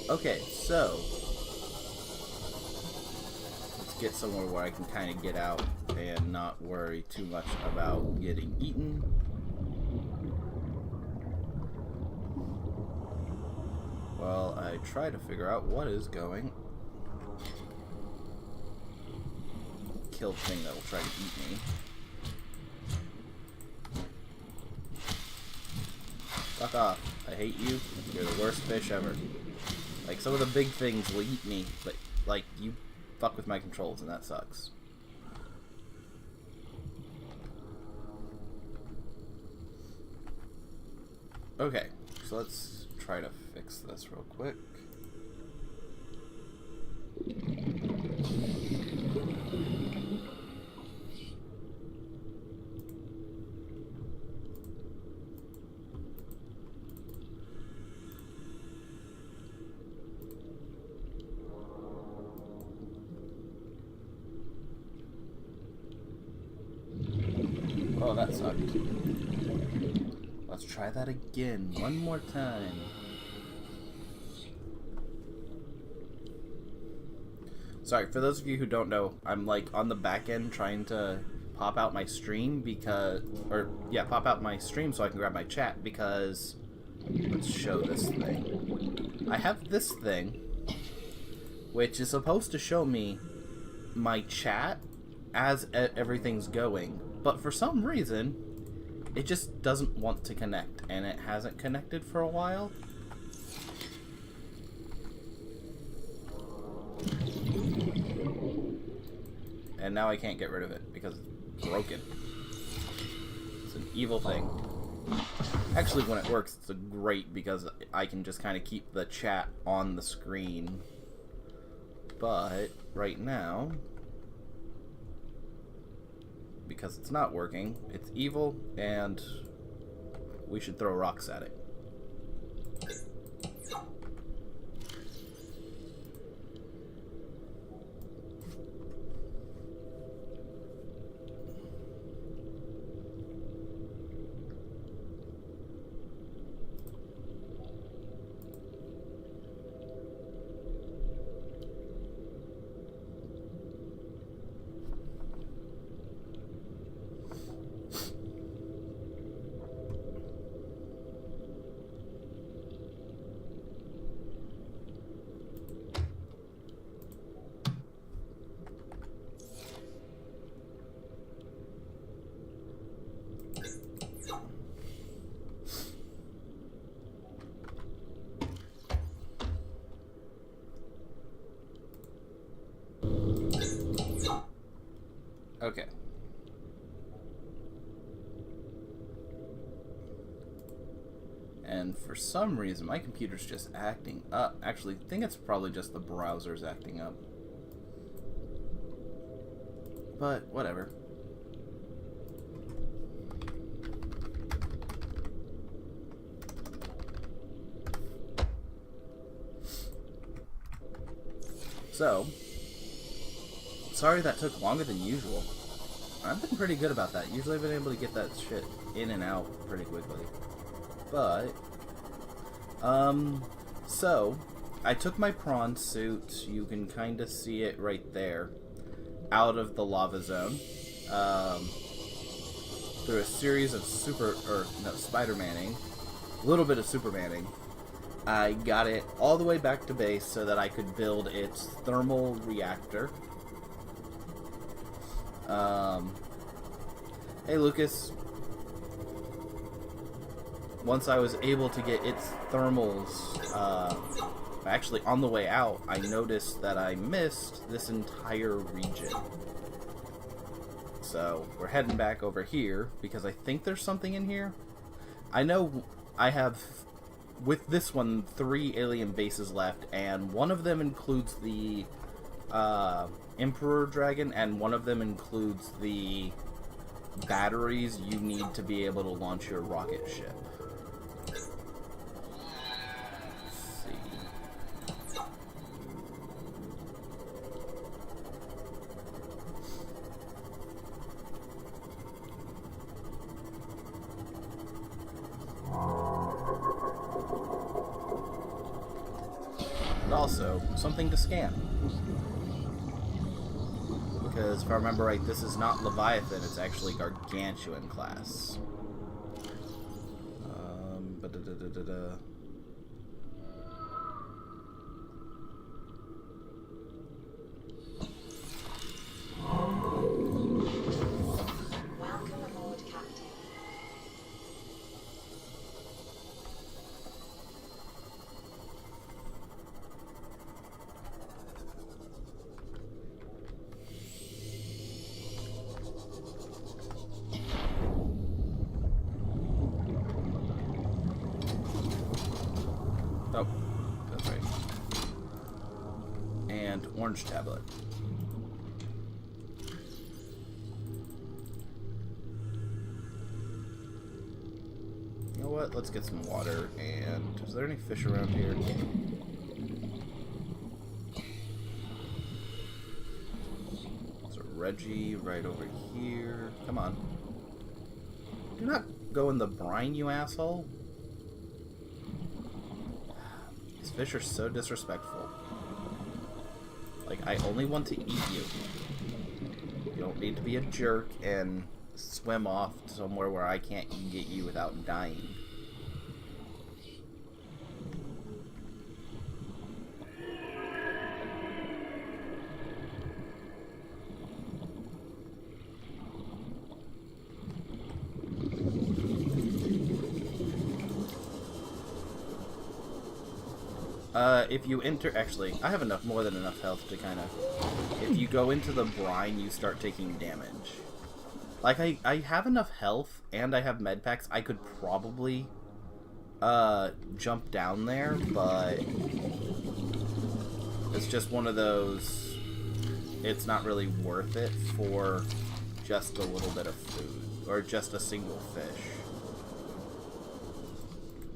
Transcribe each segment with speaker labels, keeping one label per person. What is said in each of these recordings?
Speaker 1: Okay, so let's get somewhere where I can kind of get out and not worry too much about getting eaten. While I try to figure out what is going. Kill thing that will try to eat me. Fuck off. I hate you. You're the worst fish ever. Like, some of the big things will eat me, but, like, you fuck with my controls, and that sucks. Okay, so let's try to fix this real quick. Oh, that sucked. Let's try that again, one more time. Sorry, for those of you who don't know, I'm like on the back end trying to pop out my stream because, pop out my stream so I can grab my chat because, let's show this thing. I have this thing, which is supposed to show me my chat as everything's going, but for some reason, it just doesn't want to connect, and it hasn't connected for a while. And now I can't get rid of it because it's broken. It's an evil thing. Actually, when it works, it's great because I can just kind of keep the chat on the screen. But right now, because it's not working, it's evil, and we should throw rocks at it. Okay. And for some reason, my computer's just acting up. Actually, I think it's probably just the browser's acting up. But, whatever. So, sorry that took longer than usual. I've been pretty good about that. Usually I've been able to get that shit in and out pretty quickly. But, so, I took my prawn suit, you can kind of see it right there, out of the lava zone, through a series of Spider-Manning, a little bit of Supermanning. I got it all the way back to base so that I could build its thermal reactor. Hey Lucas. Once I was able to get its thermals, actually on the way out, I noticed that I missed this entire region. So, we're heading back over here, because I think there's something in here. I know I have, with this one, 3 alien bases left, and one of them includes the Emperor Dragon, and one of them includes the batteries you need to be able to launch your rocket ship. Let's see. but also something to scan. Because if I remember right, this is not Leviathan, it's actually Gargantuan class.
Speaker 2: Welcome aboard, Captain.
Speaker 1: Oh, that's right. And orange tablet. You know what? Let's get some water. And is there any fish around here? There's a Reggie right over here. Come on. Do not go in the brine, you asshole. These fish are so disrespectful. Like, I only want to eat you. You don't need to be a jerk and swim off somewhere where I can't get you without dying. If you enter... Actually, I have more than enough health to kind of... If you go into the brine, you start taking damage. Like, I have enough health, and I have med packs. I could probably, jump down there, but... It's just one of those... It's not really worth it for just a little bit of food. Or just a single fish.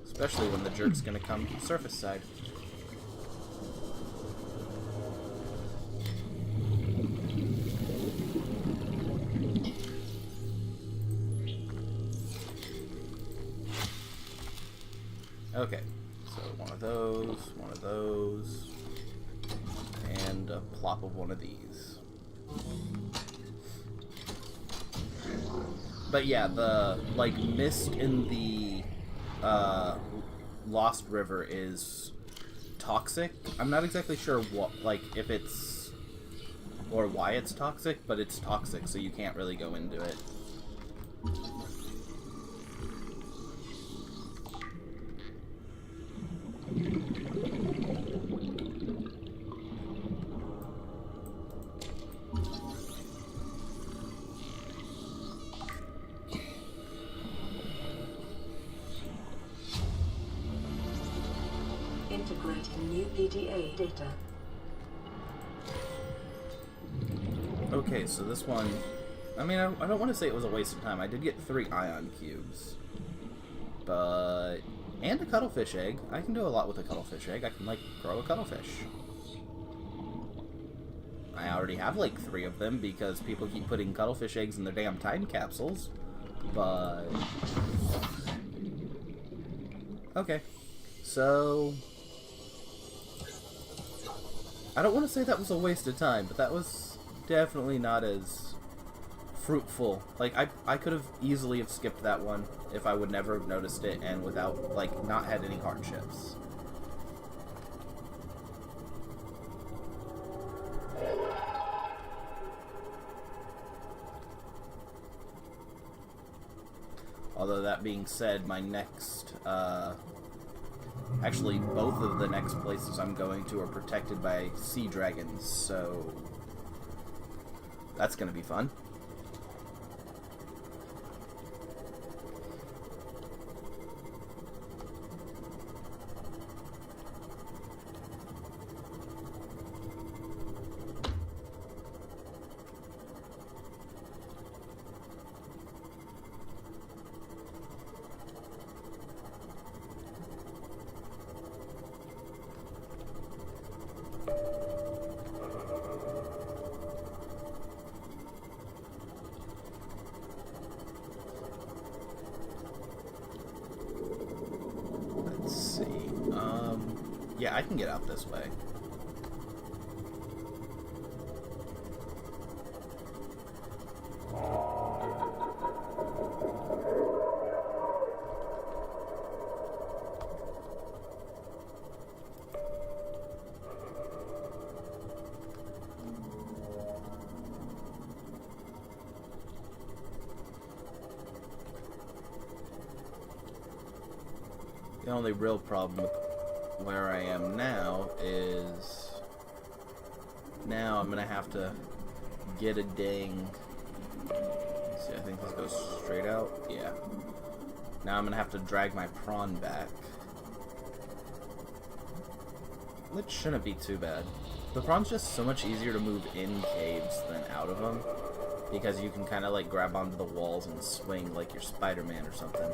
Speaker 1: Especially when the jerk's gonna come surface side. Okay, so one of those, and a plop of one of these. But yeah, the, like, mist in the, Lost River is toxic. I'm not exactly sure what, like, if it's, or why it's toxic, but it's toxic, so you can't really go into it.
Speaker 2: Integrating new PDA data.
Speaker 1: Okay, so this one... I mean, I don't want to say it was a waste of time. I did get 3 ion cubes. But... And a cuttlefish egg. I can do a lot with a cuttlefish egg. I can, like, grow a cuttlefish. I already have, like, 3 of them because people keep putting cuttlefish eggs in their damn time capsules. But... Okay. So... I don't want to say that was a waste of time, but that was definitely not as fruitful. Like, I could have easily have skipped that one if I would never have noticed it and without, like, not had any hardships. Although, that being said, my next, actually, both of the next places I'm going to are protected by sea dragons, so that's gonna be fun. Yeah, I can get out this way. The only real problem with where I am now is now I'm gonna have to get a dang. Let's see, I think this goes straight out. Yeah. Now I'm gonna have to drag my prawn back, which shouldn't be too bad. The prawn's just so much easier to move in caves than out of them, because you can kind of like grab onto the walls and swing like you're Spider-Man or something.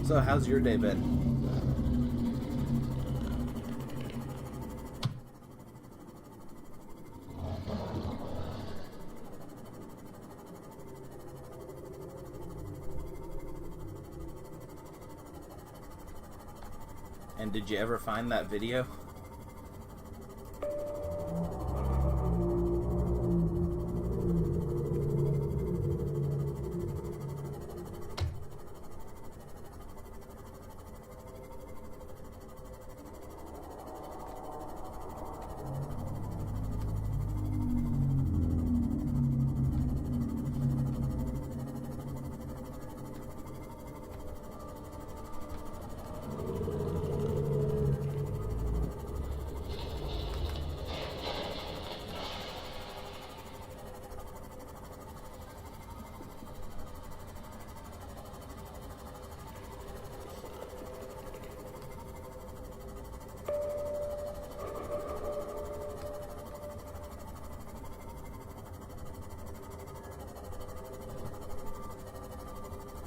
Speaker 1: So, how's your day been? And did you ever find that video?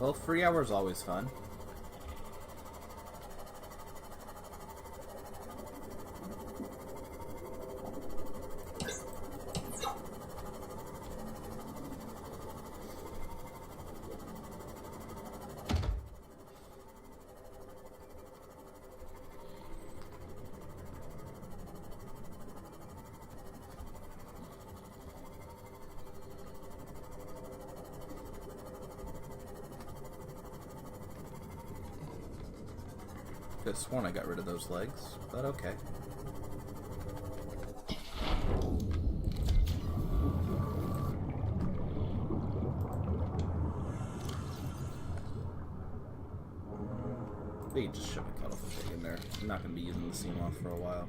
Speaker 1: Well, 3 hours always fun. Could have sworn I got rid of those legs, but okay. They just shove a cuttlefish egg in there. I'm not going to be using the sea moth for a while.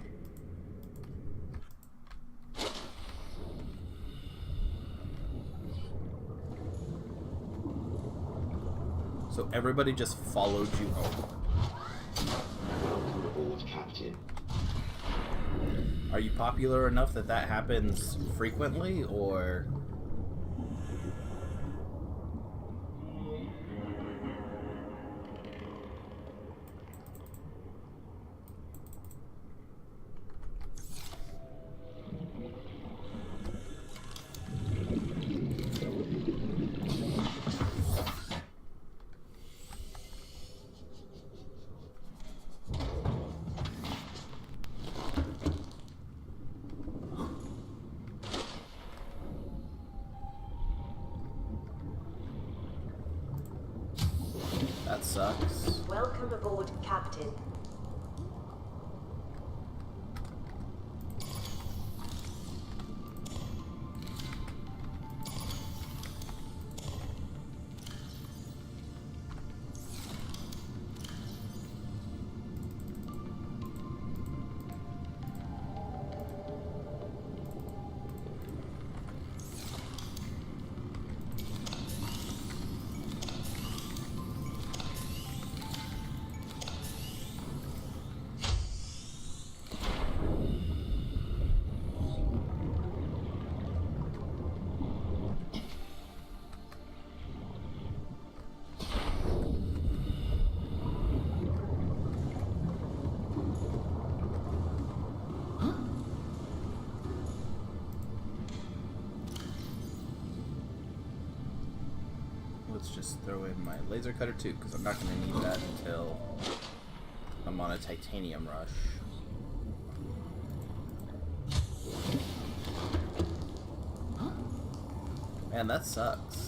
Speaker 1: So everybody just followed you home.
Speaker 3: Welcome aboard, Captain.
Speaker 1: Are you popular enough that that happens frequently, or...? That sucks.
Speaker 2: Welcome aboard, Captain.
Speaker 1: just throw in my laser cutter too, because I'm not going to need that until I'm on a titanium rush. Man, that sucks.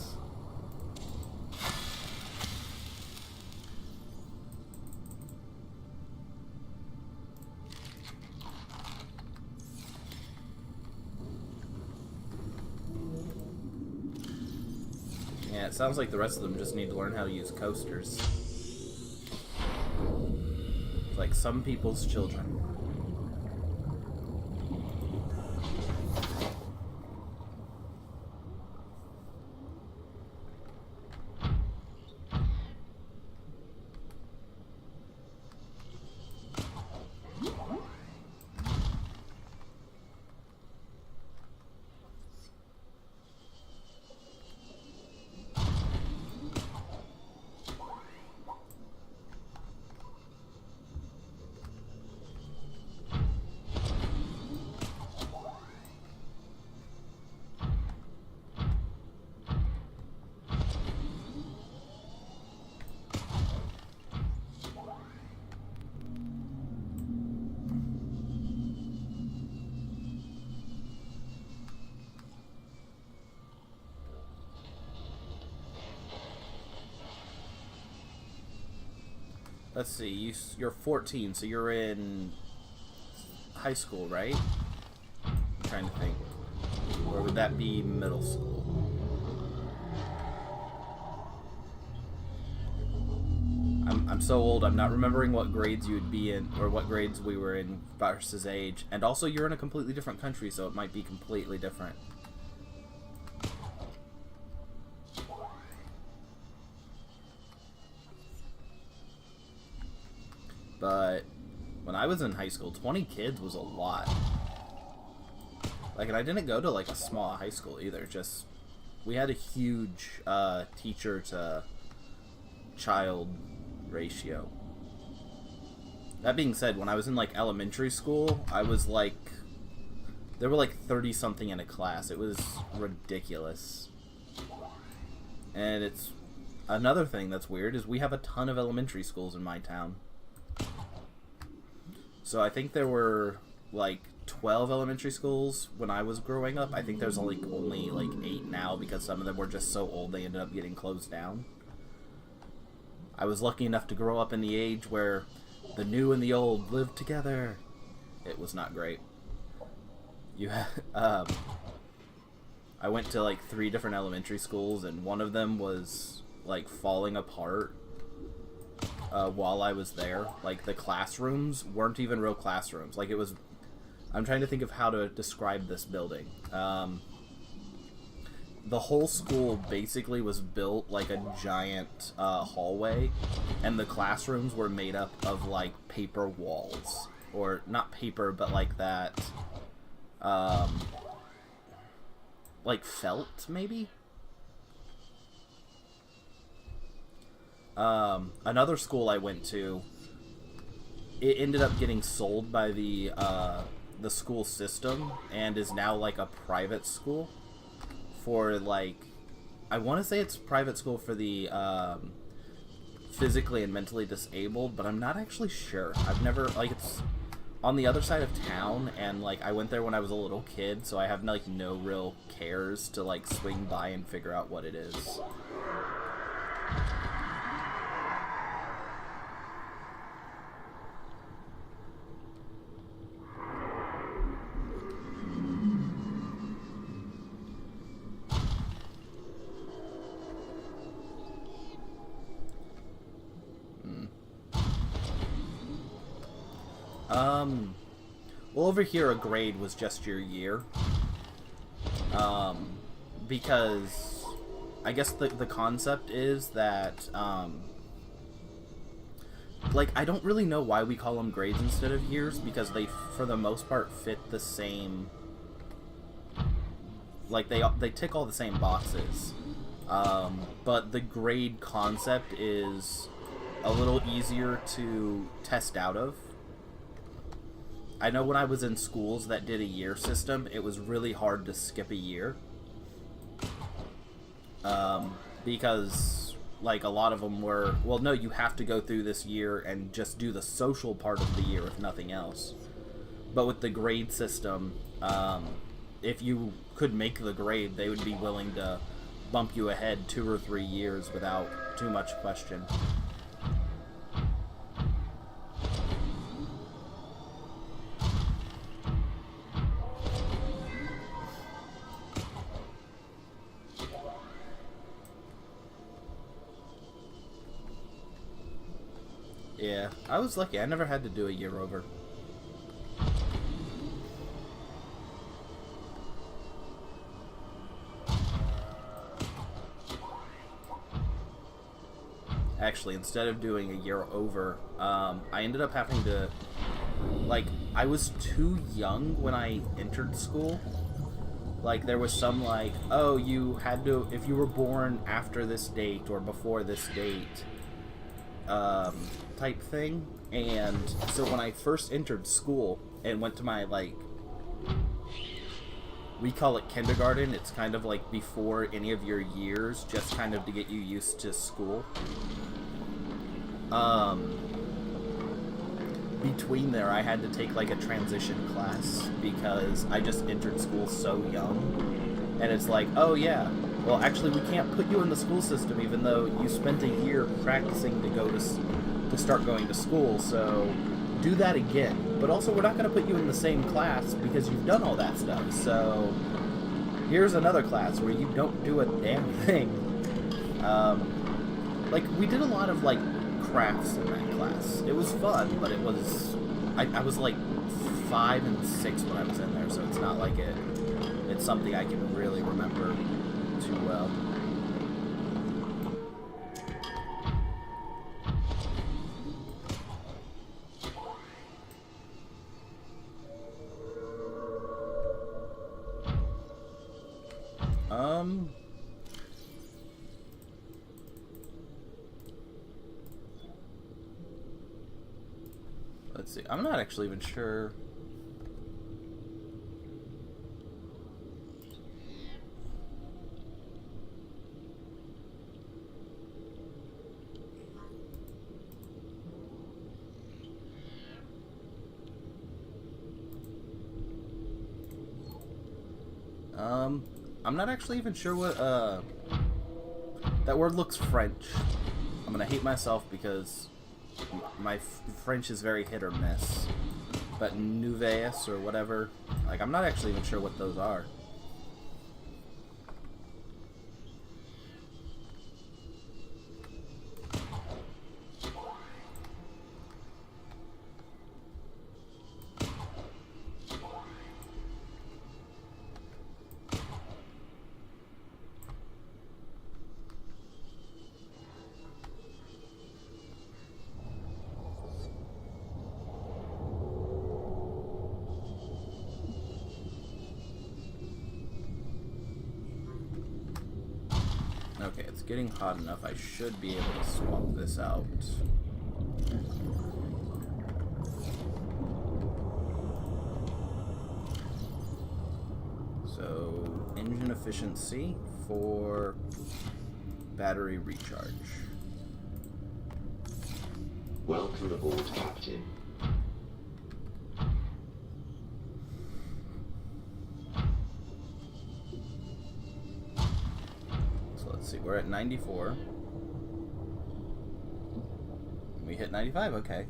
Speaker 1: Yeah, it sounds like the rest of them just need to learn how to use coasters. Like some people's children. Let's see, you're 14, so you're in high school, right? I'm trying to think. Or would that be middle school? I'm so old, I'm not remembering what grades you would be in, or what grades we were in versus age. And also, you're in a completely different country, so it might be completely different. But when I was in high school, 20 kids was a lot. Like, and I didn't go to, like, a small high school either. Just, we had a huge teacher-to-child ratio. That being said, when I was in, like, elementary school, I was, like, there were, like, 30-something in a class. It was ridiculous. And it's, another thing that's weird is we have a ton of elementary schools in my town. So I think there were, like, 12 elementary schools when I was growing up. I think there's only like 8 now because some of them were just so old they ended up getting closed down. I was lucky enough to grow up in the age where the new and the old lived together. It was not great. I went to like 3 different elementary schools, and one of them was like falling apart while I was there. Like, the classrooms weren't even real classrooms. Like, it was, I'm trying to think of how to describe this building. The whole school basically was built like a giant hallway, and the classrooms were made up of like paper walls, or not paper, but like that like felt, maybe. Another school I went to, it ended up getting sold by the school system and is now like a private school for, like, I want to say it's private school for the physically and mentally disabled, but I'm not actually sure. I've never, like, it's on the other side of town, and like I went there when I was a little kid, so I have like no real cares to like swing by and figure out what it is. Well, over here, a grade was just your year. Because I guess the concept is that, like, I don't really know why we call them grades instead of years, because they, for the most part, fit the same, like, they tick all the same boxes. But the grade concept is a little easier to test out of. I know when I was in schools that did a year system, it was really hard to skip a year. Because like a lot of them were, well, no, you have to go through this year and just do the social part of the year, if nothing else. But with the grade system, if you could make the grade, they would be willing to bump you ahead 2 or 3 years without too much question. Yeah, I was lucky. I never had to do a year over. Actually, instead of doing a year over, I ended up having to, like, I was too young when I entered school. Like, there was some, like, oh, you had to, if you were born after this date or before this date, type thing. And so when I first entered school and went to my, like, we call it kindergarten. It's kind of like before any of your years, just kind of to get you used to school. Between there, I had to take like a transition class because I just entered school so young. And it's like, oh yeah, well actually we can't put you in the school system even though you spent a year practicing to start going to school, so do that again. But also, we're not going to put you in the same class because you've done all that stuff. So here's another class where you don't do a damn thing. Like, we did a lot of, like, crafts in that class. It was fun, but it was... I was, like, 5 and 6 when I was in there, so it's not like it's something I can really remember too well. Let's see. I'm not actually even sure. I'm not actually even sure what, that word looks French. I'm gonna hate myself because my French is very hit or miss. But Nouveus or whatever, like, I'm not actually even sure what those are. Okay, it's getting hot enough. I should be able to swap this out. So, engine efficiency for battery recharge.
Speaker 3: Welcome aboard, Captain.
Speaker 1: Let's see, we're at 94. We hit 95, okay.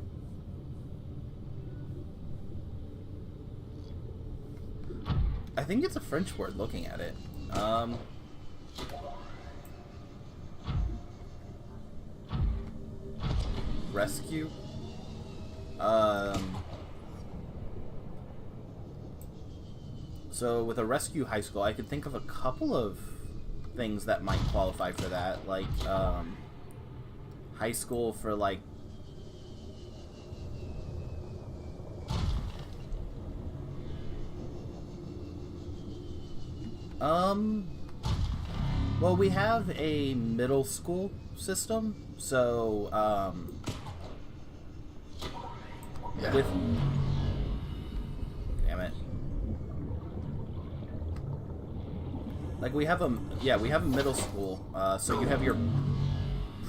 Speaker 1: I think it's a French word looking at it. Rescue? So with a rescue high school, I could think of a couple of things that might qualify for that, like high school for like well, we have a middle school system, so with damn it. Like, we have a middle school, so you have your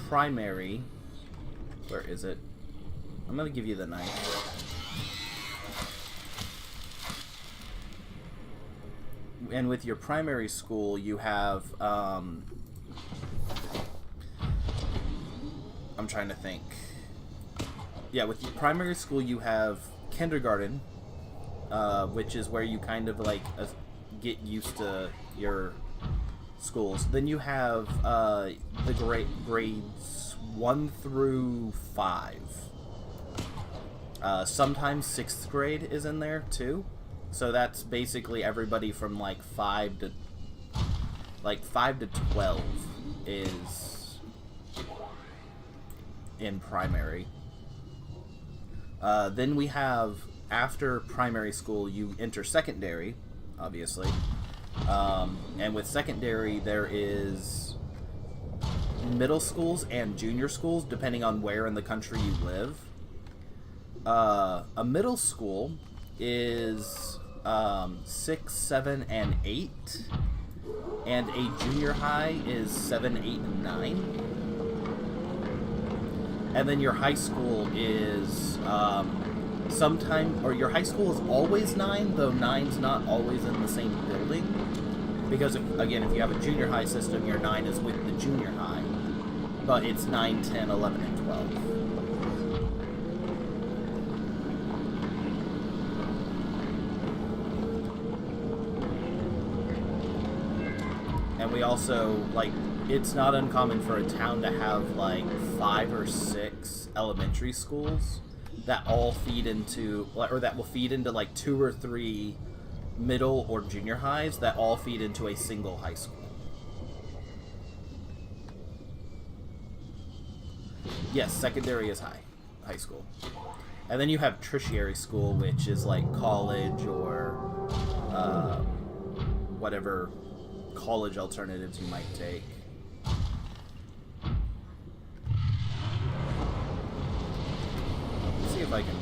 Speaker 1: primary, where is it? I'm gonna give you the 9th. And with your primary school, you have, I'm trying to think. Yeah, with your primary school, you have kindergarten, which is where you kind of like get used to your schools. Then you have the grades 1 through 5. Sometimes 6th grade is in there too. So that's basically everybody from like 5 to 12 is in primary. Then we have, after primary school, you enter secondary, obviously. And with secondary, there is middle schools and junior schools, depending on where in the country you live. A middle school is 6, 7, and 8. And a junior high is 7, 8, and 9. And then your high school is your high school is always 9, though 9's not always in the same building. Because, if you have a junior high system, your 9 is with the junior high. But it's 9, 10, 11, and 12. And we also, it's not uncommon for a town to have, 5 or 6 elementary schools that all feed into, or that will feed into, 2 or 3 middle or junior highs that all feed into a single high school. Yes, secondary is high school. And then you have tertiary school, which is, college or, whatever college alternatives you might take. Let's see if I can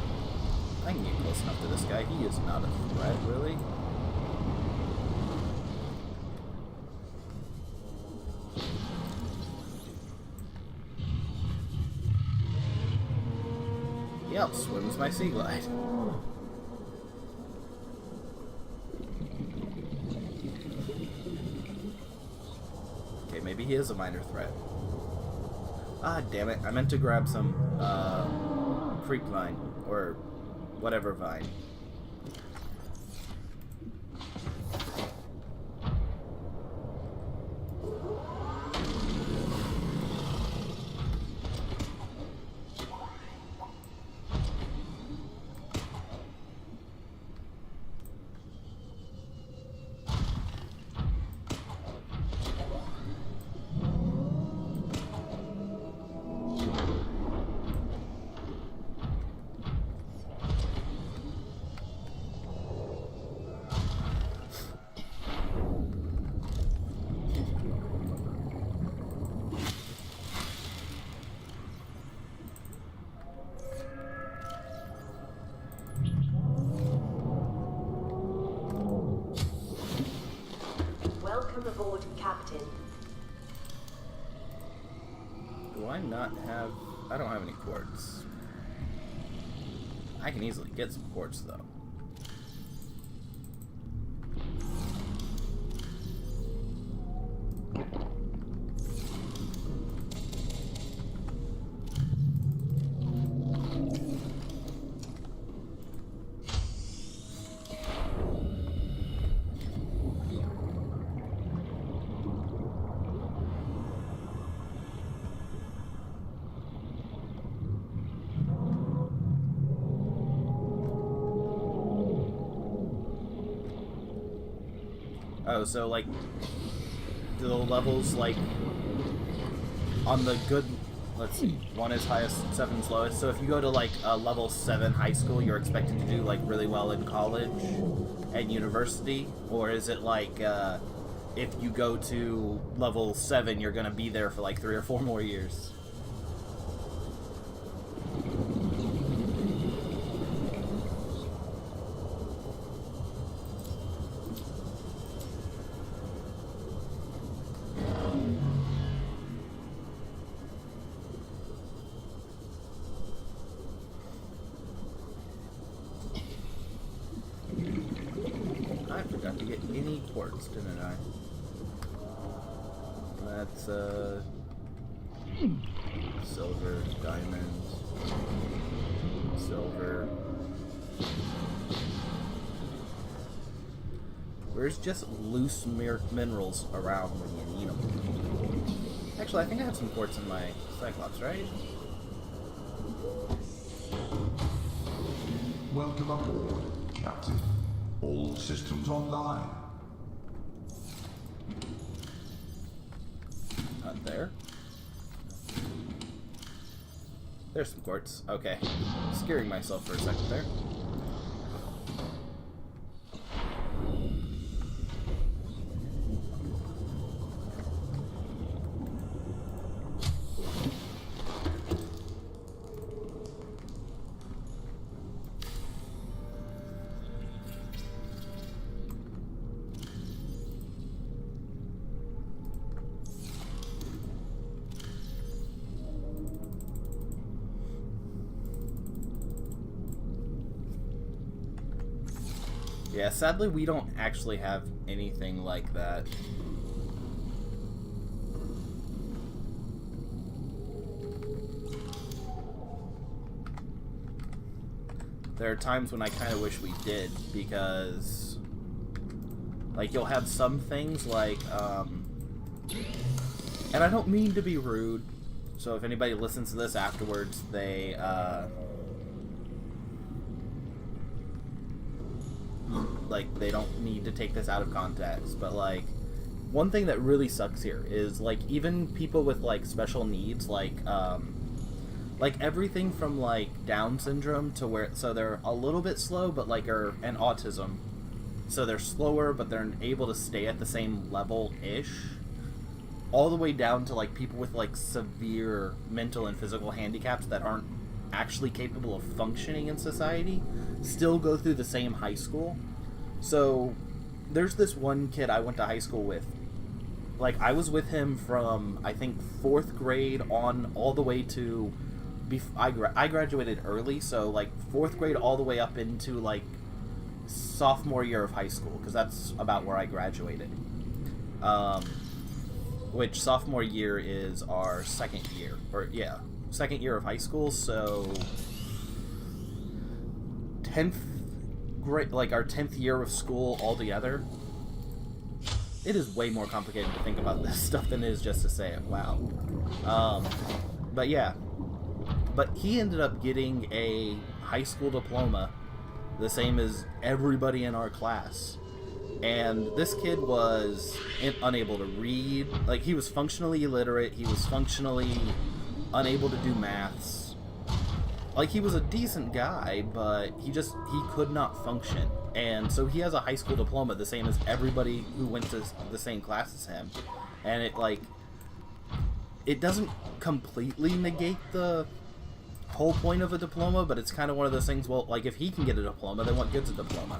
Speaker 1: get close enough to this guy. He is not a threat, really. He outswims my sea glide. Maybe he is a minor threat. Ah, damn it. I meant to grab some, creep vine, or whatever vine.
Speaker 2: Welcome aboard, Captain.
Speaker 1: Do I not have... I don't have any quartz. I can easily get some quartz, though. Oh, so, the levels, on the good... Let's see. 1 is highest, 7's lowest. So if you go to, a level 7 high school, you're expected to do, really well in college and university? Or is it, if you go to level 7, you're gonna be there for, 3 or 4 more years? Forgot to get any quartz, didn't I? That's, silver, diamonds, silver. There's just loose minerals around when you need them. Actually, I think I have some quartz in my Cyclops, right?
Speaker 4: Welcome aboard, Captain. All systems online.
Speaker 1: Not there. There's some quartz. Okay. Scaring myself for a second there. Yeah, sadly we don't actually have anything like that. There are times when I kind of wish we did, because like you'll have some things like and I don't mean to be rude, so if anybody listens to this afterwards, they like, they don't need to take this out of context, but, like, one thing that really sucks here is, like, even people with, like, special needs, like, everything from, like, Down syndrome to where, so they're a little bit slow, but, like, and autism, so they're slower, but they're able to stay at the same level-ish, all the way down to, like, people with, like, severe mental and physical handicaps that aren't actually capable of functioning in society, still go through the same high school. So, there's this one kid I went to high school with. Like, I was with him from, I think, 4th grade on all the way to... I graduated early, so, like, 4th grade all the way up into, like, sophomore year of high school, because that's about where I graduated. Which sophomore year is our second year. Or, yeah, second year of high school, so... 10th... Great, like our 10th year of school altogether. It is way more complicated to think about this stuff than it is just to say it. Wow. But yeah. But he ended up getting a high school diploma, the same as everybody in our class. And this kid was unable to read. Like, he was functionally illiterate. He was functionally unable to do maths. Like, he was a decent guy, but he could not function. And so he has a high school diploma, the same as everybody who went to the same class as him. And it, like, it doesn't completely negate the whole point of a diploma, but it's kind of one of those things, well, like, if he can get a diploma, then what good's a diploma?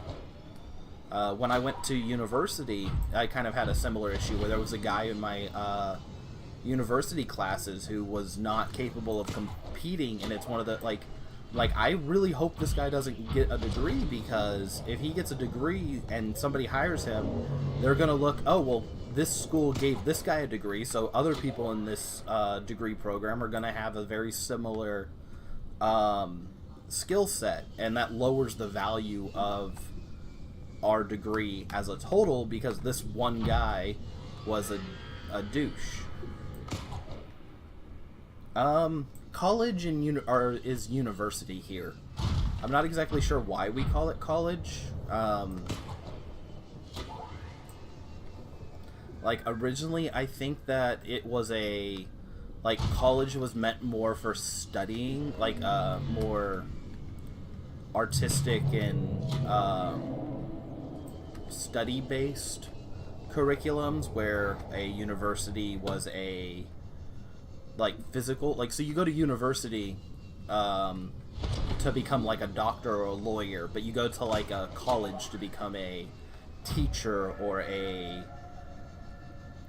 Speaker 1: When I went to university, I kind of had a similar issue where there was a guy in my, university classes who was not capable of competing, and it's one of the, like I really hope this guy doesn't get a degree, because if he gets a degree and somebody hires him, they're gonna look, oh, well, this school gave this guy a degree, so other people in this degree program are gonna have a very similar skill set, and that lowers the value of our degree as a total, because this one guy was a douche. College is university here. I'm not exactly sure why we call it college. Like, originally, I think that it was like, college was meant more for studying, like, more artistic and, study-based curriculums, where a university was like, physical, like, so you go to university to become, like, a doctor or a lawyer, but you go to, like, a college to become a teacher or a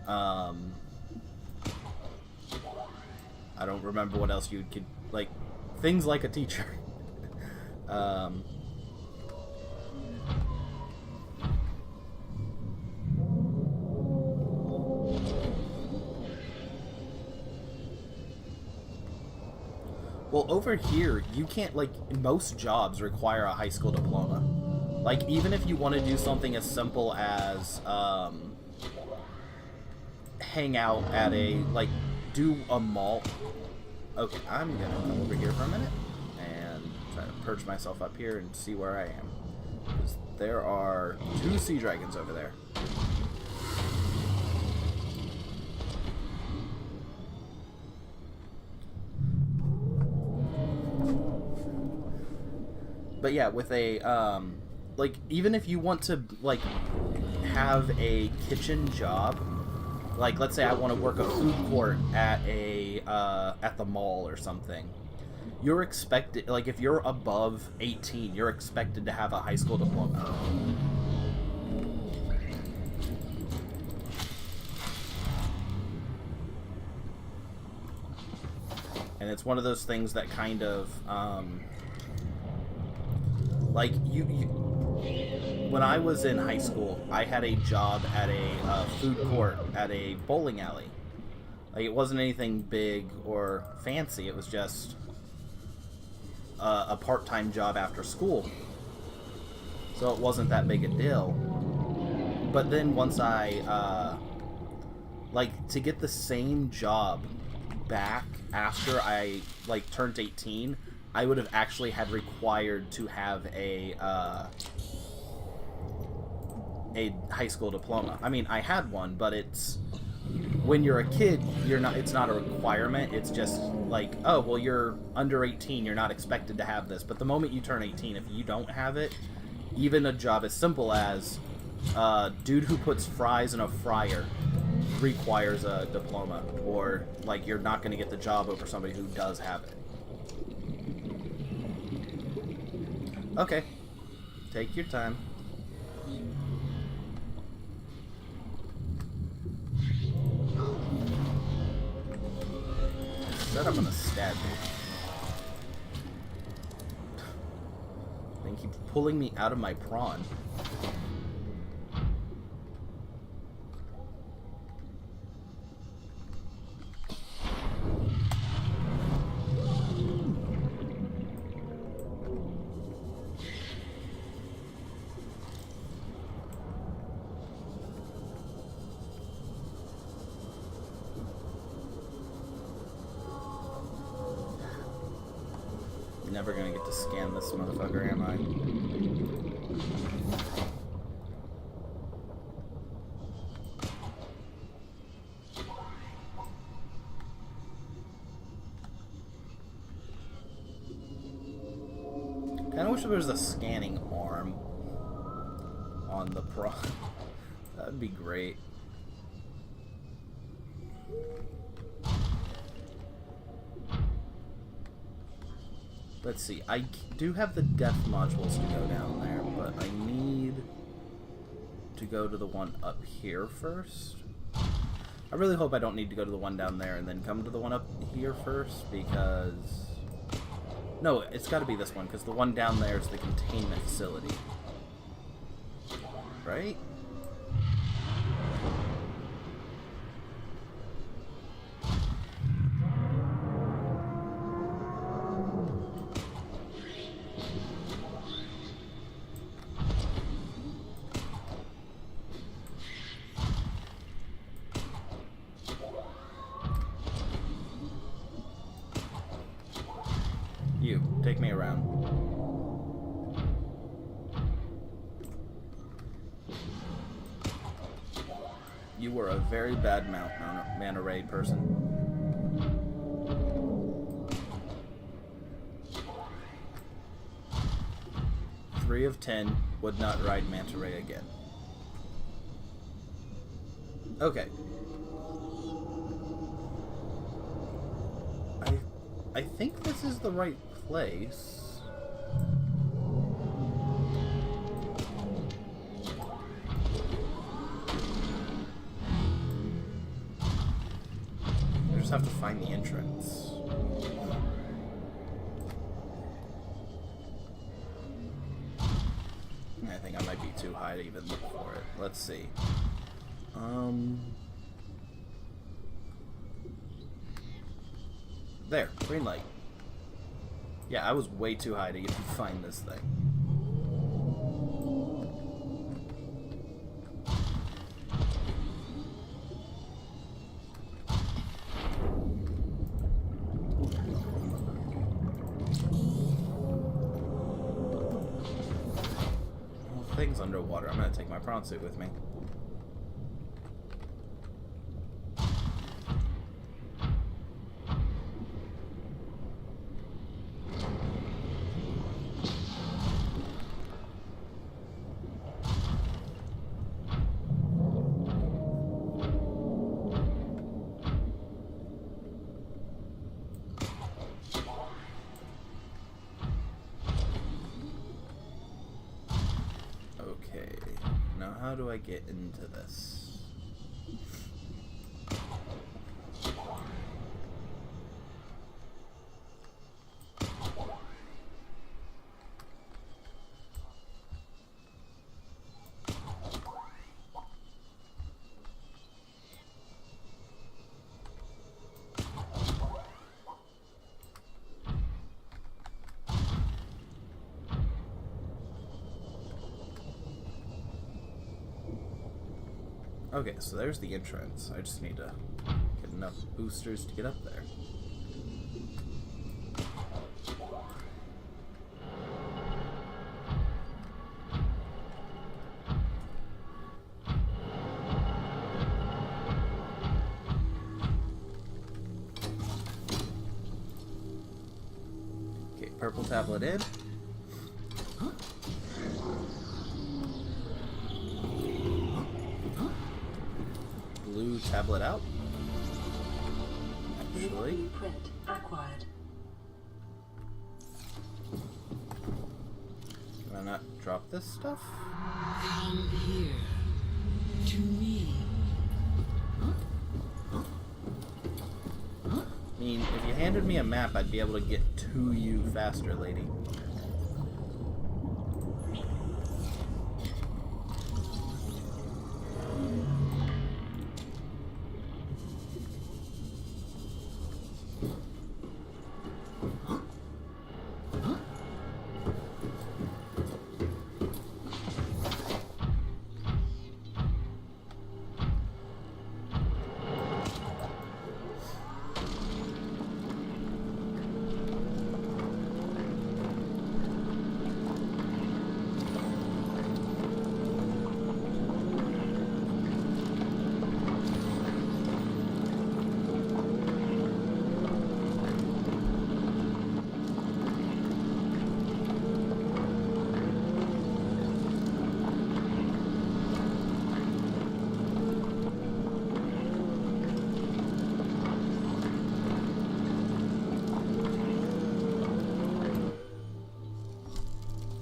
Speaker 1: I don't remember what else you could, like, things like a teacher. Well, over here, you can't, like, most jobs require a high school diploma. Like, even if you want to do something as simple as, hang out at a, like, do a mall. Okay, I'm gonna come over here for a minute and try to perch myself up here and see where I am. Because there are 2 sea dragons over there. But yeah, with a, like, even if you want to, like, have a kitchen job, like, let's say I want to work a food court at a, at the mall or something, you're expected, like, if you're above 18, you're expected to have a high school diploma. And it's one of those things that kind of, like, when I was in high school, I had a job at a food court at a bowling alley. Like, it wasn't anything big or fancy. It was just a part-time job after school. So it wasn't that big a deal. But then once I, like, to get the same job back after I, like, turned 18... I would have actually had required to have a high school diploma. I mean, I had one, but it's, when you're a kid, it's not a requirement. It's just like, oh, well, you're under 18, you're not expected to have this. But the moment you turn 18, if you don't have it, even a job as simple as dude who puts fries in a fryer requires a diploma, or, like, you're not going to get the job over somebody who does have it. Okay. Take your time. Said I'm gonna stab you. Then keep pulling me out of my prawn. Never gonna get to scan this motherfucker, am I? Kinda wish there was a scanning arm on the pro. That'd be great. Let's see, I do have the death modules to go down there, but I need to go to the one up here first. I really hope I don't need to go to the one down there and then come to the one up here first, because... No, it's got to be this one, because the one down there is the containment facility. Right? You, take me around. You were a very bad manta ray person. Three of 10 would not ride manta ray again. Okay. I think this is the right place. I just have to find the entrance. I think I might be too high to even look for it. Let's see. There, green light. Yeah, I was way too high to even find this thing. Well, things underwater. I'm gonna take my prawn suit with me. Okay, now how do I get into this? Okay, so there's the entrance. I just need to get enough boosters to get up there. Okay, purple tablet in. Blue tablet out. Actually,
Speaker 2: Blueprint acquired.
Speaker 1: can I not drop this stuff?
Speaker 5: Come here. To me.
Speaker 1: I mean, if you handed me a map, I'd be able to get to you faster, lady.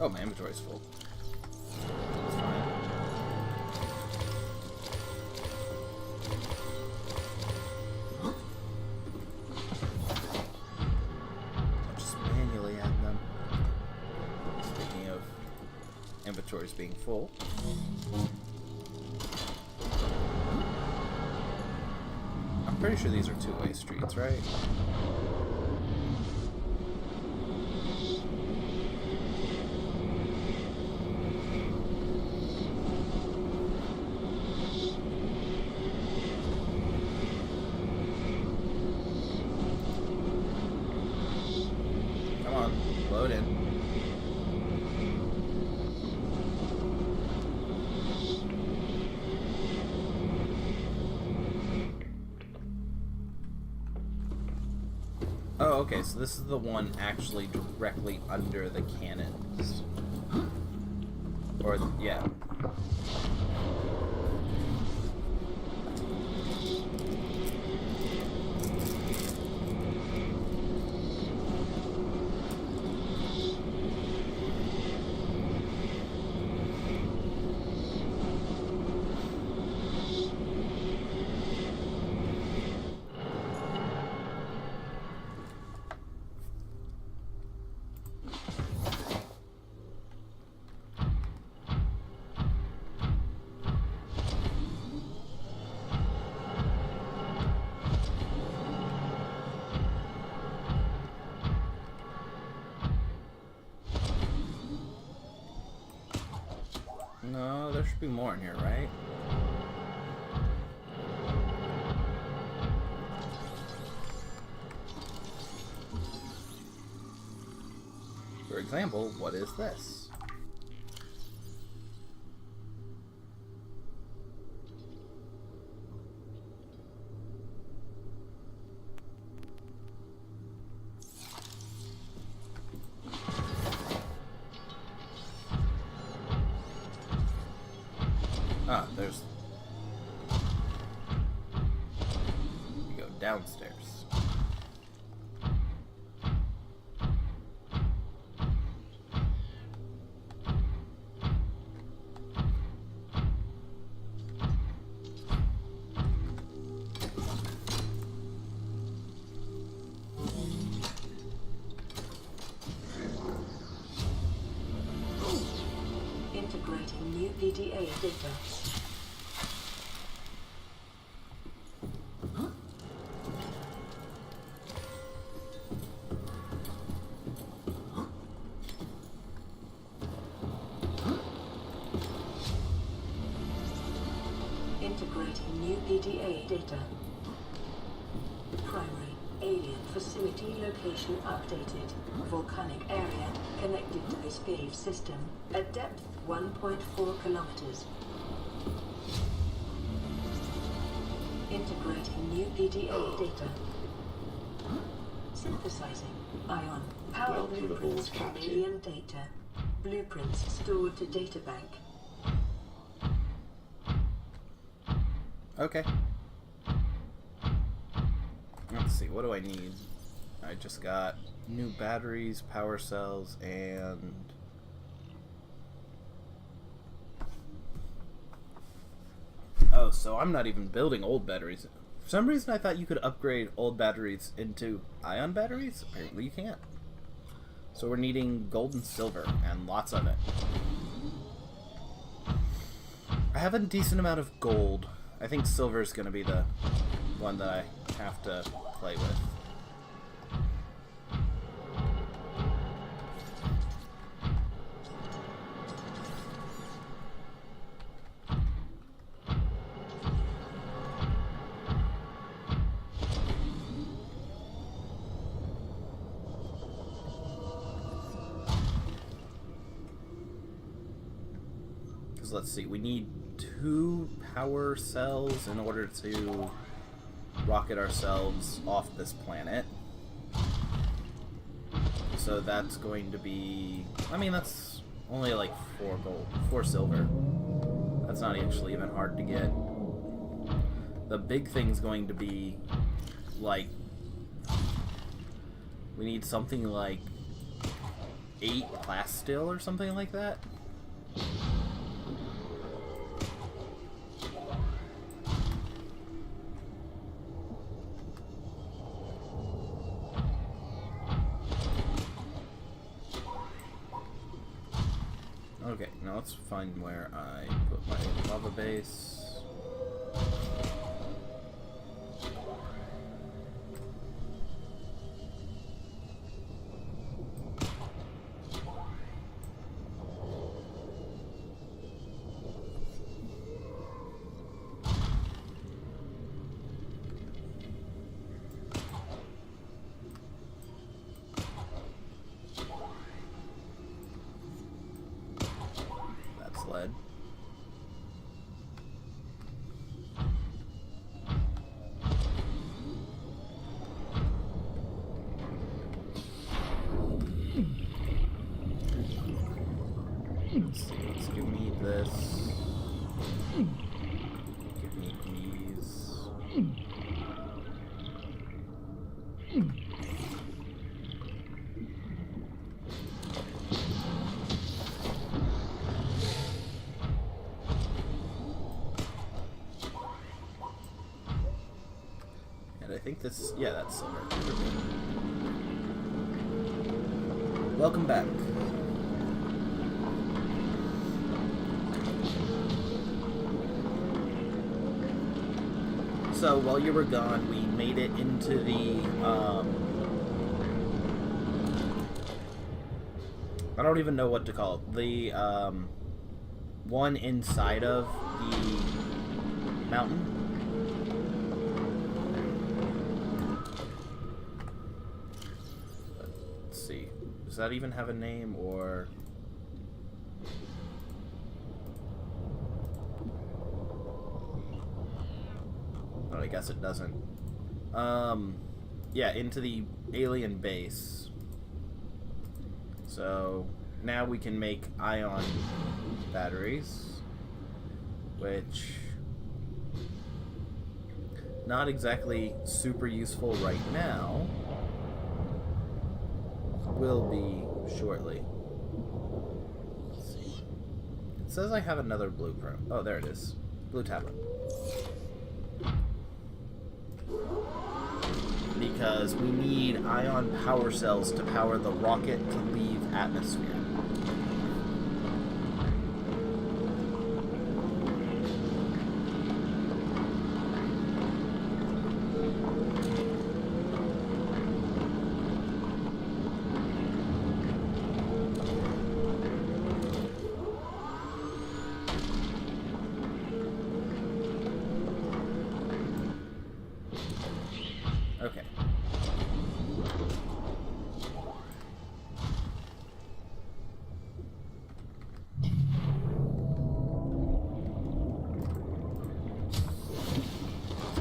Speaker 1: Oh, my inventory's full. That's fine. I'll just manually add them. Speaking of inventories being full. I'm pretty sure these are two-way streets, right? Come on, load in. Oh, okay, so this is the one actually directly under the cannons. Or, yeah. No, there should be more in here, right? For example, what is this? Ah, there's... You go downstairs.
Speaker 2: Integrating new PDA data. Integrating new PDA data. Primary alien facility location updated. Volcanic area connected to this cave system at depth 1.4 kilometers. Integrating new PDA data. Synthesizing ion power
Speaker 3: Welcome
Speaker 2: blueprints
Speaker 3: aboard,
Speaker 2: from
Speaker 3: Captain.
Speaker 2: alien data. Blueprints stored to databank.
Speaker 1: Okay. Let's see, what do I need? I just got new batteries, power cells, and... Oh, so I'm not even building old batteries. For some reason I thought you could upgrade old batteries into ion batteries. Apparently you can't. So we're needing gold and silver, and lots of it. I have a decent amount of gold. I think silver is going to be the one that I have to play with. Because let's see, we need 2 power cells in order to rocket ourselves off this planet. So that's going to be... I mean, that's only like 4 gold, 4 silver. That's not actually even hard to get. The big thing's going to be, like... We need something like 8 plasteel or something like that. Okay, now let's find where I put my lava base. Lead. Let's see, let's give me this. Give me these. I think this is, yeah, that's silver. Welcome back. So while you were gone, we made it into the, I don't even know what to call it. one inside of the mountain. Let's see. Does that even have a name, or... Oh, I guess it doesn't. Yeah, into the alien base. So now we can make ion batteries, which not exactly super useful right now. Will be shortly. Let's see. It says I have another blueprint. Oh, there it is. Blue tablet. Because we need ion power cells to power the rocket to leave atmosphere. Okay.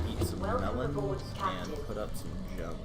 Speaker 1: Eat some melons and put up some junk.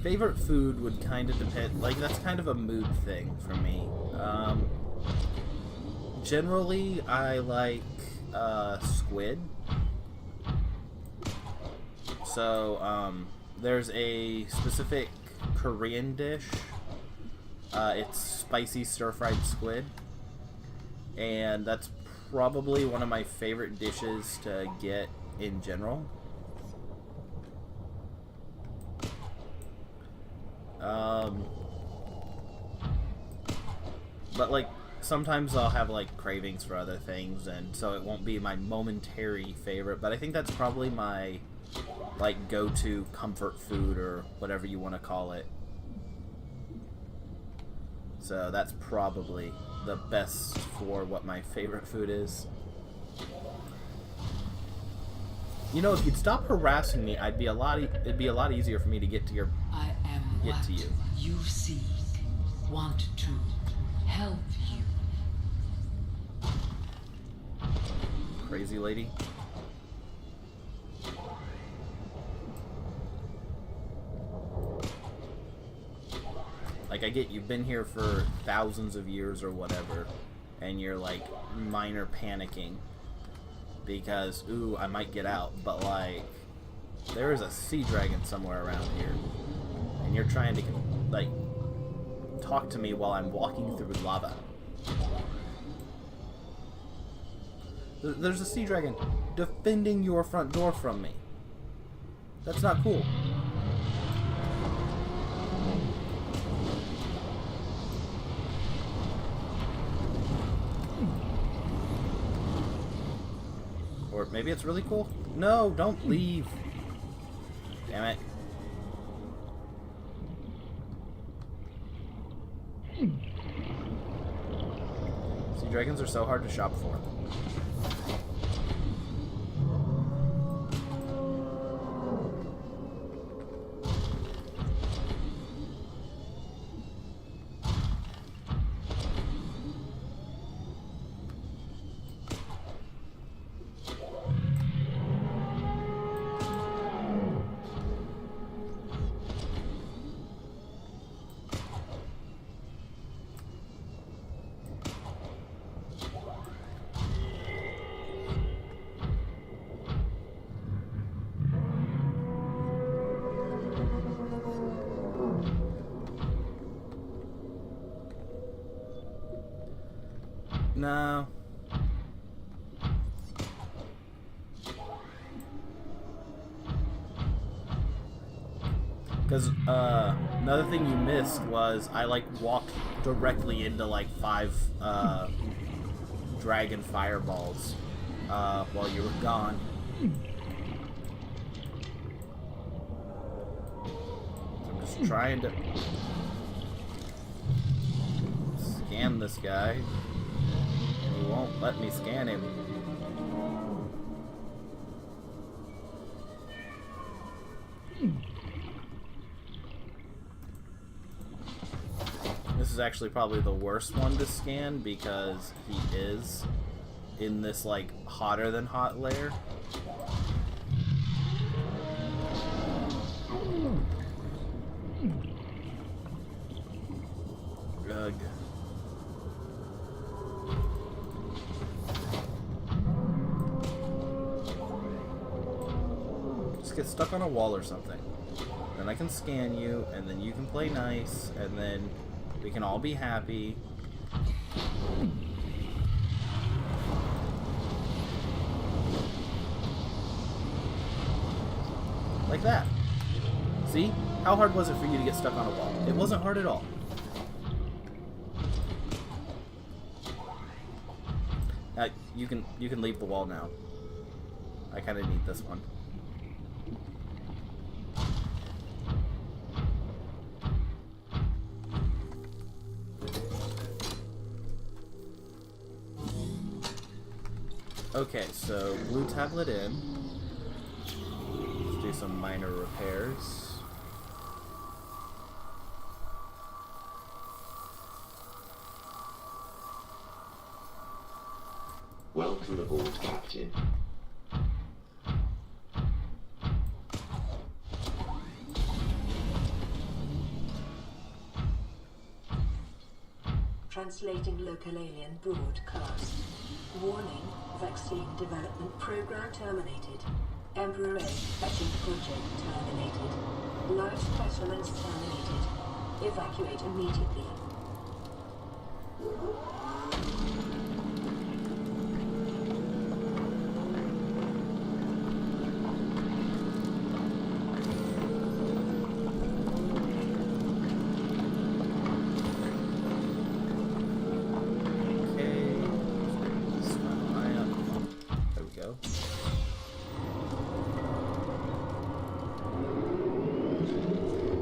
Speaker 1: Favorite food would kind of depend, like, that's kind of a mood thing for me. Generally, I like, squid. So, there's a specific Korean dish. It's spicy stir-fried squid. And that's probably one of my favorite dishes to get in general. But, like, sometimes I'll have, like, cravings for other things, and so it won't be my momentary favorite, but I think that's probably my, like, go-to comfort food, or whatever you want to call it. So that's probably the best for what my favorite food is. You know, if you'd stop harassing me, it'd be a lot easier for me to get to your...
Speaker 5: I am
Speaker 1: Get
Speaker 5: what
Speaker 1: to you.
Speaker 5: you seek. Want to help you.
Speaker 1: Crazy lady. Like, I get you've been here for thousands of years or whatever, and you're, like, minor panicking because, ooh, I might get out, but, like, there is a sea dragon somewhere around here, and you're trying to, like, talk to me while I'm walking through lava. There's a sea dragon defending your front door from me. That's not cool. Or maybe it's really cool. No, don't leave. Damn it. Sea dragons are so hard to shop for. No. Because another thing you missed was I like walked directly into like 5 dragon fireballs while you were gone. I'm just trying to scan this guy. He won't let me scan him. This is actually probably the worst one to scan because he is in this like hotter than hot layer. Ugh. Just get stuck on a wall or something. Then I can scan you, and then you can play nice, and then we can all be happy. Like that. See? How hard was it for you to get stuck on a wall? It wasn't hard at all. You can leave the wall now. I kind of need this one. Okay, so blue tablet in. Let's do some minor repairs.
Speaker 3: Welcome aboard, Captain.
Speaker 2: Translating local alien broadcast. Warning, vaccine development program terminated. Emperor A vaccine project terminated. Large specimens terminated. Evacuate immediately.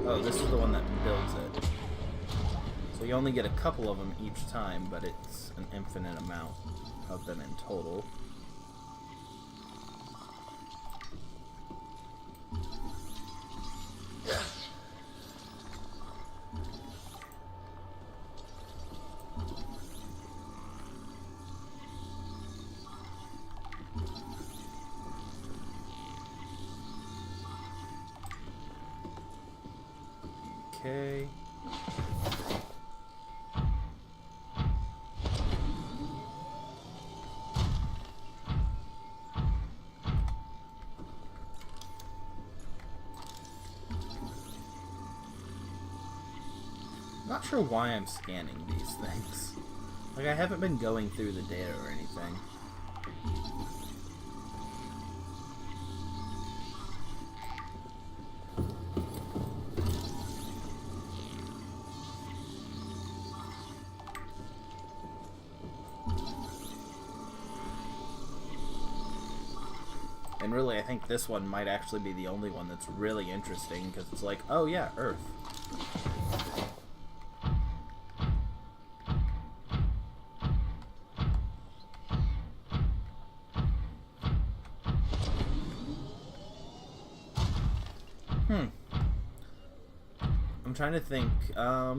Speaker 1: Oh, this is the one that builds it. So you only get a couple of them each time, but it's an infinite amount of them in total. Okay. Not sure why I'm scanning these things. Like, I haven't been going through the data or anything. And really, I think this one might actually be the only one that's really interesting, because it's like, oh yeah, Earth. I'm trying to think, I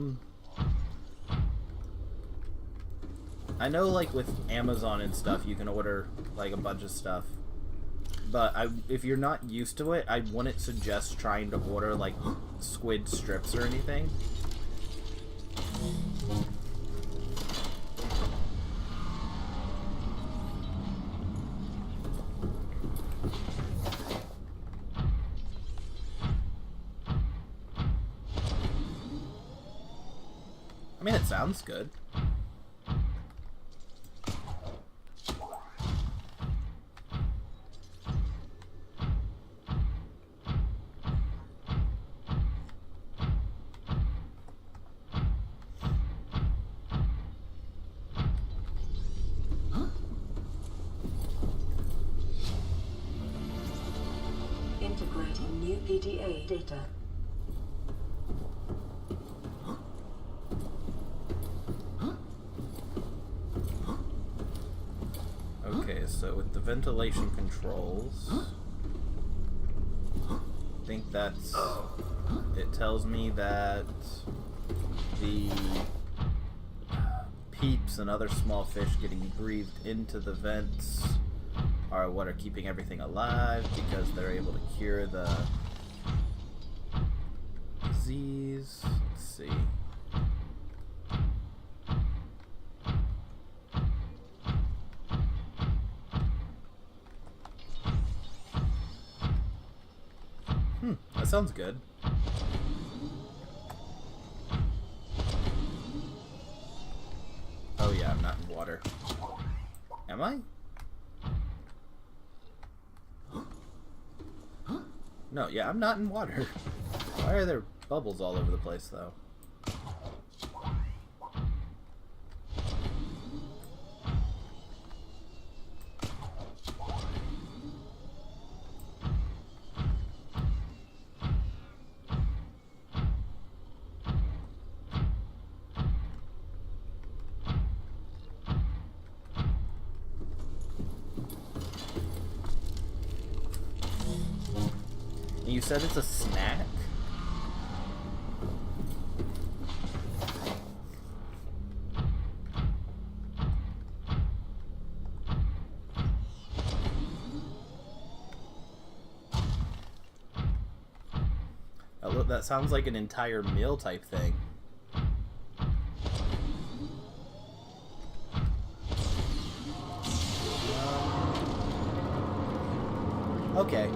Speaker 1: know, like, with Amazon and stuff, you can order, like, a bunch of stuff. But if you're not used to it, I wouldn't suggest trying to order, like, squid strips or anything. I mean, it sounds good.
Speaker 2: new PDA data.
Speaker 1: Okay, so with the ventilation controls, I think that's... It tells me that the peeps and other small fish getting breathed into the vents are what are keeping everything alive because they're able to cure the disease. Let's see. That sounds good. Oh yeah, I'm not in water. Am I? No, yeah, I'm not in water. Why are there bubbles all over the place, though? You said it's a snack? Oh, look, that sounds like an entire meal type thing. Okay.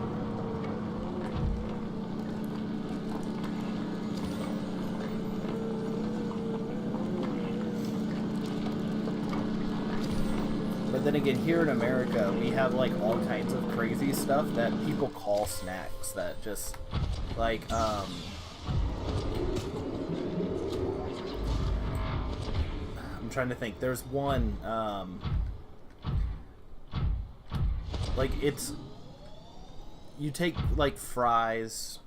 Speaker 1: But then again, here in America, we have like all kinds of crazy stuff that people call snacks that just like I'm trying to think. There's one like it's you take like fries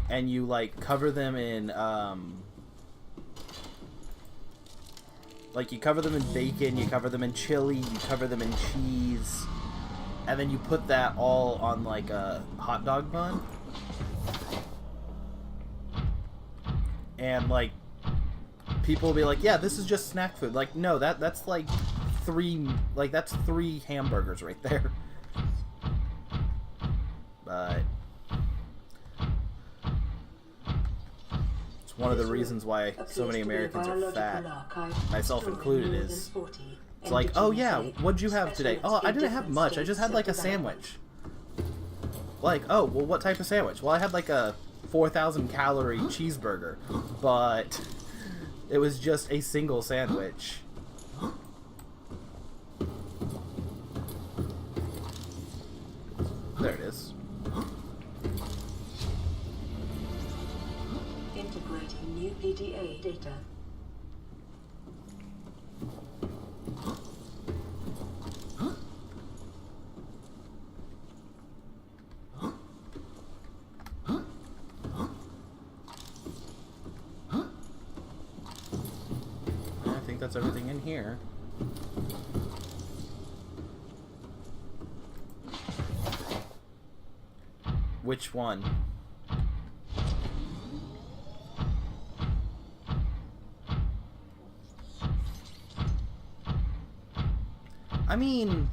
Speaker 1: and you like cover them in like you cover them in bacon, you cover them in chili, you cover them in cheese, and then you put that all on like a hot dog bun. And like people will be like, "Yeah, this is just snack food." Like, no, that's like that's three hamburgers right there. But it's one of the reasons why so many Americans are fat, myself included, is it's like, "Oh yeah, what'd you have today?" "Oh, I didn't have much. I just had like a sandwich." Like, "Oh, well, what type of sandwich?" "Well, I had like a 4,000 calorie cheeseburger, but it was just a single sandwich." There it is.
Speaker 2: Integrating new PDA data.
Speaker 1: I think that's everything in here. Which one? I mean,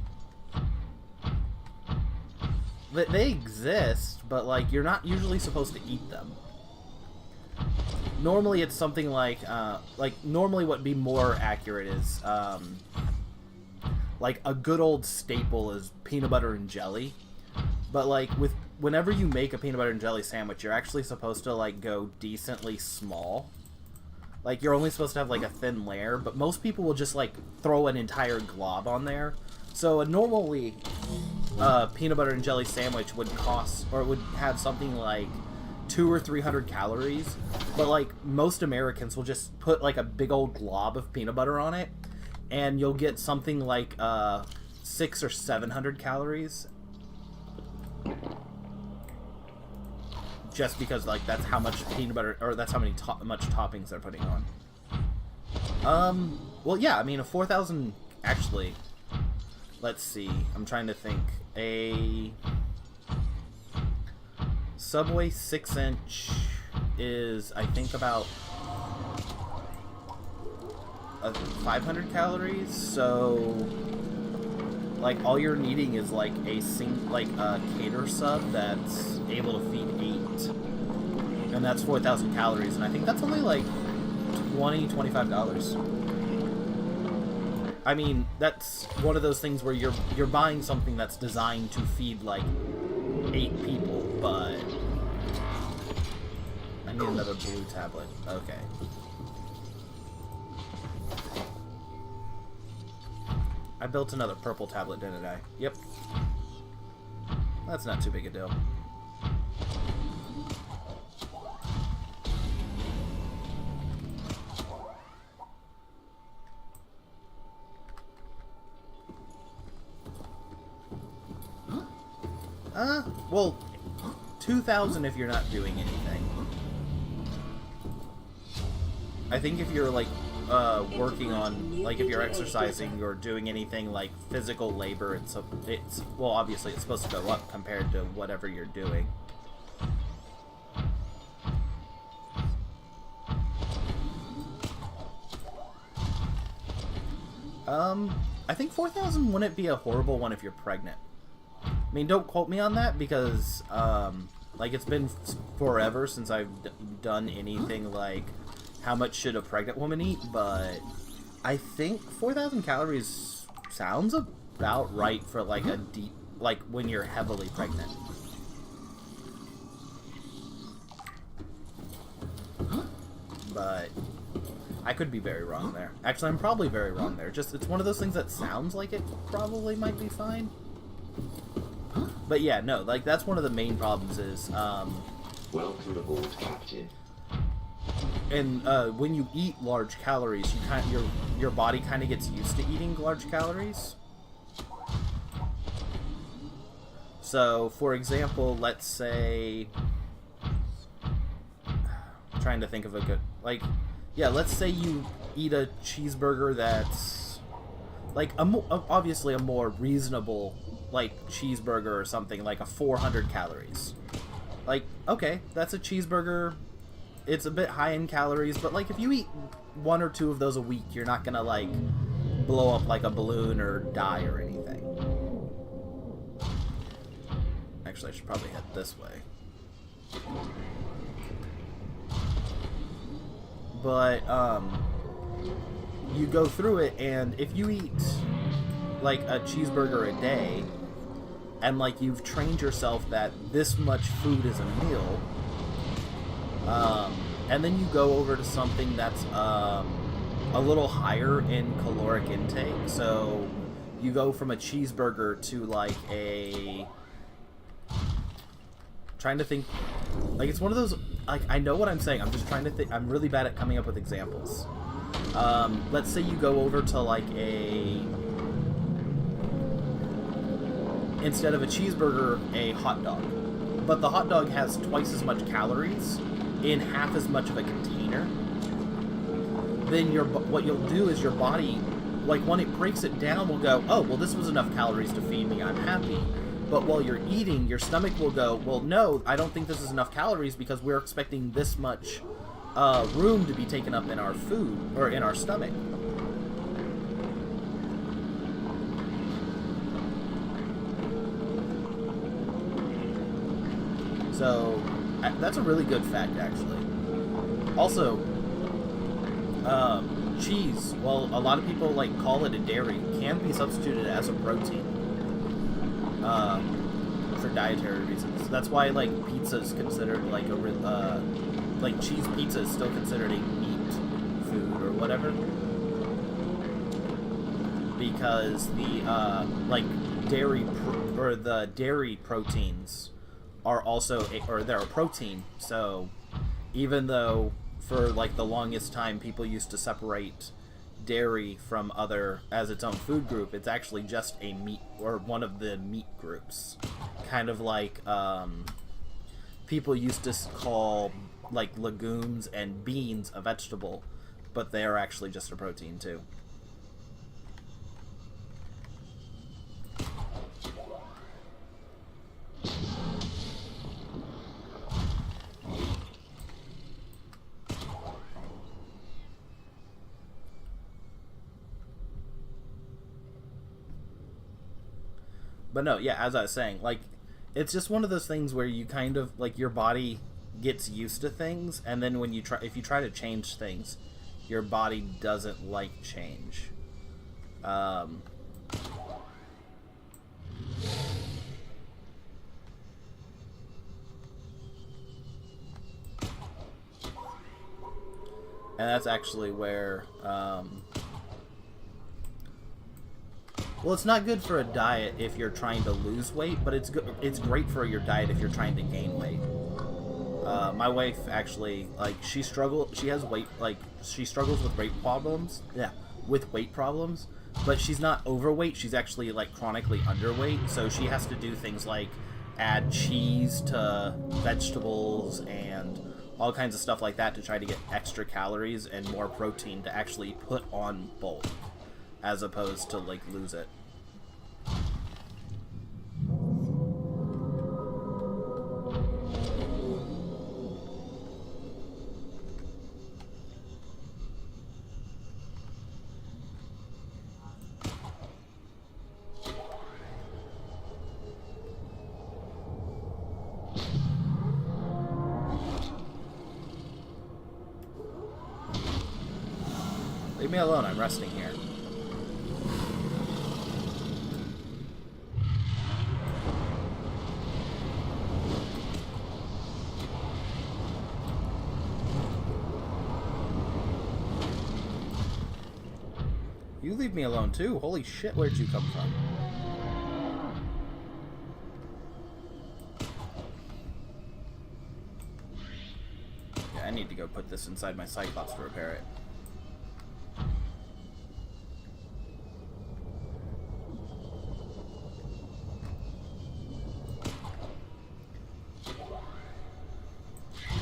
Speaker 1: they exist, but like you're not usually supposed to eat them. Normally it's something like normally what would be more accurate is like a good old staple is peanut butter and jelly. But like whenever you make a peanut butter and jelly sandwich, you're actually supposed to like go decently small. Like you're only supposed to have like a thin layer, but most people will just like throw an entire glob on there. So a normally peanut butter and jelly sandwich would cost, or it would have something like 200 or 300 calories, but like most Americans will just put like a big old glob of peanut butter on it, and you'll get something like 600 or 700 calories. just because like that's how much peanut butter, or that's how much toppings they're putting on. Well, yeah, I mean, a 4,000, actually, let's see, I'm trying to think, a Subway 6-inch is, I think, about 500 calories, so, like, all you're needing is, like, a cater sub that's able to feed 8, and that's 4,000 calories, and I think that's only, like, $25. I mean, that's one of those things where you're buying something that's designed to feed like 8 people, but I need another blue tablet. Okay. I built another purple tablet, didn't I? Yep. That's not too big a deal. Well, 2,000 if you're not doing anything. I think if you're, like, working on, like, if you're exercising or doing anything like physical labor, it's well, obviously it's supposed to go up compared to whatever you're doing. I think 4,000 wouldn't be a horrible one if you're pregnant. I mean, don't quote me on that because, like, it's been forever since I've done anything like how much should a pregnant woman eat, but I think 4,000 calories sounds about right for, like, a deep, like, when you're heavily pregnant. But I could be very wrong there. Actually, I'm probably very wrong there. Just, it's one of those things that sounds like it probably might be fine. But yeah, no, like, that's one of the main problems is,
Speaker 3: Welcome aboard, Captain.
Speaker 1: and when you eat large calories, your body kind of gets used to eating large calories. So, for example, let's say, I'm trying to think of a good, like, yeah, let's say you eat a cheeseburger that's, like, obviously a more reasonable, like, cheeseburger or something, like a 400 calories. Like, okay, that's a cheeseburger. It's a bit high in calories, but, like, if you eat 1 or 2 of those a week, you're not gonna, like, blow up like a balloon or die or anything. Actually, I should probably head this way. But, you go through it, and if you eat, like, a cheeseburger a day, and, like, you've trained yourself that this much food is a meal, and then you go over to something that's, a little higher in caloric intake, so you go from a cheeseburger to, like, a... trying to think, like, it's one of those, like, I know what I'm saying, I'm just trying to think, I'm really bad at coming up with examples. Let's say you go over to, like, instead of a cheeseburger, a hot dog. But the hot dog has twice as much calories in half as much of a container. Then what you'll do is your body, like, when it breaks it down, will go, oh, well, this was enough calories to feed me, I'm happy. But while you're eating, your stomach will go, well, no, I don't think this is enough calories because we're expecting this much room to be taken up in our food, or in our stomach. So, that's a really good fact, actually. Also, cheese, well, a lot of people, like, call it a dairy, can be substituted as a protein. For dietary reasons. That's why, like, pizza is considered, like, like, cheese pizza is still considered a meat food or whatever. Because the, like, the dairy proteins are also, they're a protein, so even though for, like, the longest time people used to separate dairy from as its own food group, it's actually just a meat, or one of the meat groups. Kind of like, people used to call like legumes and beans a vegetable, but they are actually just a protein too. But no, yeah, as I was saying, like, it's just one of those things where you kind of, like, your body gets used to things, and then when you try, if you try to change things, your body doesn't like change. And that's actually where, well, it's not good for a diet if you're trying to lose weight, but it's good. It's great for your diet if you're trying to gain weight. My wife actually, like, she has weight, like, she struggles with weight problems. Yeah, with weight problems, but she's not overweight. She's actually, like, chronically underweight, so she has to do things like add cheese to vegetables and all kinds of stuff like that to try to get extra calories and more protein to actually put on bulk, as opposed to, like, lose it. Leave me alone, I'm resting here. You leave me alone too. Holy shit, where'd you come from? Yeah, I need to go put this inside my Cyclops to repair it.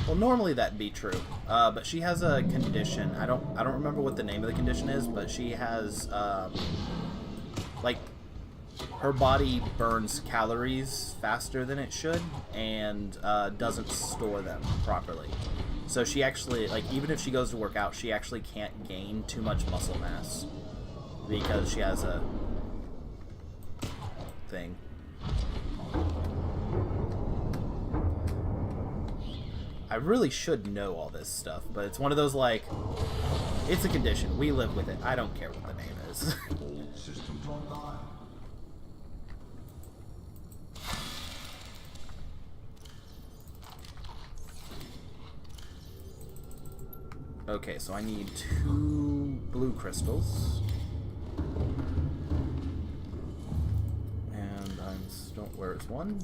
Speaker 1: Well, normally that'd be true, but she has a condition. I don't remember what the name of the condition is, but she has, like, her body burns calories faster than it should, and doesn't store them properly. So she actually, like, even if she goes to work out, she actually can't gain too much muscle mass because she has a thing. I really should know all this stuff, but it's one of those, like, it's a condition. We live with it. I don't care what the name is.
Speaker 4: All systems online.
Speaker 1: Okay, so I need 2 blue crystals. And where's one?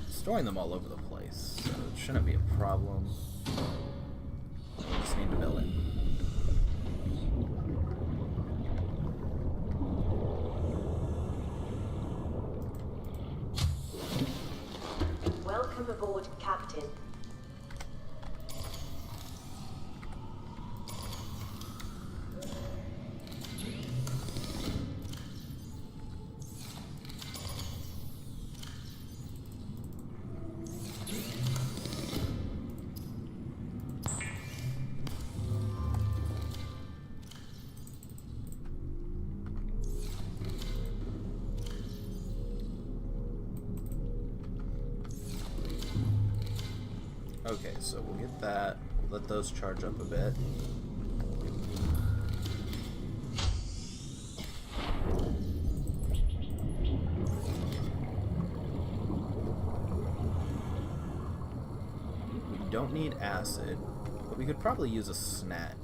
Speaker 1: Storing them all over the place, so it shouldn't be a problem. Just need to build it.
Speaker 2: Welcome aboard, Captain.
Speaker 1: Okay, so we'll get that. Let those charge up a bit. We don't need acid, but we could probably use a snack.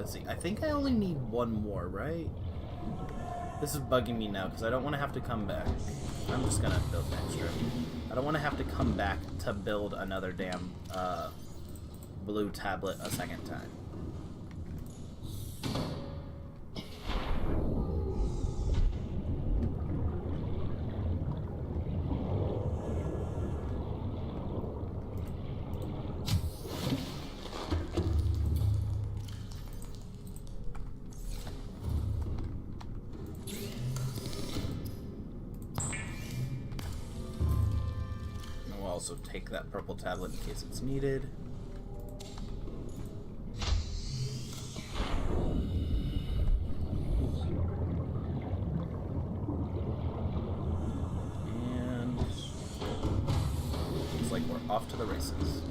Speaker 1: let's see. I think I only need one more, right? This is bugging me now because I don't want to have to come back. I'm just gonna build an extra. I don't want to have to come back to build another damn blue tablet a second time. Also take that purple tablet in case it's needed. And looks like we're off to the races.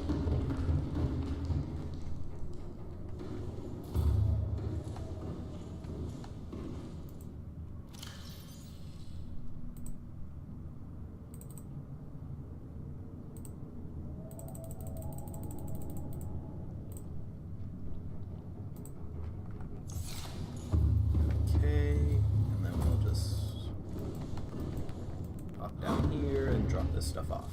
Speaker 1: Stuff off.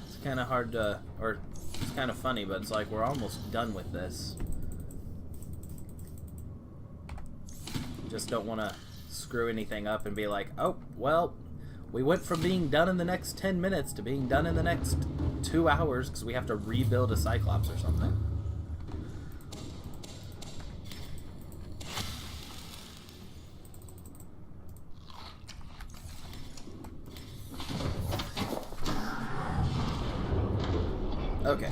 Speaker 1: It's kind of hard to, or it's kind of funny, but it's like we're almost done with this. Just don't want to screw anything up and be like, oh, well, we went from being done in the next 10 minutes to being done in the next 2 hours because we have to rebuild a Cyclops or something. Okay.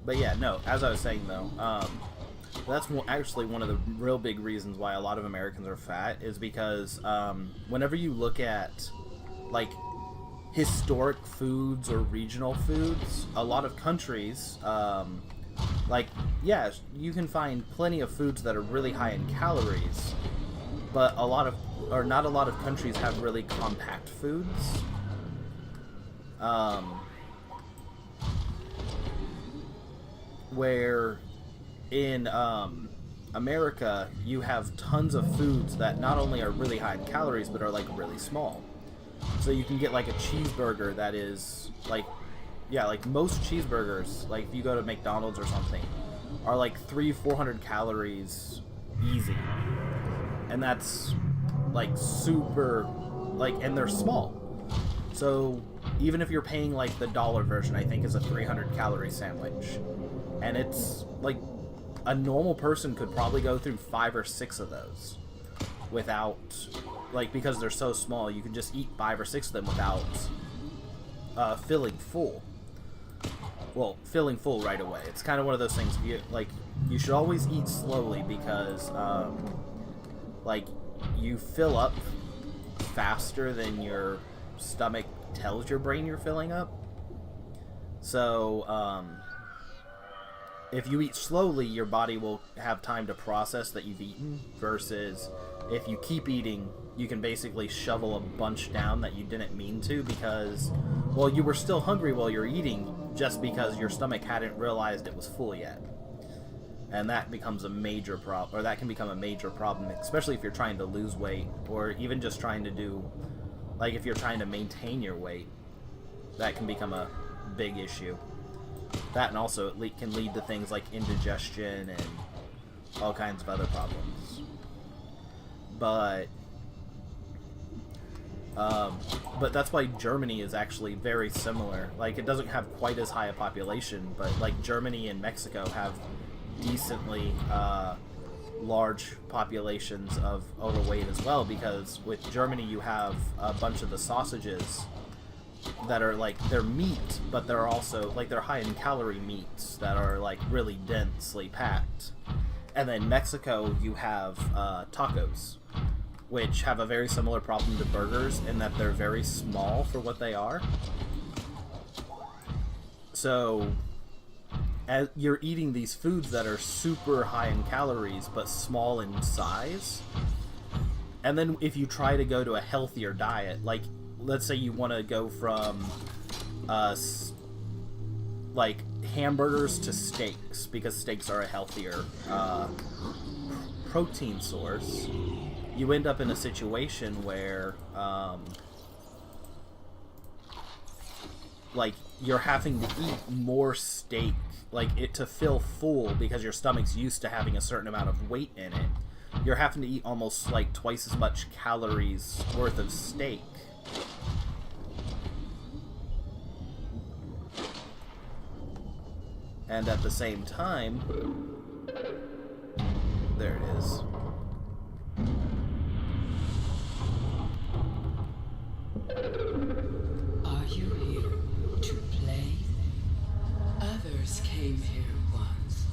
Speaker 1: But yeah, no, as I was saying though, that's actually one of the real big reasons why a lot of Americans are fat, is because whenever you look at like historic foods or regional foods, a lot of countries, like, yeah, you can find plenty of foods that are really high in calories, but not a lot of countries have really compact foods. Where in America you have tons of foods that not only are really high in calories but are like really small. So you can get like a cheeseburger that is like, yeah, like most cheeseburgers, like if you go to McDonald's or something, are like 300-400 calories easy, and that's like super, like, and they're small. So even if you're paying like the dollar version, I think is a 300 calorie sandwich. And it's like a normal person could probably go through 5 or 6 of those without, like, because they're so small, you can just eat 5 or 6 of them without feeling full. Well, feeling full right away. It's kind of one of those things, you should always eat slowly because, like, you fill up faster than your stomach tells your brain you're filling up. So, if you eat slowly, your body will have time to process that you've eaten, versus if you keep eating, you can basically shovel a bunch down that you didn't mean to because, well, you were still hungry while you're eating just because your stomach hadn't realized it was full yet. And that becomes a major problem, or that can become a major problem, especially if you're trying to lose weight, or even just trying to do, like, if you're trying to maintain your weight, that can become a big issue. That, and also it can lead to things like indigestion and all kinds of other problems. But that's why Germany is actually very similar. Like, it doesn't have quite as high a population, but like Germany and Mexico have decently large populations of overweight as well, because with Germany you have a bunch of the sausages that are like, they're meat, but they're also like, they're high in calorie meats that are like really densely packed. And then Mexico you have tacos, which have a very similar problem to burgers in that they're very small for what they are. So as you're eating these foods that are super high in calories but small in size, and then if you try to go to a healthier diet, like let's say you want to go from like hamburgers to steaks, because steaks are a healthier protein source, you end up in a situation where like you're having to eat more steak, like it to feel full, because your stomach's used to having a certain amount of weight in it. You're having to eat almost like twice as much calories worth of steak. And at the same time, there it is.
Speaker 5: Are you here to play? Others came here once.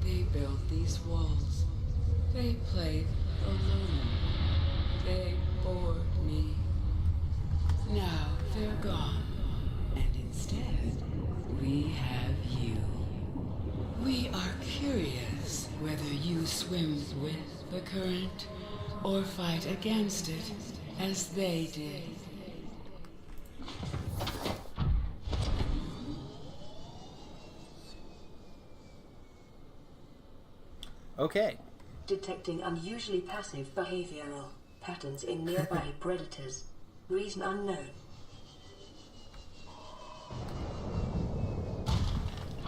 Speaker 5: They built these walls. They played alone. They bored me. Now they're gone. And instead, we have you. We are curious whether you swim with the current or fight against it as they did.
Speaker 1: Okay.
Speaker 2: Detecting unusually passive behavioral patterns in nearby predators. Reason unknown.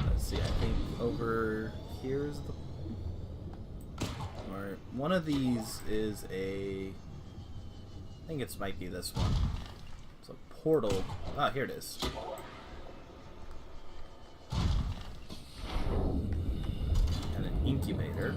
Speaker 1: Let's see, I think over here is the... Alright, one of these is a... I think it might be this one. It's a portal. Ah, here it is. And an incubator.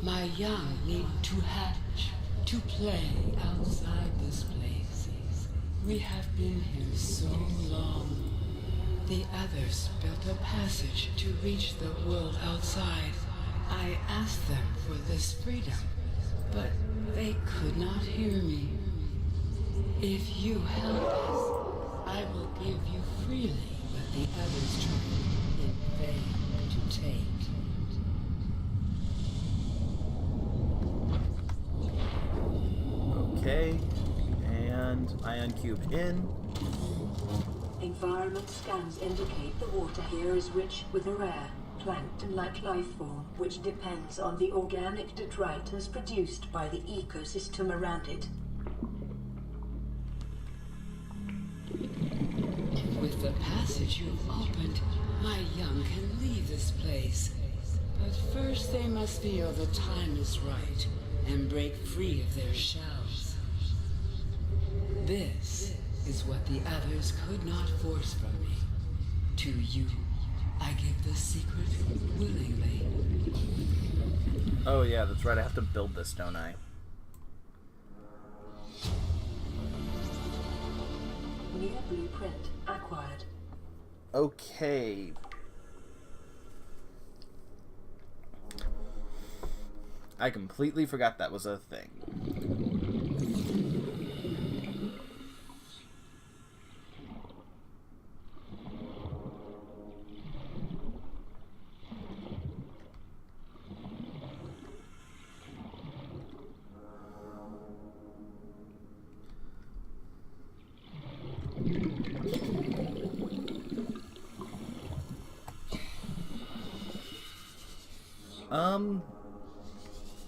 Speaker 5: My young need to hatch, to play outside this place. We have been here so long. The others built a passage to reach the world outside. I asked them for this freedom, but they could not hear me. If you help us, I will give you freely what the others tried in vain to take.
Speaker 1: Okay, and ion cube in.
Speaker 2: Environment scans indicate the water here is rich with a rare, plankton-like life form which depends on the organic detritus produced by the ecosystem around it.
Speaker 5: With the passage you've opened, my young can leave this place. But first they must feel the time is right and break free of their shells. This is what the others could not force from me. To you, I give the secret willingly.
Speaker 1: Oh yeah, that's right, I have to build this, don't I?
Speaker 2: New blueprint acquired.
Speaker 1: Okay. I completely forgot that was a thing.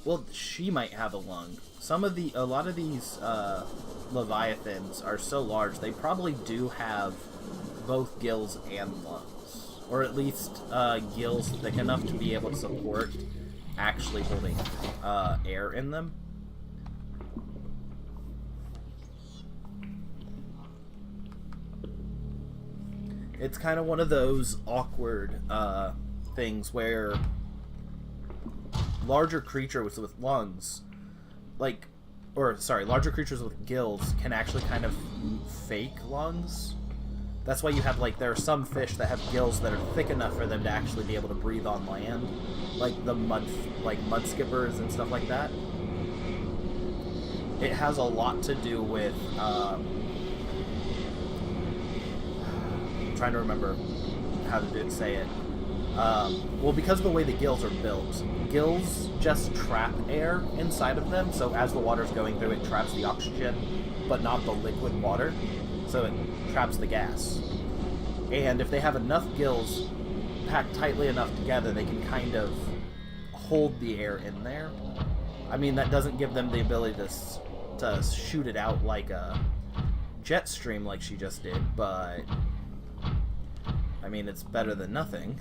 Speaker 1: Well, she might have a lung. A lot of these leviathans are so large, they probably do have both gills and lungs, or at least gills thick enough to be able to support actually holding air in them. It's kind of one of those awkward things where larger creatures with lungs, larger creatures with gills can actually kind of fake lungs. That's why you have, like, there are some fish that have gills that are thick enough for them to actually be able to breathe on land, like the mud skippers and stuff like that. It has a lot to do with, I'm trying to remember how to say it. Well, because of the way the gills are built, gills just trap air inside of them, so as the water's going through, it traps the oxygen, but not the liquid water, so it traps the gas. And if they have enough gills packed tightly enough together, they can kind of hold the air in there. I mean, that doesn't give them the ability to shoot it out like a jet stream like she just did, but I mean, it's better than nothing.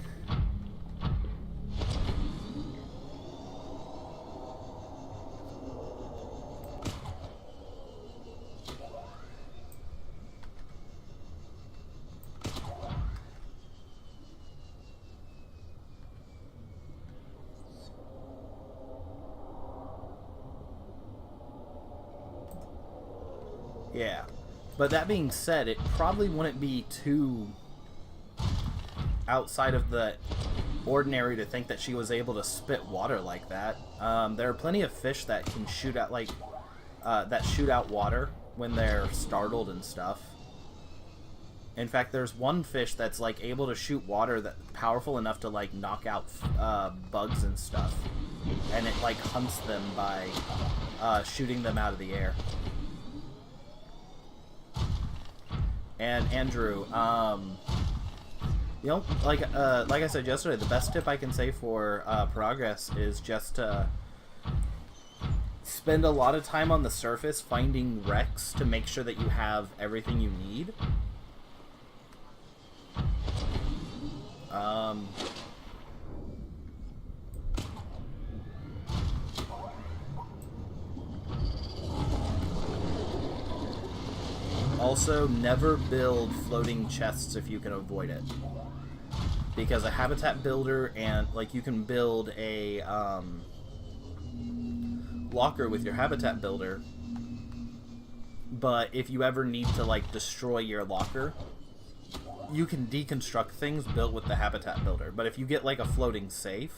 Speaker 1: Yeah. But that being said, it probably wouldn't be too outside of the ordinary to think that she was able to spit water like that. There are plenty of fish that can shoot out water when they're startled and stuff. In fact, there's one fish that's like able to shoot water that's powerful enough to like knock out bugs and stuff, and it like hunts them by shooting them out of the air. And Andrew, you know, like I said yesterday, the best tip I can say for progress is just to spend a lot of time on the surface finding wrecks to make sure that you have everything you need. Also, never build floating chests if you can avoid it. Because a habitat builder and, like, you can build a locker with your habitat builder, but if you ever need to, like, destroy your locker, you can deconstruct things built with the habitat builder. But if you get, like, a floating safe,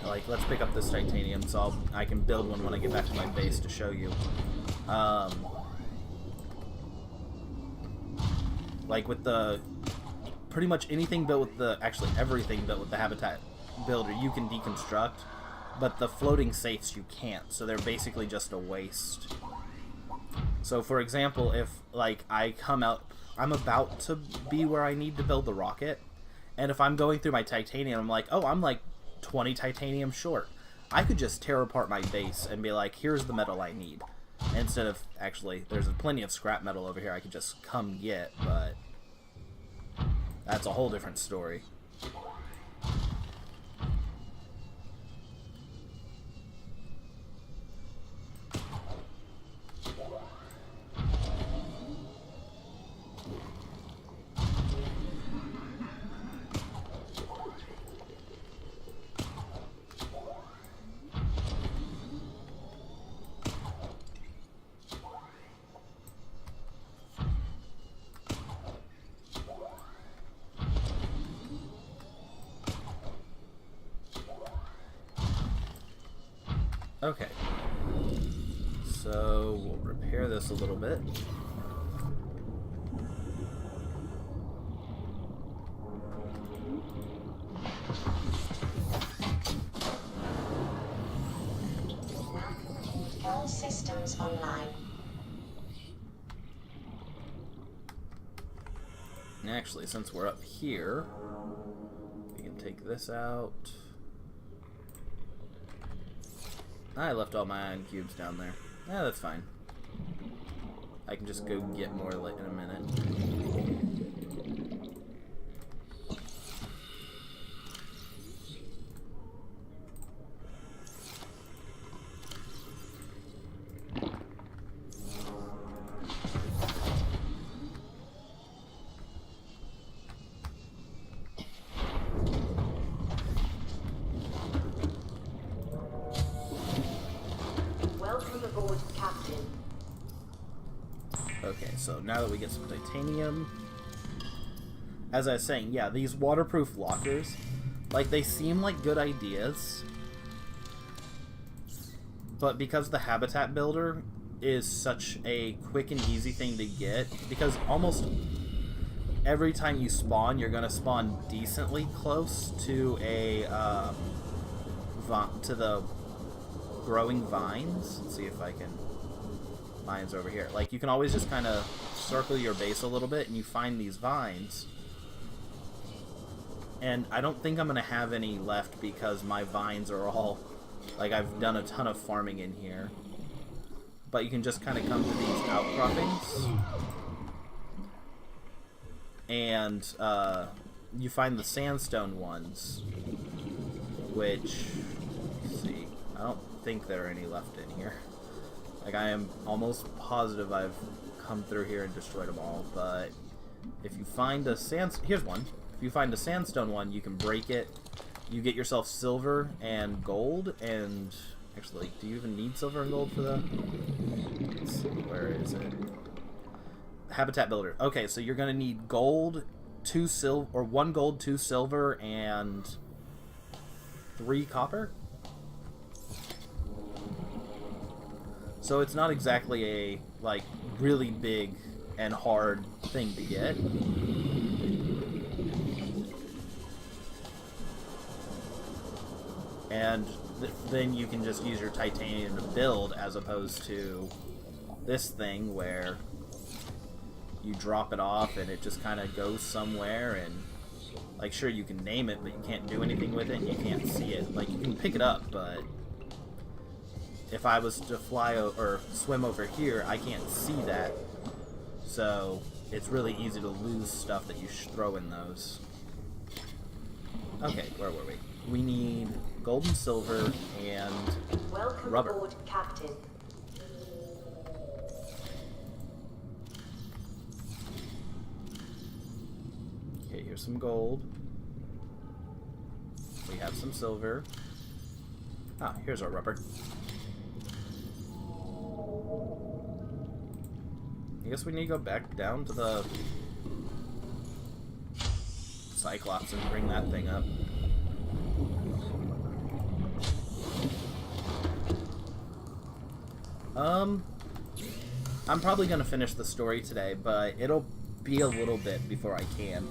Speaker 1: like, let's pick up this titanium so I can build one when I get back to my base to show you. Like, with the pretty much anything built with the, actually everything built with the habitat builder you can deconstruct, but the floating safes you can't, so they're basically just a waste. So for example, if like I'm about to be where I need to build the rocket, and if I'm going through my titanium, I'm like, oh, I'm like 20 titanium short, I could just tear apart my base and be like, here's the metal I need, instead of, actually, there's plenty of scrap metal over here I could just come get, but that's a whole different story. Okay, so we'll repair this a little bit.
Speaker 6: All systems online.
Speaker 1: And actually, since we're up here, we can take this out. I left all my iron cubes down there. Yeah, that's fine. I can just go get more in a minute. Okay, so now that we get some titanium... As I was saying, yeah, these waterproof lockers, like, they seem like good ideas, but because the habitat builder is such a quick and easy thing to get, because almost every time you spawn, you're going to spawn decently close to a, to the growing vines. Let's see if I can... Vines over here. Like, you can always just kind of circle your base a little bit, and you find these vines. And I don't think I'm going to have any left because my vines are all... Like, I've done a ton of farming in here. But you can just kind of come to these outcroppings. And, you find the sandstone ones. Which... Let's see. I don't think there are any left in here. Like, I am almost positive I've come through here and destroyed them all. But if you find a here's one. If you find a sandstone one, you can break it. You get yourself silver and gold, and... Actually, do you even need silver and gold for that? Let's see, where is it? Habitat builder. Okay, so you're gonna need gold, 2 silver, or 1 gold, 2 silver, and 3 copper? So it's not exactly a, like, really big and hard thing to get. And then you can just use your titanium to build, as opposed to this thing where you drop it off and it just kind of goes somewhere, and like, sure, you can name it, but you can't do anything with it and you can't see it. Like, you can pick it up, but if I was to fly or swim over here, I can't see that, so it's really easy to lose stuff that you throw in those. Okay, where were we? We need gold and silver and
Speaker 6: Welcome
Speaker 1: rubber.
Speaker 6: aboard, Captain.
Speaker 1: Okay, here's some gold. We have some silver. Ah, here's our rubber. I guess we need to go back down to the Cyclops and bring that thing up. I'm probably gonna finish the story today, but it'll be a little bit before I can.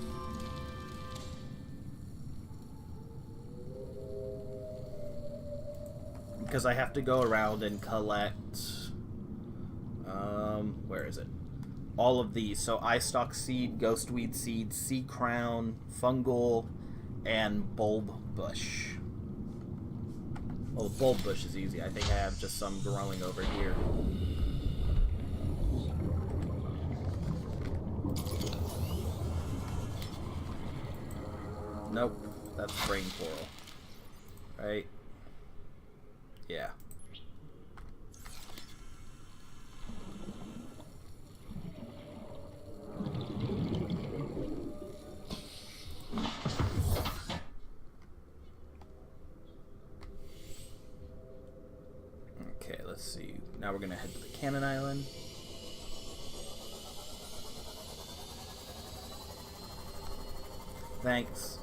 Speaker 1: Because I have to go around and collect, where is it? All of these. So eye-stalk seed, ghostweed seed, sea crown, fungal, and bulb bush. Well, the bulb bush is easy. I think I have just some growing over here. Nope. That's brain coral. Right? Yeah. Okay, let's see. Now we're gonna head to the Cannon Island. Thanks.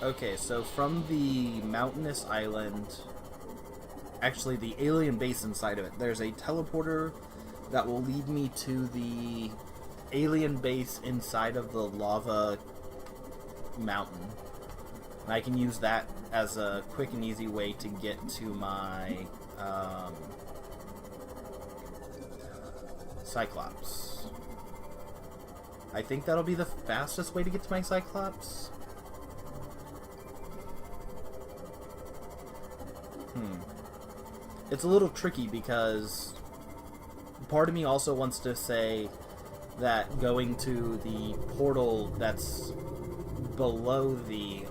Speaker 1: Okay, so from the mountainous island, actually the alien base inside of it, there's a teleporter that will lead me to the alien base inside of the lava mountain. And I can use that as a quick and easy way to get to my Cyclops. I think that'll be the fastest way to get to my Cyclops. It's a little tricky because part of me also wants to say that going to the portal that's below the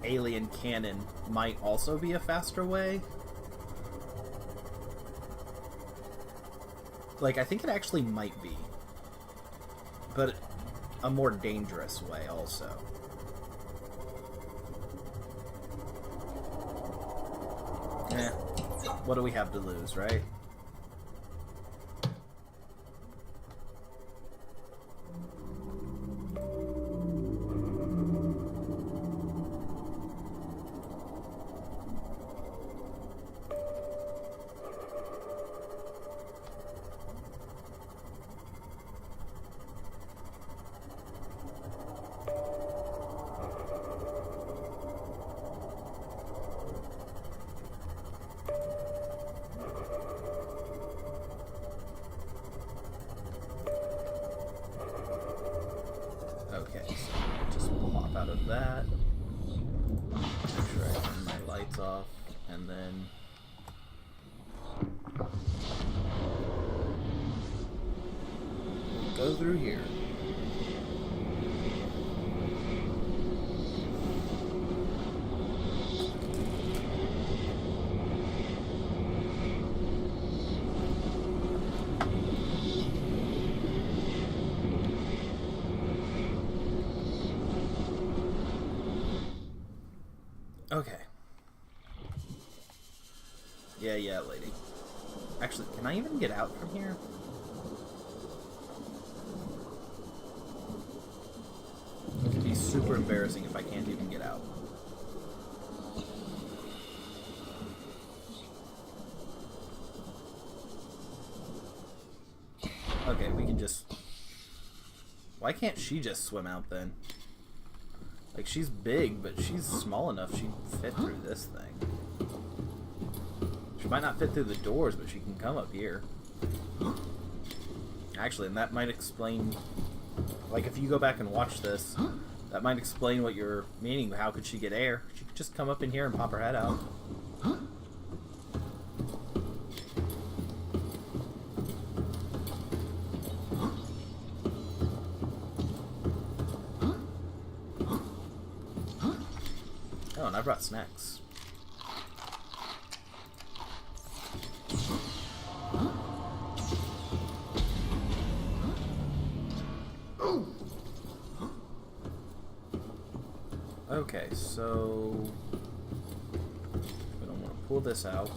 Speaker 1: alien cannon might also be a faster way. Like, I think it actually might be. But a more dangerous way, also. Eh. What do we have to lose, right? Okay, so just pop out of that. Make sure I turn my lights off, and then go through here. Okay. Yeah, lady. Actually, can I even get out from here? It'd be super embarrassing if I can't even get out. Okay, we can just... Why can't she just swim out then? Like, she's big, but she's small enough she'd fit through this thing. She might not fit through the doors, but she can come up here. Actually, and that might explain... Like, if you go back and watch this, that might explain what you're meaning. How could she get air? She could just come up in here and pop her head out. Oh, and I brought snacks. Okay, so we don't want to pull this out.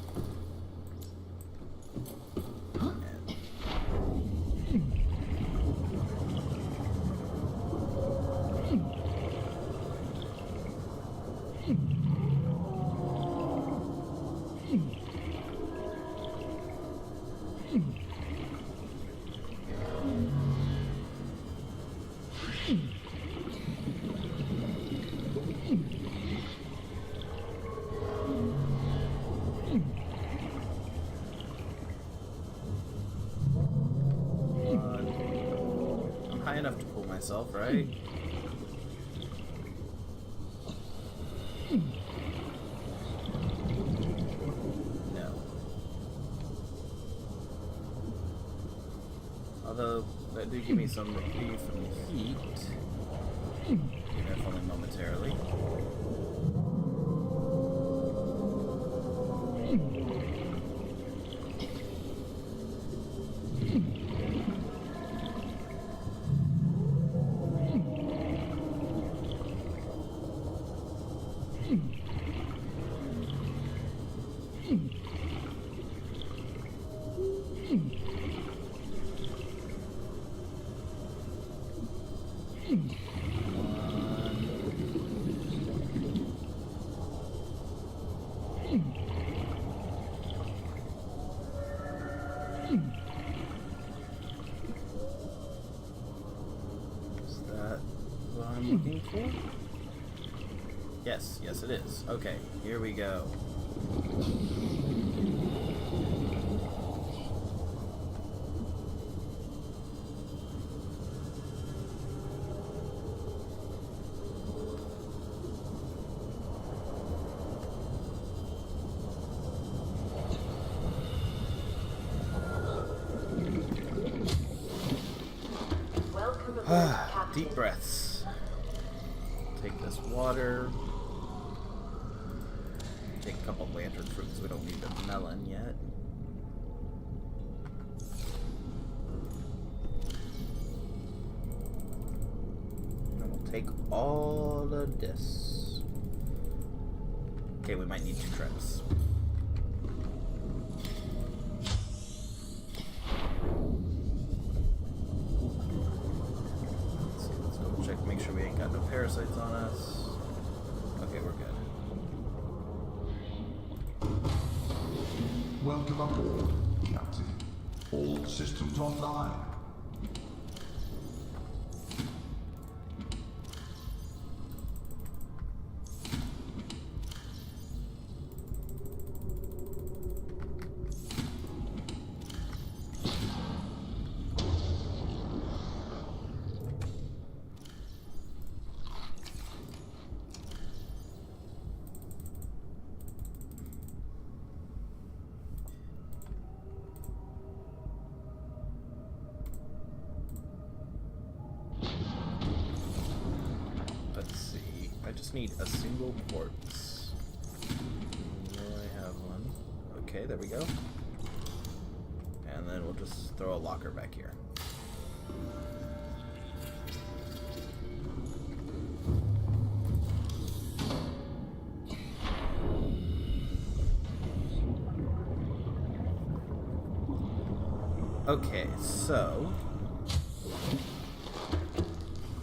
Speaker 1: I'm high enough to pull myself, right? No. Although, that did give me some reprieve from the heat. Even if only momentarily. Is that what I'm looking for? Yes, yes it is. Okay, here we go.
Speaker 6: Welcome aboard, Captain.
Speaker 1: Deep breaths. Take this water. Take a couple lantern fruit because we don't need the melon yet. take all of this. Okay, we might need 2 trips. Let's go check, make sure we ain't got no parasites on us. Okay, we're good.
Speaker 4: Welcome aboard, Captain. All systems online.
Speaker 1: Need a single quartz. Will I have one? Okay, there we go. And then we'll just throw a locker back here. Okay, so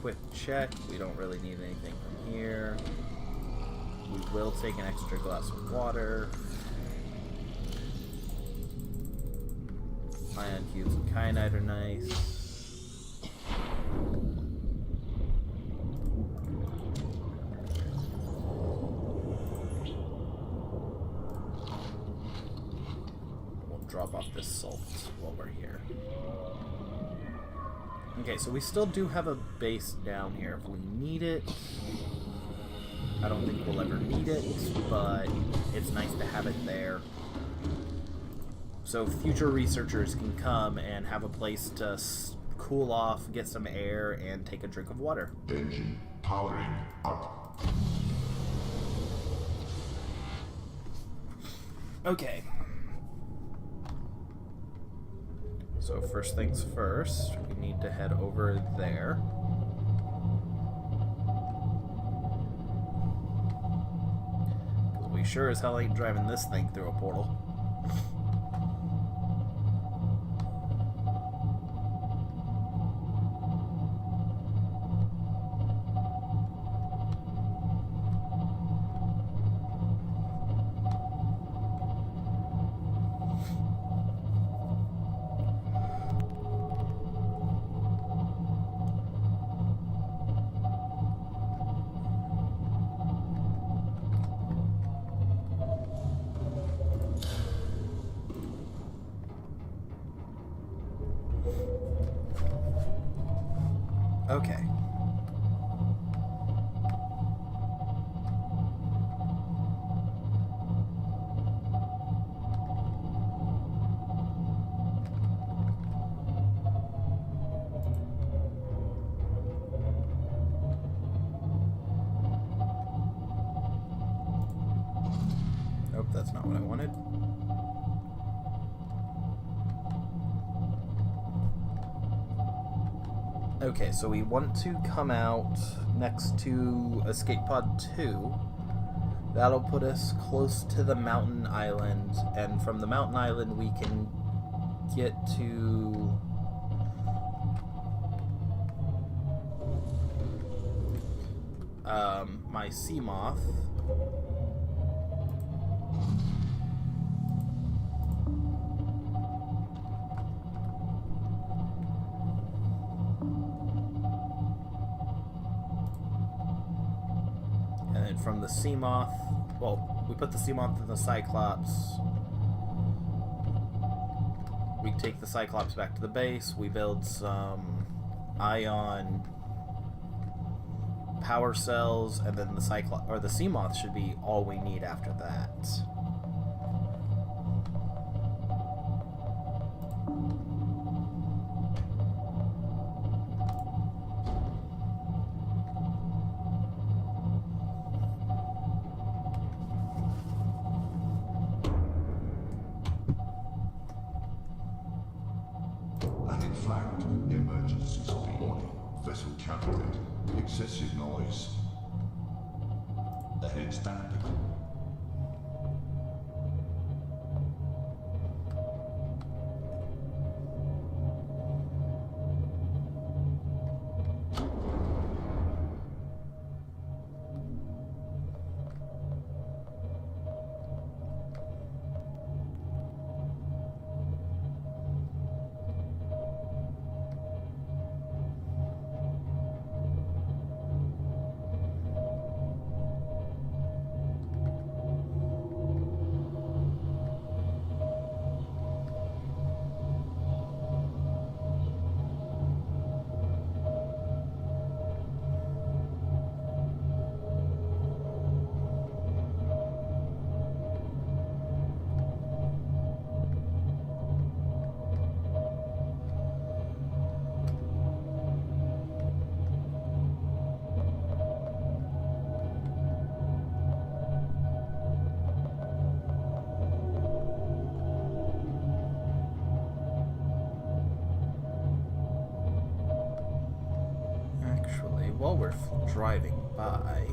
Speaker 1: quick check. We don't really need anything from here. We will take an extra glass of water. Ion cubes and kyanite are nice. We'll drop off this salt while we're here. Okay, so we still do have a base down here if we need it. I don't think we'll ever need it, but it's nice to have it there. So future researchers can come and have a place to cool off, get some air, and take a drink of water.
Speaker 4: Engine powering up.
Speaker 1: Okay. So first things first, we need to head over there. Because we sure as hell ain't driving this thing through a portal. Okay. Nope, that's not what I wanted. Okay, so we want to come out next to Escape Pod 2. That'll put us close to the mountain island, and from the mountain island we can get to... my sea moth. And then from the sea moth, well, we put the sea moth in the Cyclops. We take the Cyclops back to the base. We build some ion power cells, and then the Cyclops or the sea moth should be all we need after that.
Speaker 4: Landing flagged. Emergency speed. Vessel candidate excessive noise. The head's back.
Speaker 1: While we're driving by,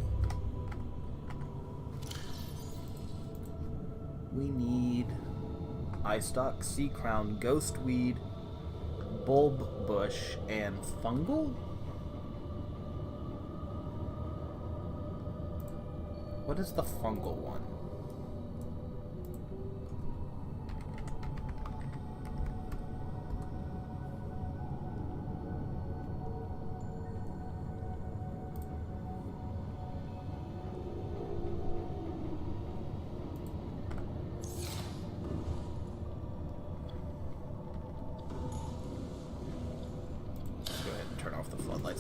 Speaker 1: we need eye stalk, sea crown, ghostweed, bulb bush, and fungal? What is the fungal one?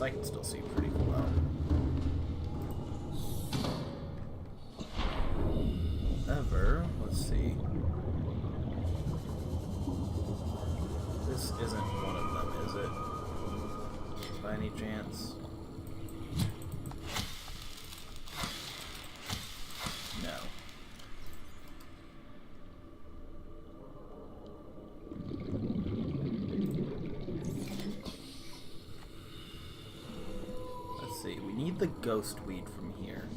Speaker 1: I can still see pretty well. Let's see. This isn't one of them, is it? By any chance? No. The ghostweed from here.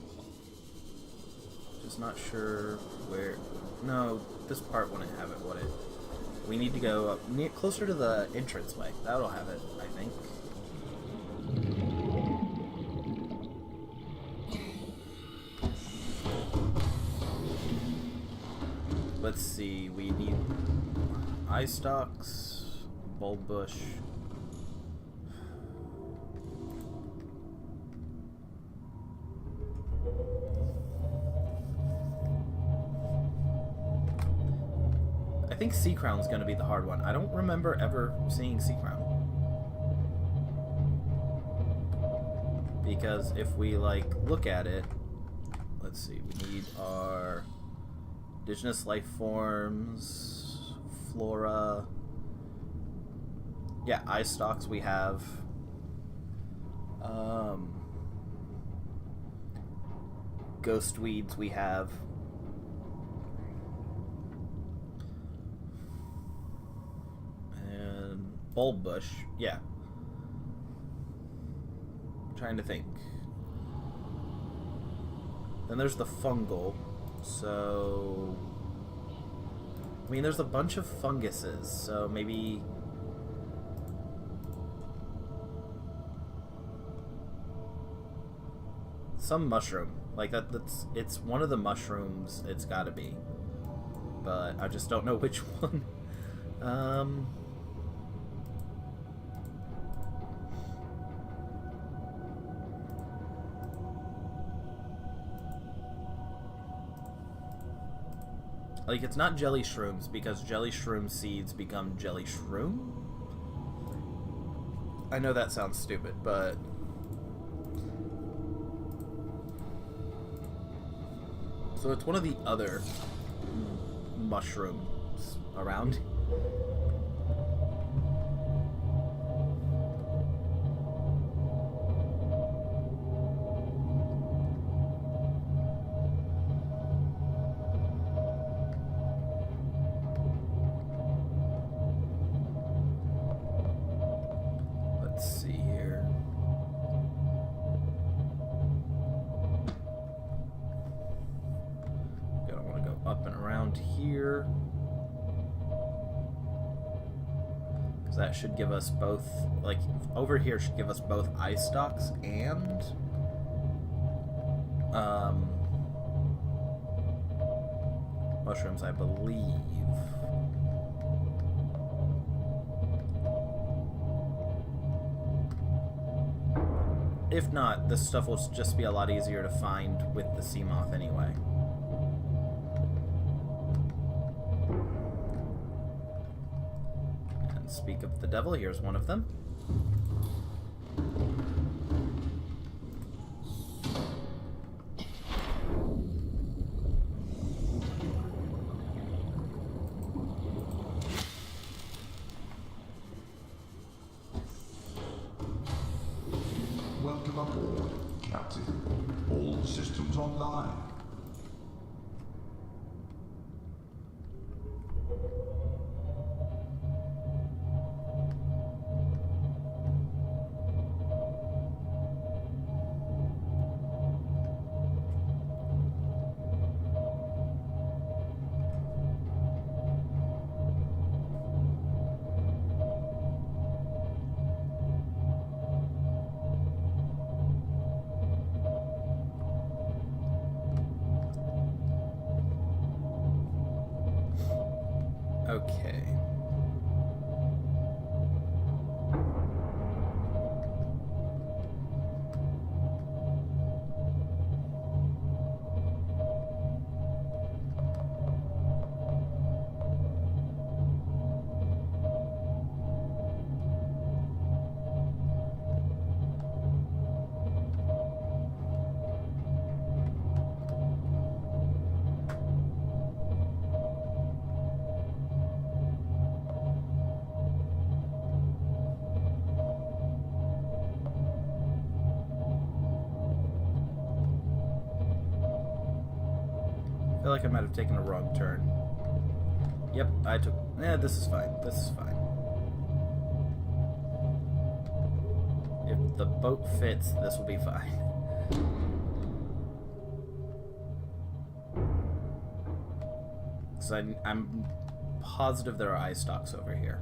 Speaker 1: Just not sure where. No, this part wouldn't have it, would it? We need to go up closer to the entranceway. That'll have it, I think. Let's see. We need eye stalks, bulb bush. I think Sea Crown's gonna be the hard one. I don't remember ever seeing Sea Crown. Because if we, like, look at it... Let's see, we need our indigenous life forms, flora... Yeah, eye stalks we have. Ghost weeds we have. Bulb bush, yeah. I'm trying to think. Then there's the fungal. So, I mean, there's a bunch of funguses. So maybe some mushroom. Like that's it's one of the mushrooms. It's got to be, but I just don't know which one. Like, it's not jelly shrooms, because jelly shroom seeds become jelly shroom? I know that sounds stupid, but... So it's one of the other mushrooms around. that should give us both, like, over here should give us both eye stalks and mushrooms, I believe. If not, this stuff will just be a lot easier to find with the sea moth anyway. And speak of the devil, here's one of them.
Speaker 4: Welcome aboard, Captain. All systems online.
Speaker 1: Okay. I feel like I might have taken a wrong turn. Yep, I took... Yeah, this is fine. This is fine. If the boat fits, this will be fine. Because I'm positive there are eye stalks over here.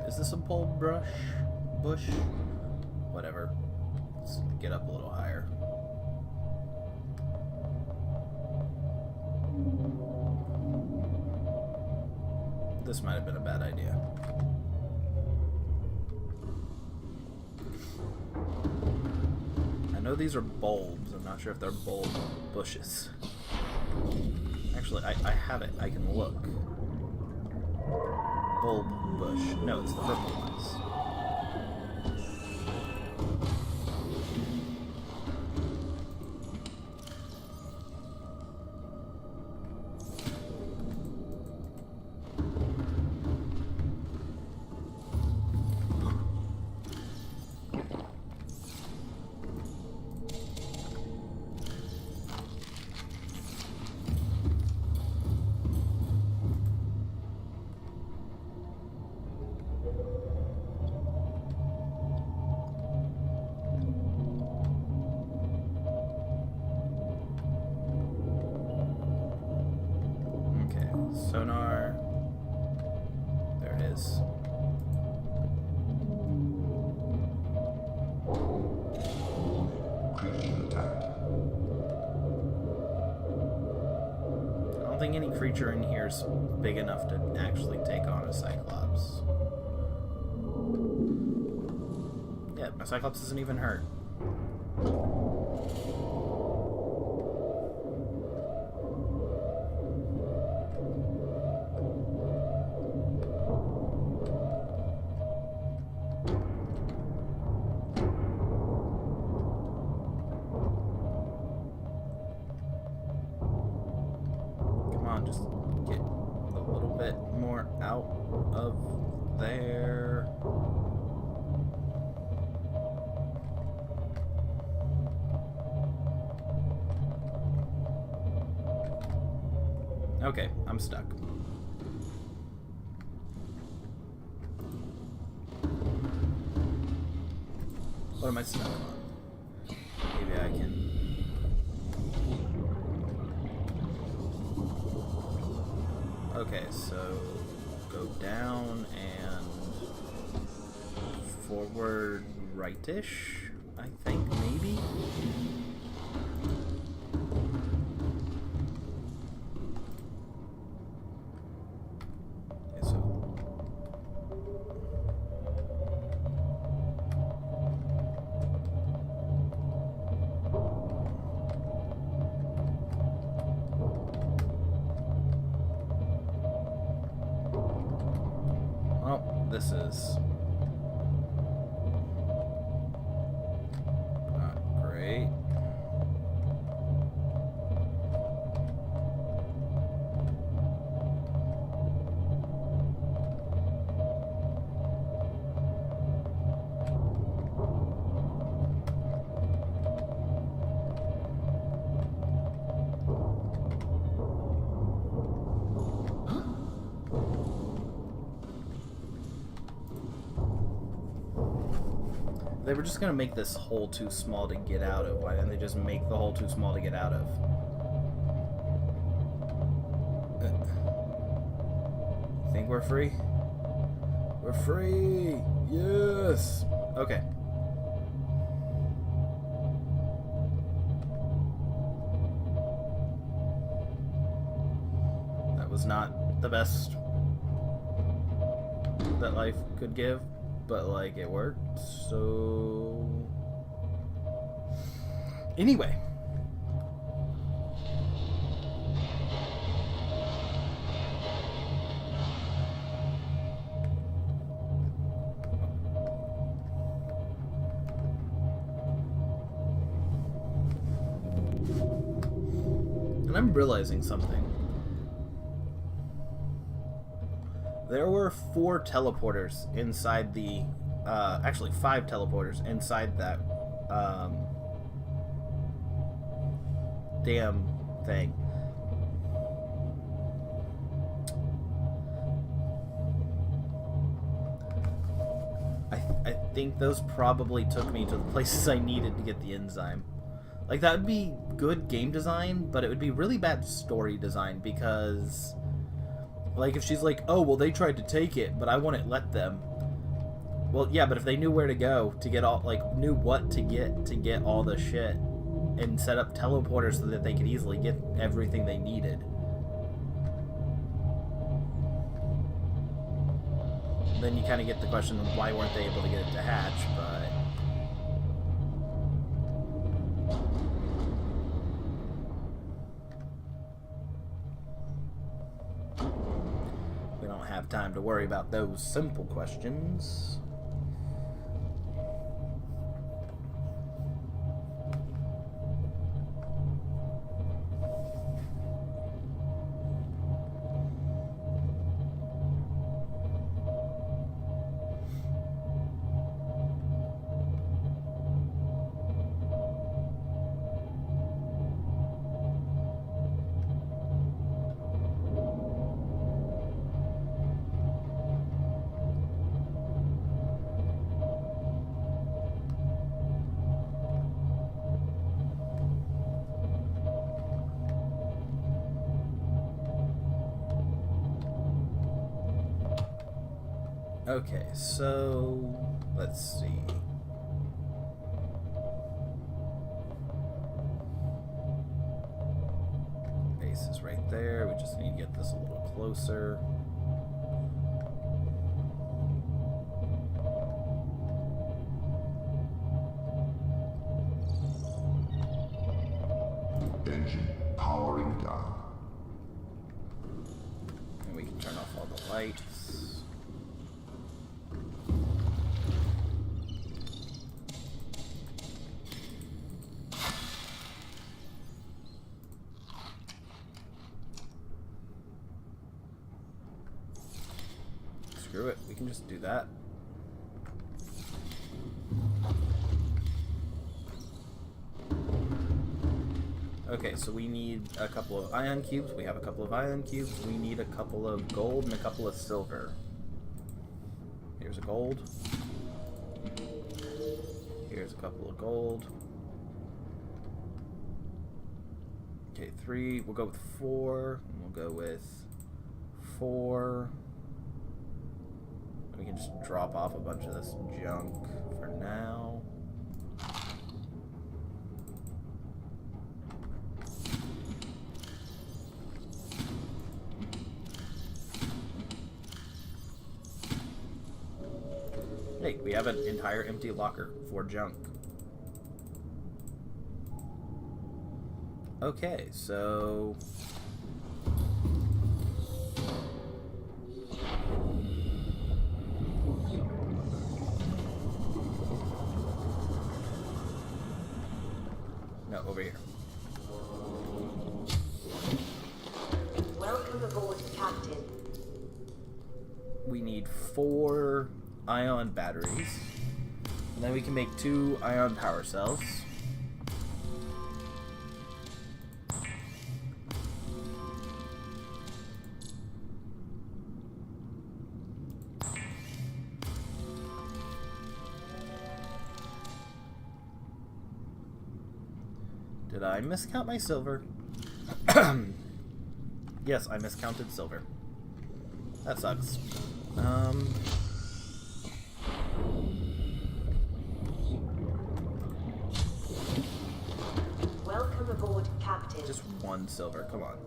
Speaker 1: Is this a bulb bush? Whatever. Let's get up a little higher. This might have been a bad idea. I know these are bulbs. I'm not sure if they're bulb bushes. Actually, I have it. I can look. Bulb bush. No, it's the purple ones. Sonar. There it is.
Speaker 4: Creature attack.
Speaker 1: I don't think any creature in here is big enough to actually take on a Cyclops. Yeah, my Cyclops isn't even hurt. Just get a little bit more out of there. Okay, I'm stuck. What am I stuck on? Maybe I can... Okay, so go down and forward right-ish, I think, maybe? Okay, so... Oh, this is... not great. They were just gonna make this hole too small to get out of. Why didn't they just make the hole too small to get out of? Think we're free? We're free! Yes! Okay. That was not the best that life could give, but like it worked, so anyway. And I'm realizing something. There were 4 teleporters inside the, actually 5 teleporters inside that, damn thing. I think those probably took me to the places I needed to get the enzyme. Like, that would be good game design, but it would be really bad story design because... like, if she's like, oh, well, they tried to take it, but I wouldn't let them. Well, yeah, but if they knew where to go to get all, like, knew what to get all the shit, and set up teleporters so that they could easily get everything they needed. Then you kind of get the question of why weren't they able to get it to hatch, but... have time to worry about those simple questions. Okay, so let's see. Base is right there. We just need to get this a little closer.
Speaker 4: Engine powering down.
Speaker 1: And we can turn off all the lights. Screw it, we can just do that. Okay, so we need a couple of ion cubes. We have a couple of ion cubes. We need a couple of gold and a couple of silver. Here's a gold. Here's a couple of gold. Okay, 3. We'll go with 4. And we'll go with 4. We can just drop off a bunch of this junk for now. Hey, we have an entire empty locker for junk. Okay, so... No, over here.
Speaker 6: Welcome aboard, Captain.
Speaker 1: We need 4 ion batteries. And then we can make 2 ion power cells. Did I miscount my silver? Yes, I miscounted silver. That sucks.
Speaker 6: Welcome aboard, Captain.
Speaker 1: Just 1 silver, come on.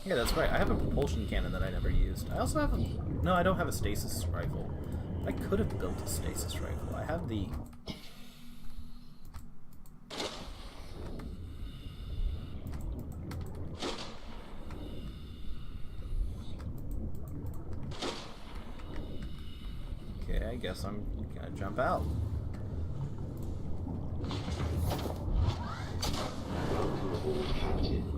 Speaker 1: Yeah, that's right. I have a propulsion cannon that I never used. I also have a... No, I don't have a stasis rifle. I could have built a stasis rifle. I have the... Okay, I guess I'm gonna jump out.
Speaker 3: Welcome aboard, Captain.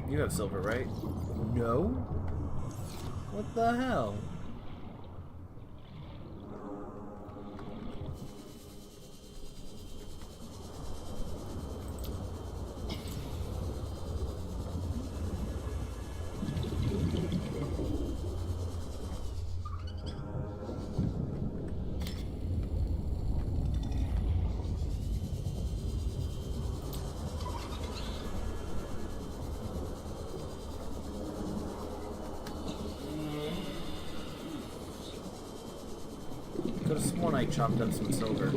Speaker 1: You have silver, right? No? What the hell? Could have sworn I chopped up some silver.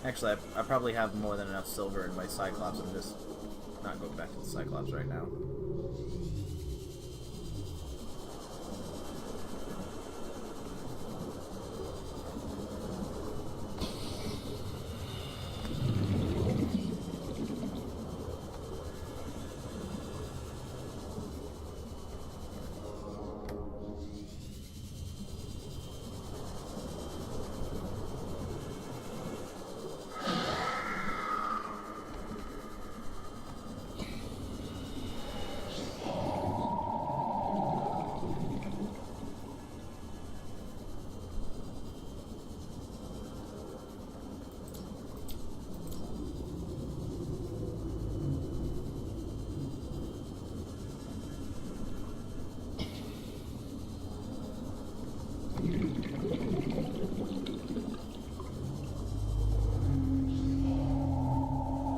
Speaker 1: Actually, I probably have more than enough silver in my Cyclops. I'm just not going back to the Cyclops right now.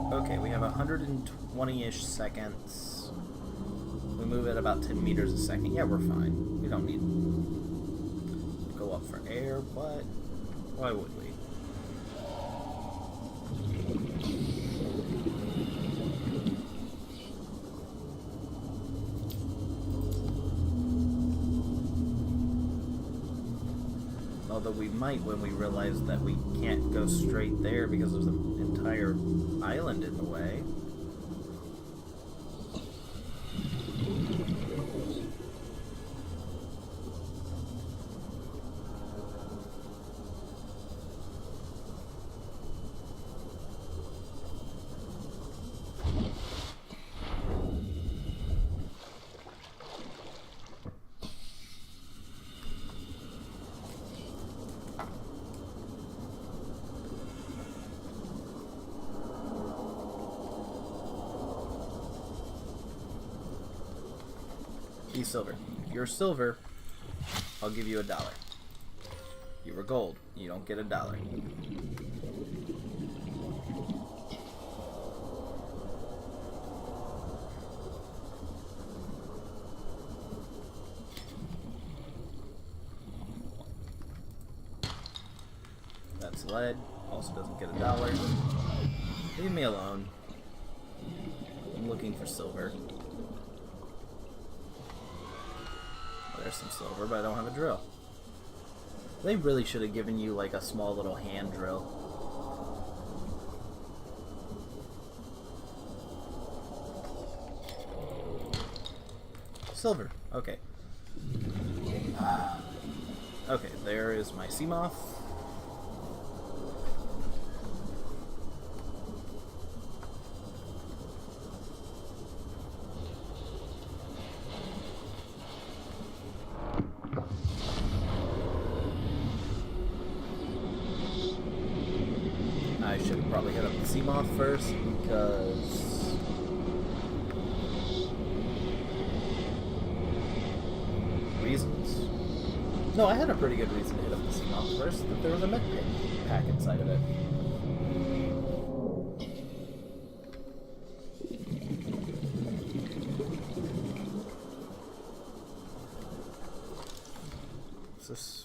Speaker 1: Okay, we have 120-ish seconds. We move at about 10 meters a second. Yeah, we're fine. We don't need to go up for air, but why would we? Although we might when we realize that we can't go straight there because there's an entire island in the way. silver. If you're silver, I'll give you $1. You were gold. You don't get $1. That's lead. Also doesn't get $1. Leave me alone. I'm looking for silver. Oh, there's some silver, but I don't have a drill. They really should have given you like a small little hand drill. Silver. Okay. Okay, there is my sea moth. I should probably hit up the sea moth first because reasons. No, I had a pretty good reason to hit up the sea moth first. That there was a med pack inside of it. What's this?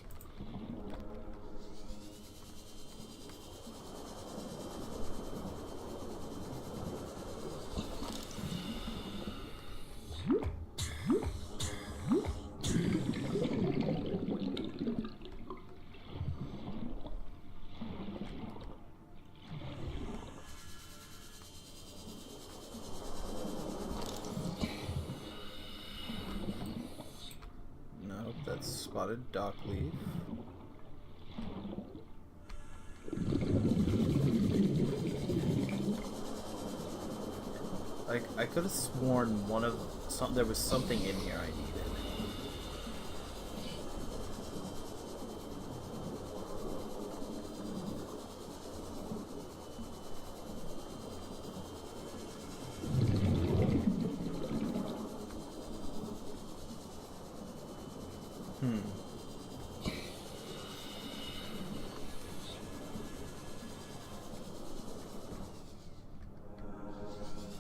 Speaker 1: Nope, that's spotted dock leaf. I could have sworn there was something in here I needed.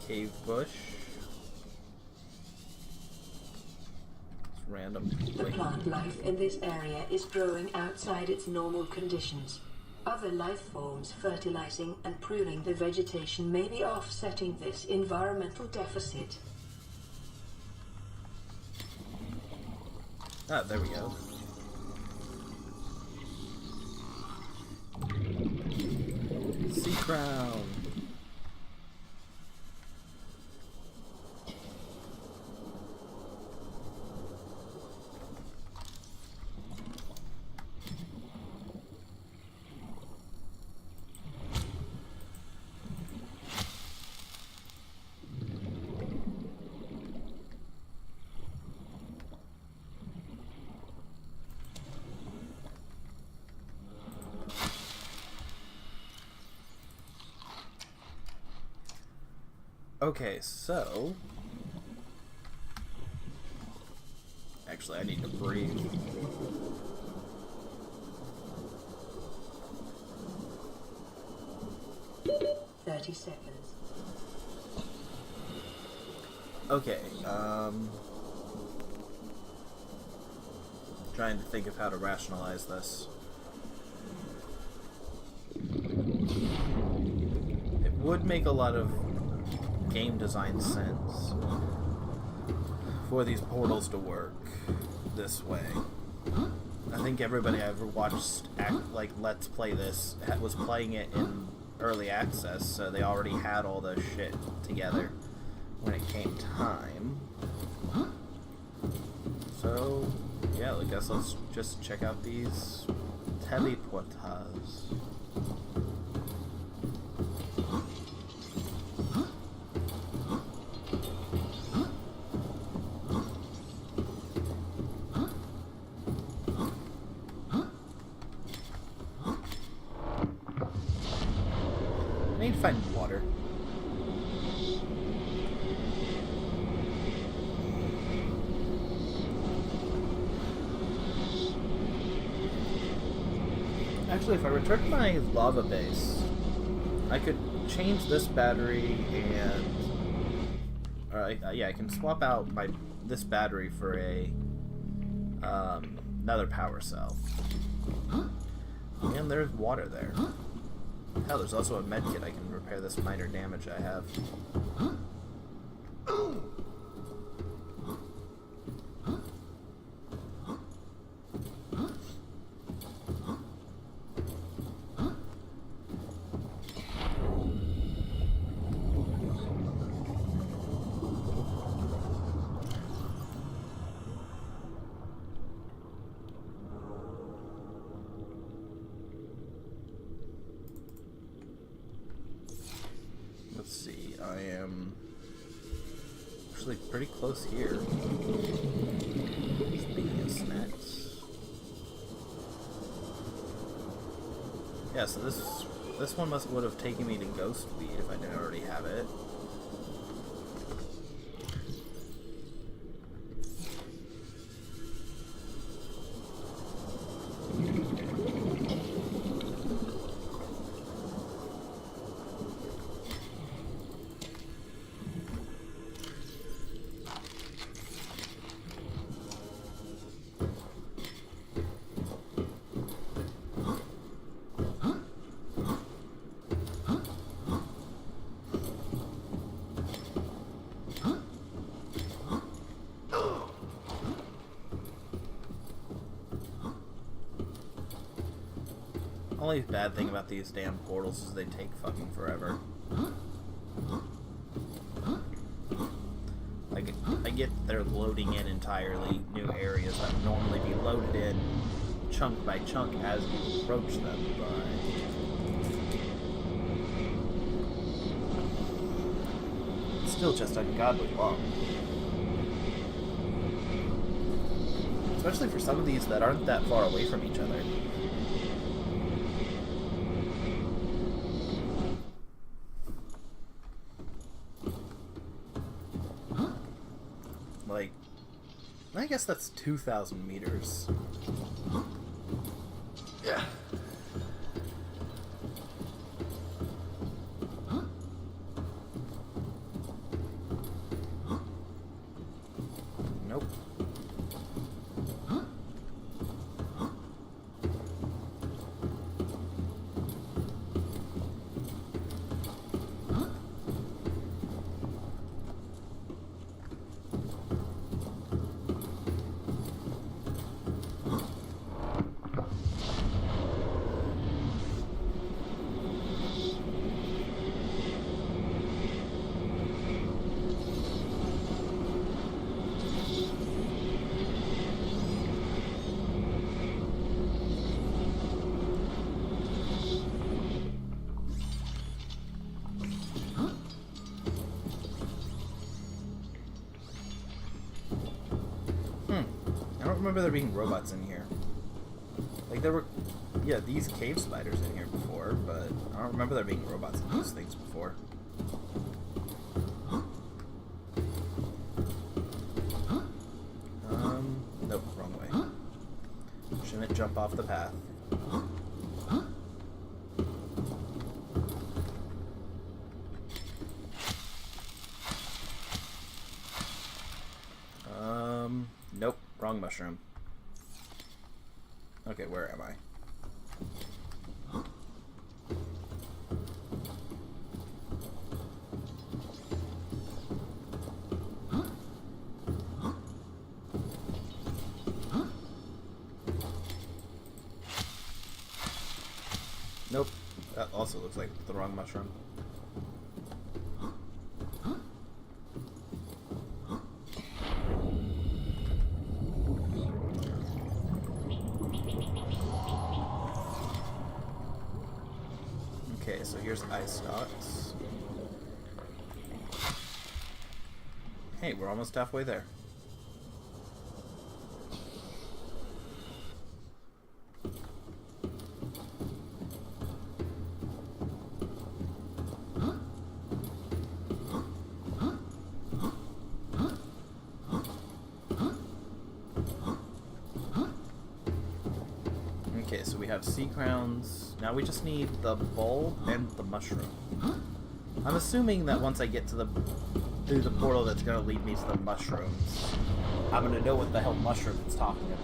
Speaker 1: Cave bush. It's random.
Speaker 2: The plant life in this area is growing outside its normal conditions. Other life forms fertilizing and pruning the vegetation may be offsetting this environmental deficit.
Speaker 1: Ah, there we go. Sea crown. Okay, so... Actually, I need to breathe.
Speaker 2: "30 seconds.
Speaker 1: Okay, trying to think of how to rationalize this. It would make a lot of game design sense for these portals to work this way. I think everybody I ever watched Let's Play this was playing it in early access, so they already had all the shit together when it came time. So, yeah, I guess let's just check out these teleporters. I need to find water. Actually, if I return my lava base, I could change this battery and... yeah, I can swap out this battery for a another power cell. And there's water there. Hell, there's also a med kit. I can repair this minor damage I have. Let's see, I am actually pretty close here. Speaking of snacks. Yeah, so this one would have taken me to Ghost Weed if I didn't already have it. Only bad thing about these damn portals is they take fucking forever. I get they're loading in entirely new areas that would normally be loaded in chunk by chunk as you approach them, but it's still just ungodly long. Especially for some of these that aren't that far away from each other. Like, I guess that's 2,000 meters.
Speaker 4: Yeah.
Speaker 1: Nope. I don't remember there being robots in here. Like, there were, yeah, these cave spiders in here before, but I don't remember there being robots in these things before. Nope, wrong way. Shouldn't jump off the path. Nope, wrong mushroom. Okay, where am I? Nope, that also looks like the wrong mushroom. Okay, so here's ice stocks. Hey, we're almost halfway there. Okay, so we have sea crowns. Now we just need the bulb and the mushroom. I'm assuming that once I get to through the portal that's gonna lead me to the mushrooms, I'm gonna know what the hell mushroom it's talking about.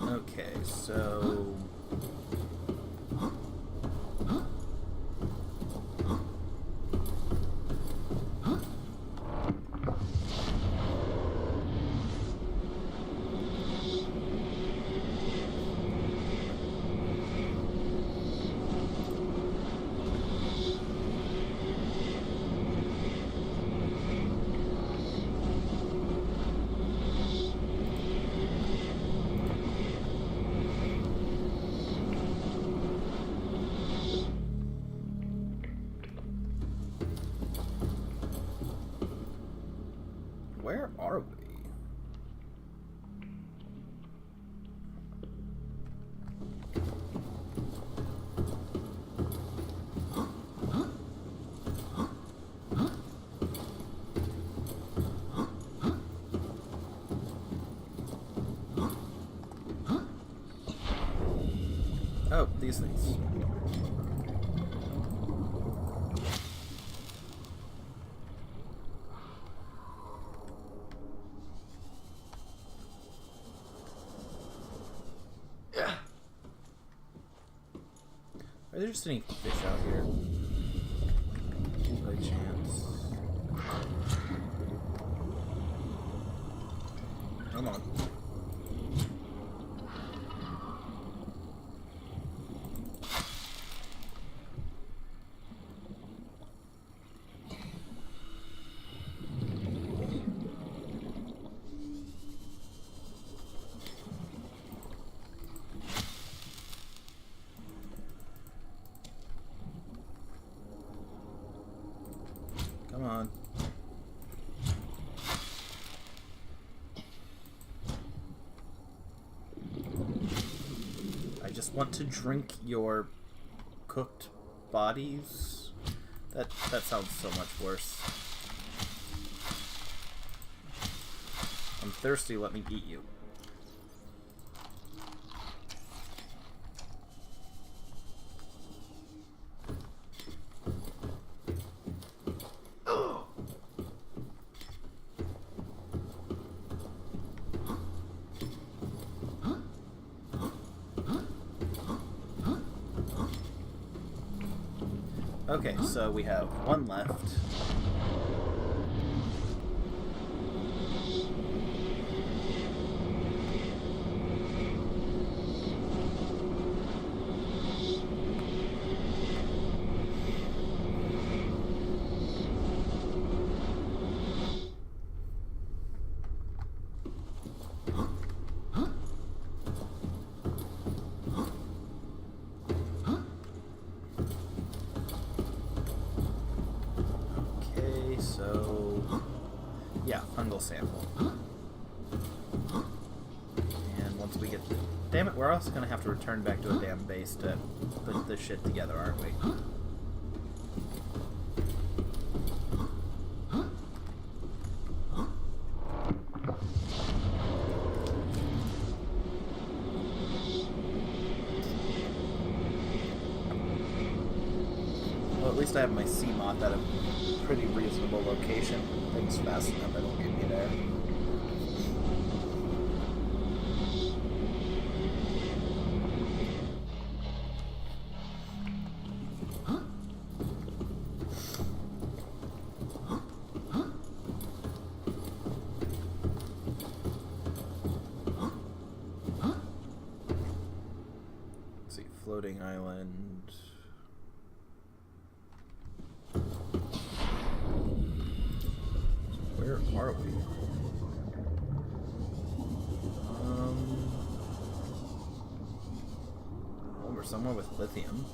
Speaker 1: Okay, so... Where are we? Oh, these things. Are there just any fish out here? By chance. Come on. Come on. I just want to drink your cooked bodies. That sounds so much worse. I'm thirsty, let me eat you. Okay, so we have one left. Fungal sample. And once we get the... Damn it, we're also going to have to return back to a damn base to put this shit together, aren't we? Well, at least I have my Seamoth at a pretty reasonable location. Things fast enough, it'll get me there. floating island. Where are we? Well, we're somewhere with lithium.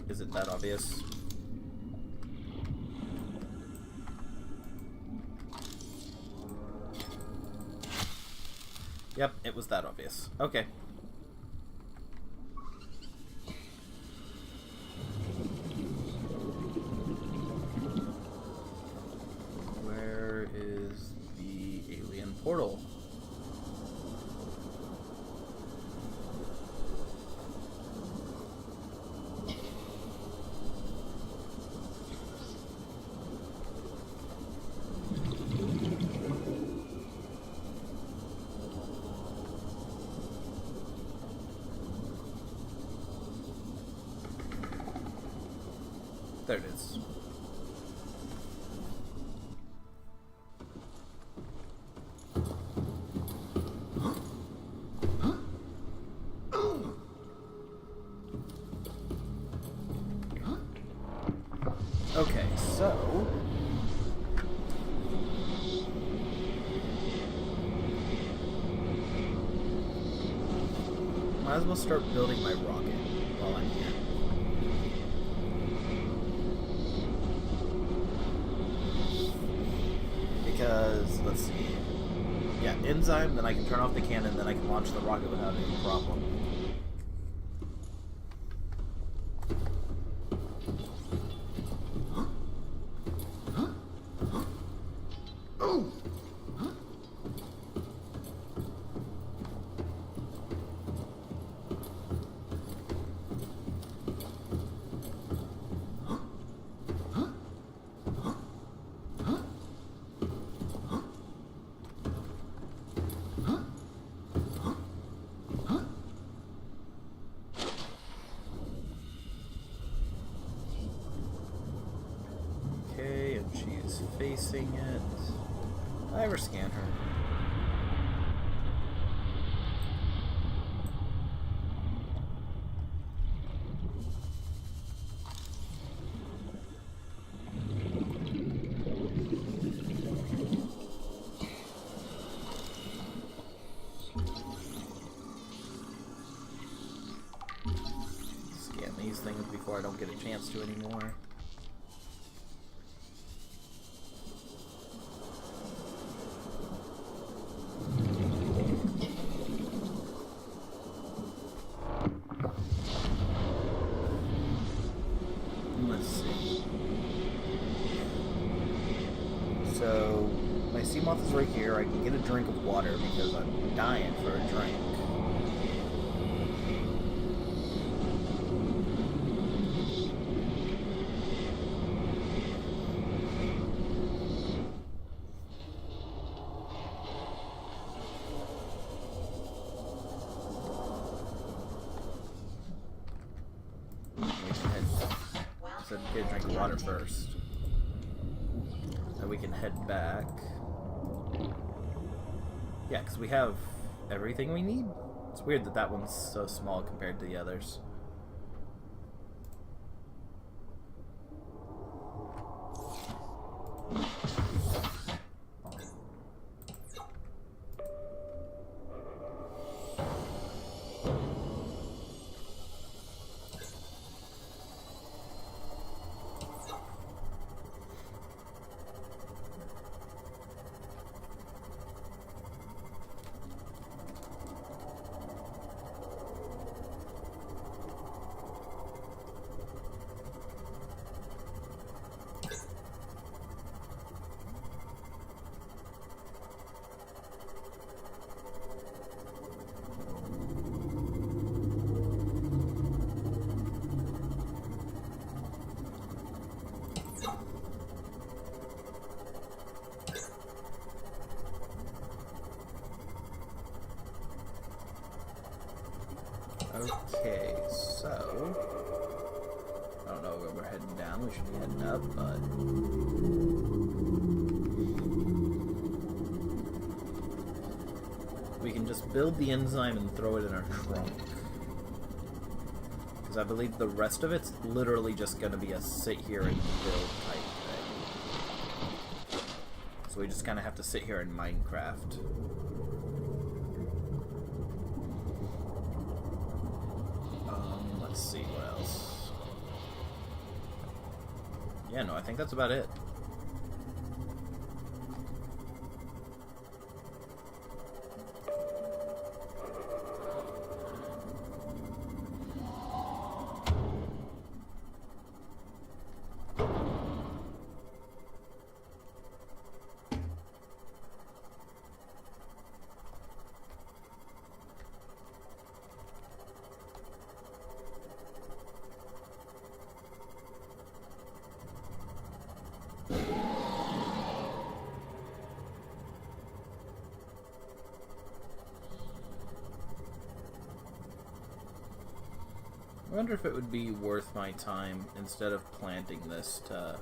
Speaker 1: Is it that obvious? Yep, it was that obvious. Okay. Where is the alien portal? There it is. Okay, so might as well start building my rocket while I'm here. Because, let's see. Yeah, enzyme, then I can turn off the cannon, then I can launch the rocket without any problem. Okay, and she's facing it. I ever scan her? Scan these things before I don't get a chance to anymore. Let's see. So, my sea moth is right here. I can get a drink of water because I'm dying for a drink. So get a drink of water first. Then we can head back. Yeah, because we have everything we need. It's weird that that one's so small compared to the others. Okay, so I don't know know where we're heading down. We should be heading up, but... we can just build the enzyme and throw it in our trunk. Because I believe the rest of it's literally just going to be a sit here and build type thing. So we just kind of have to sit here in Minecraft. Let's see what else. Yeah, no, I think that's about it. I wonder if it would be worth my time, instead of planting this, to...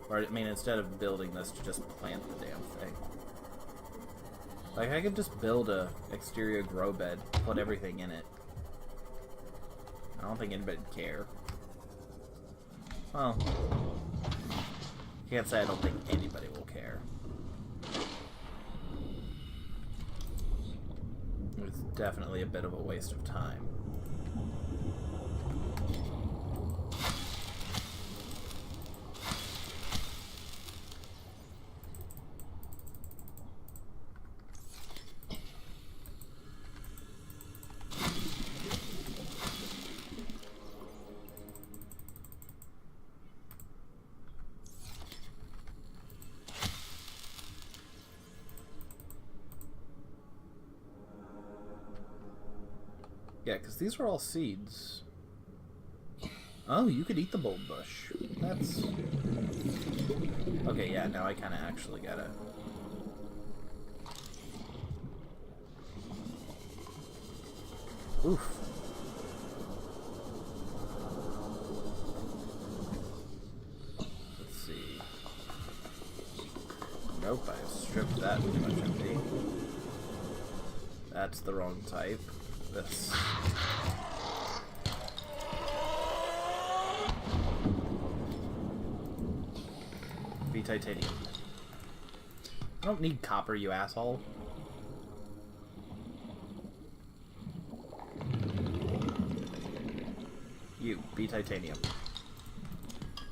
Speaker 1: or, I mean, instead of building this, to just plant the damn thing. Like, I could just build a exterior grow bed, put everything in it. I don't think anybody'd care. Well, can't say I don't think anybody will care. It's definitely a bit of a waste of time. Yeah, because these are all seeds. Oh, you could eat the bulb bush. That's... okay, yeah, now I kind of actually gotta... oof. Let's see. Nope, I stripped that pretty much empty. That's the wrong type. This. Be titanium. I don't need copper, you asshole. You, be titanium.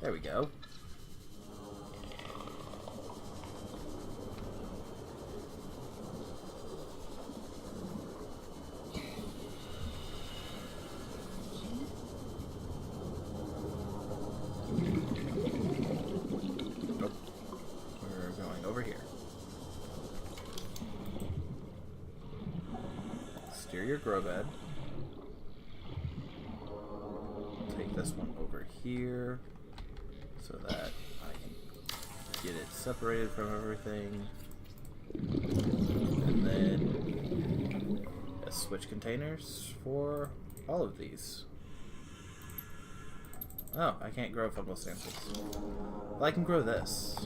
Speaker 1: There we go. Your grow bed. Take this one over here so that I can get it separated from everything. And then switch containers for all of these. Oh, I can't grow fungal samples. Well, I can grow this.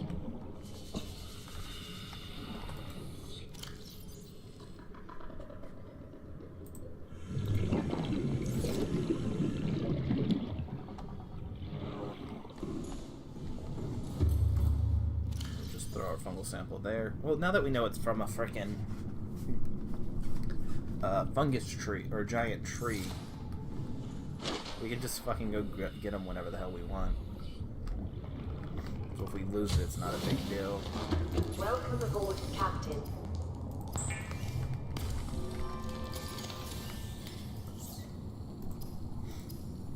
Speaker 1: Fungal sample there. Well, now that we know it's from a frickin' fungus tree, or giant tree, we can just fucking go get them whenever the hell we want. So if we lose it, it's not a big deal.
Speaker 6: Welcome aboard, Captain.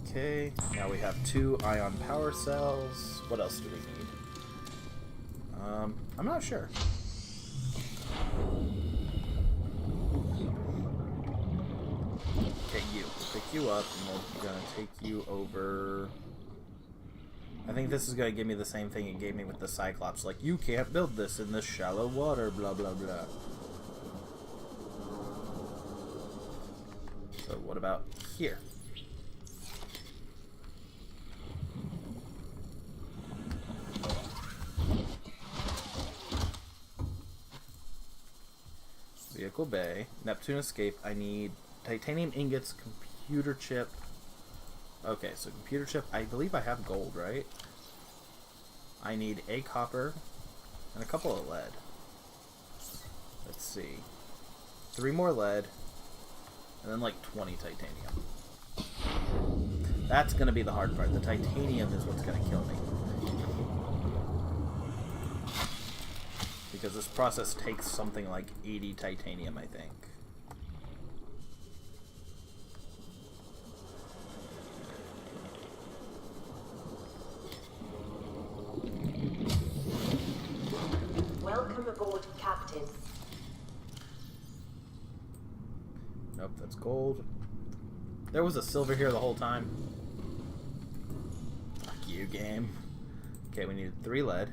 Speaker 1: Okay, now we have 2 ion power cells. What else do we need? I'm not sure. Okay, you. Pick you up, and we're gonna take you over... I think this is gonna give me the same thing it gave me with the Cyclops. Like, you can't build this in this shallow water, blah blah blah. So what about here? Michael Bay, Neptune Escape. I need titanium ingots, computer chip. Okay, so computer chip. I believe I have gold, right? I need a copper and a couple of lead. Let's see. 3 more lead, and then like 20 titanium. That's going to be the hard part. The titanium is what's going to kill me. Because this process takes something like 80 titanium, I think.
Speaker 6: Welcome aboard, Captain.
Speaker 1: Nope, that's gold. There was a silver here the whole time. Fuck you, game. Okay, we need 3 lead.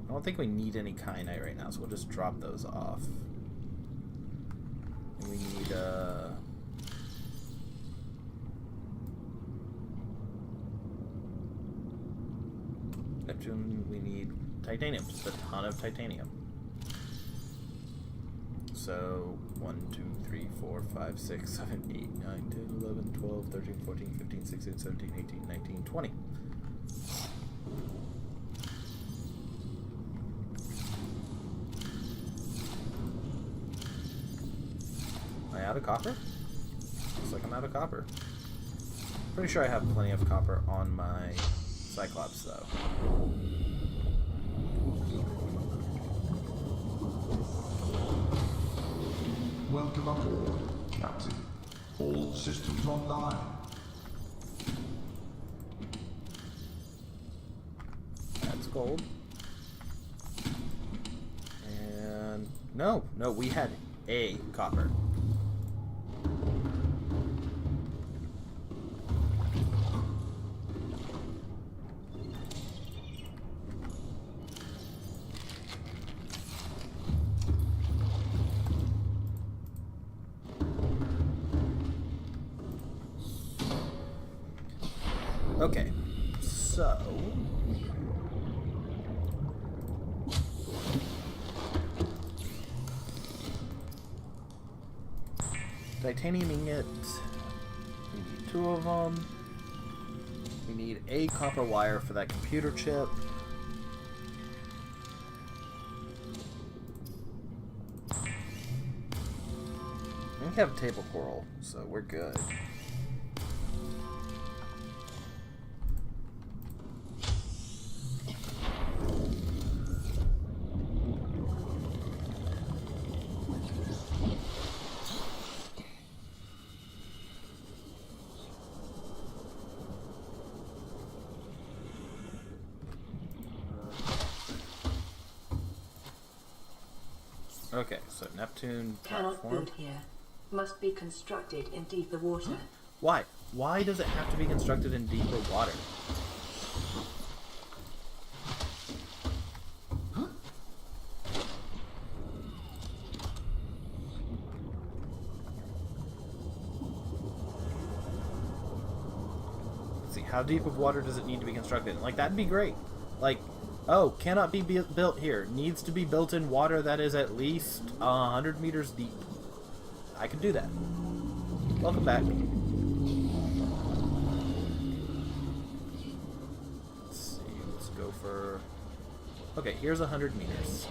Speaker 1: I don't think we need any kyanite right now, so we'll just drop those off. And we need, Neptune, we need titanium, just a ton of titanium. So, 1, 2, 3, 4, 5, 6, 7, 8, 9, 10, 11, 12, 13, 14, 15, 16, 17, 18, 19, 20. Am I out of copper? Looks like I'm out of copper. Pretty sure I have plenty of copper on my Cyclops, though.
Speaker 4: Welcome aboard, Captain. All systems online.
Speaker 1: That's gold. And no, we had a copper. Okay, so titanium ingot. We need 2 of them. We need a copper wire for that computer chip. We have table coral, so we're good. Okay, so Neptune
Speaker 2: Cannot
Speaker 1: platform.
Speaker 2: build here. Must be constructed in deeper water.
Speaker 1: Why? Why does it have to be constructed in deeper water? Let's see, how deep of water does it need to be constructed in? Like, that'd be great. Like, oh, cannot be built here. Needs to be built in water that is at least 100 meters deep. I could do that. Welcome back. Let's see, let's go for... Okay, here's 100 meters.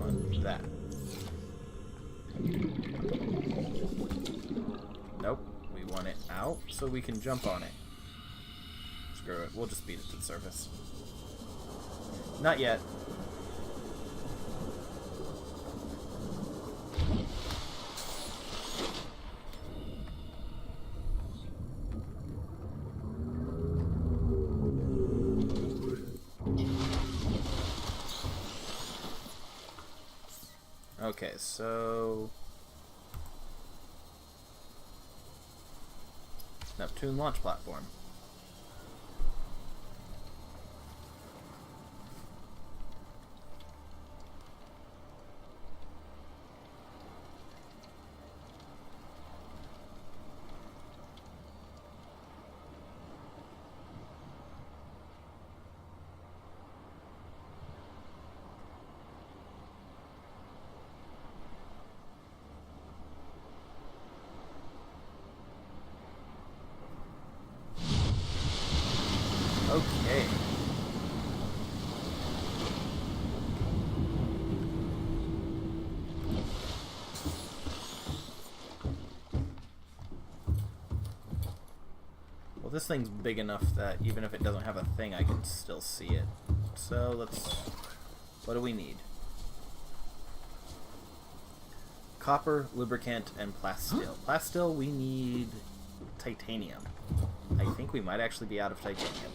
Speaker 1: On that. Nope, we want it out so we can jump on it. Screw it, we'll just beat it to the surface. Not yet. Okay, so Neptune launch platform. Okay. Well, this thing's big enough that even if it doesn't have a thing, I can still see it. So let's... What do we need? Copper, lubricant, and plasteel. Plasteel, we need titanium. I think we might actually be out of titanium.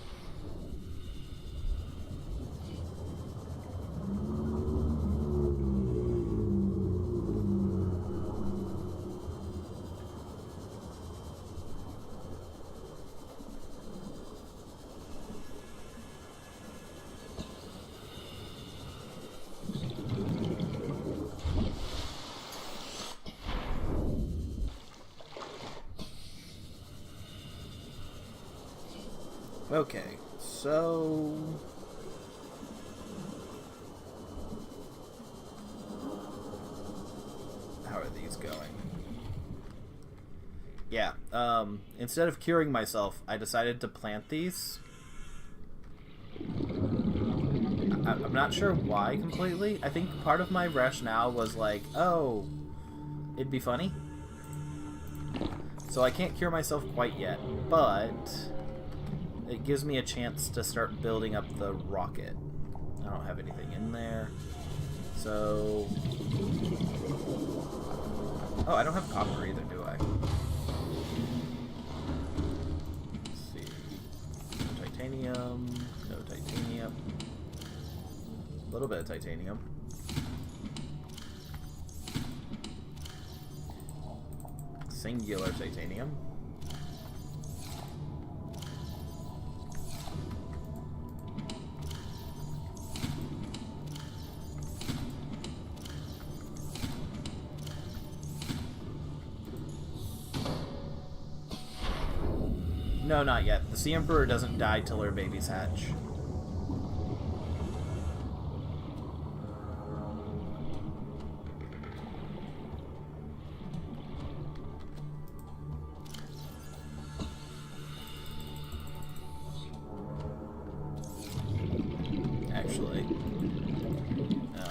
Speaker 1: Okay, so... How are these going? Yeah, instead of curing myself, I decided to plant these. I'm not sure why completely. I think part of my rationale was like, oh, it'd be funny. So I can't cure myself quite yet, but... it gives me a chance to start building up the rocket. I don't have anything in there. So... Oh, I don't have copper either, do I? Let's see. Titanium. No titanium. A little bit of titanium. Singular titanium. No, not yet. The Sea Emperor doesn't die till her babies hatch. Actually,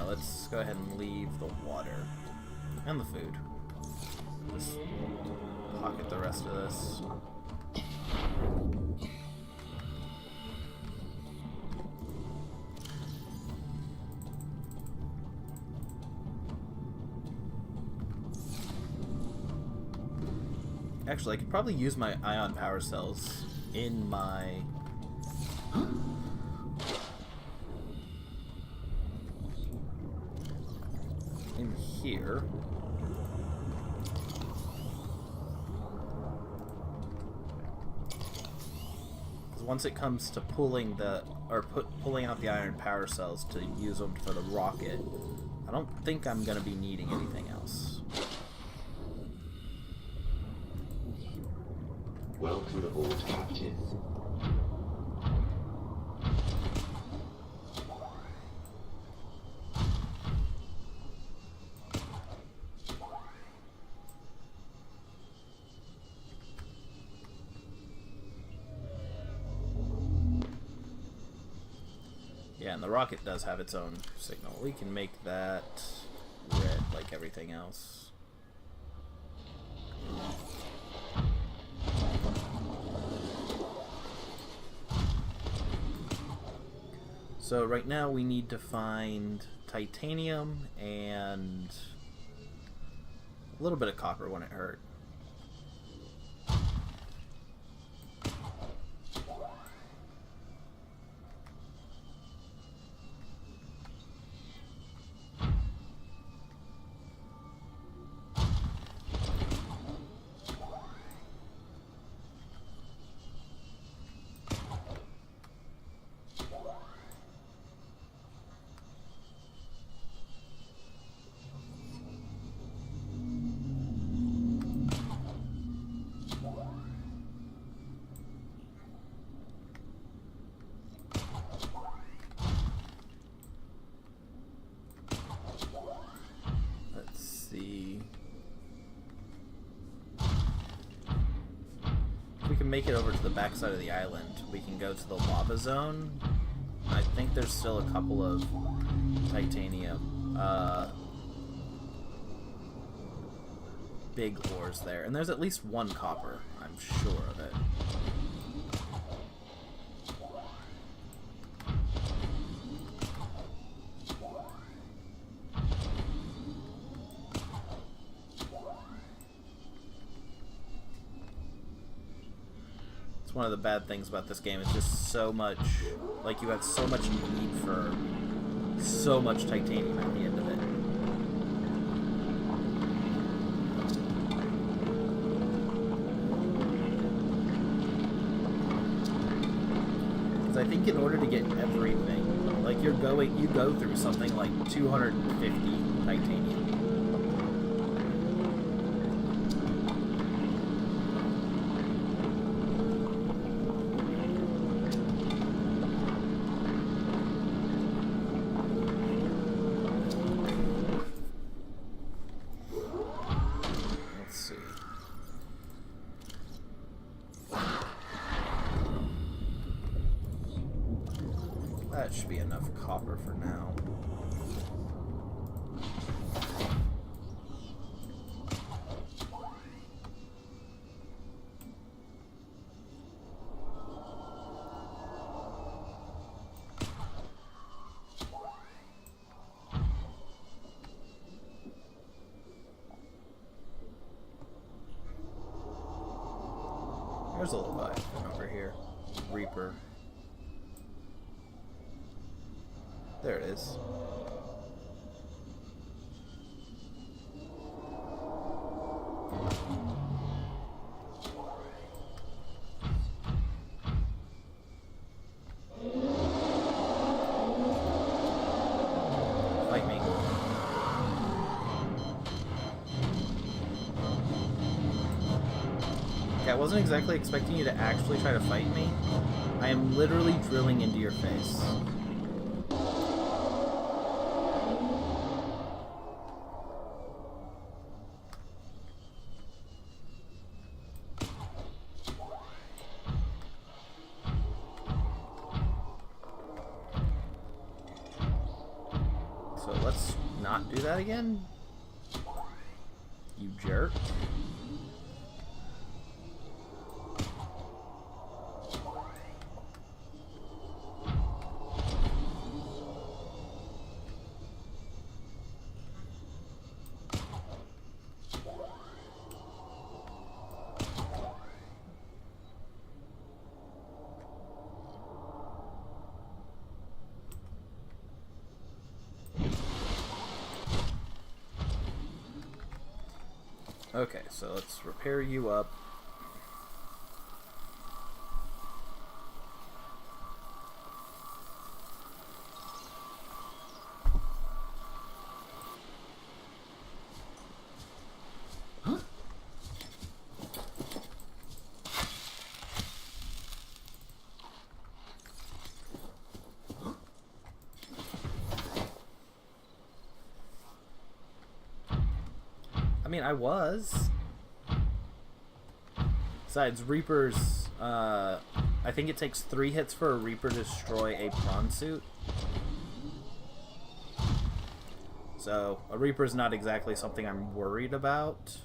Speaker 1: let's go ahead and leave the water and the food. Just pocket the rest of this. Actually, I could probably use my ion power cells in my... in here. Because once it comes to pulling the... or pulling out the iron power cells to use them for the rocket, I don't think I'm going to be needing anything else.
Speaker 3: Welcome aboard, Captain.
Speaker 1: Yeah, and the rocket does have its own signal. We can make that red like everything else. So right now we need to find titanium and a little bit of copper when it hurt. can make it over to the backside of the island, we can go to the lava zone. I think there's still a couple of titanium, big ores there. And there's at least one copper, I'm sure of it. One of the bad things about this game is just so much, like, you have so much need for so much titanium at the end of it. Because I think in order to get everything, like, you go through something like 250 titanium. That should be enough copper for now. There's a Leviathan over here. Reaper. There it is. Fight me. Okay, I wasn't exactly expecting you to actually try to fight me. I am literally drilling into your face. So let's not do that again. You jerk. Okay, so let's repair you up.
Speaker 4: Huh?
Speaker 1: I mean, I was. Besides, Reapers, I think it takes 3 hits for a Reaper to destroy a prawn suit. So, a Reaper is not exactly something I'm worried about.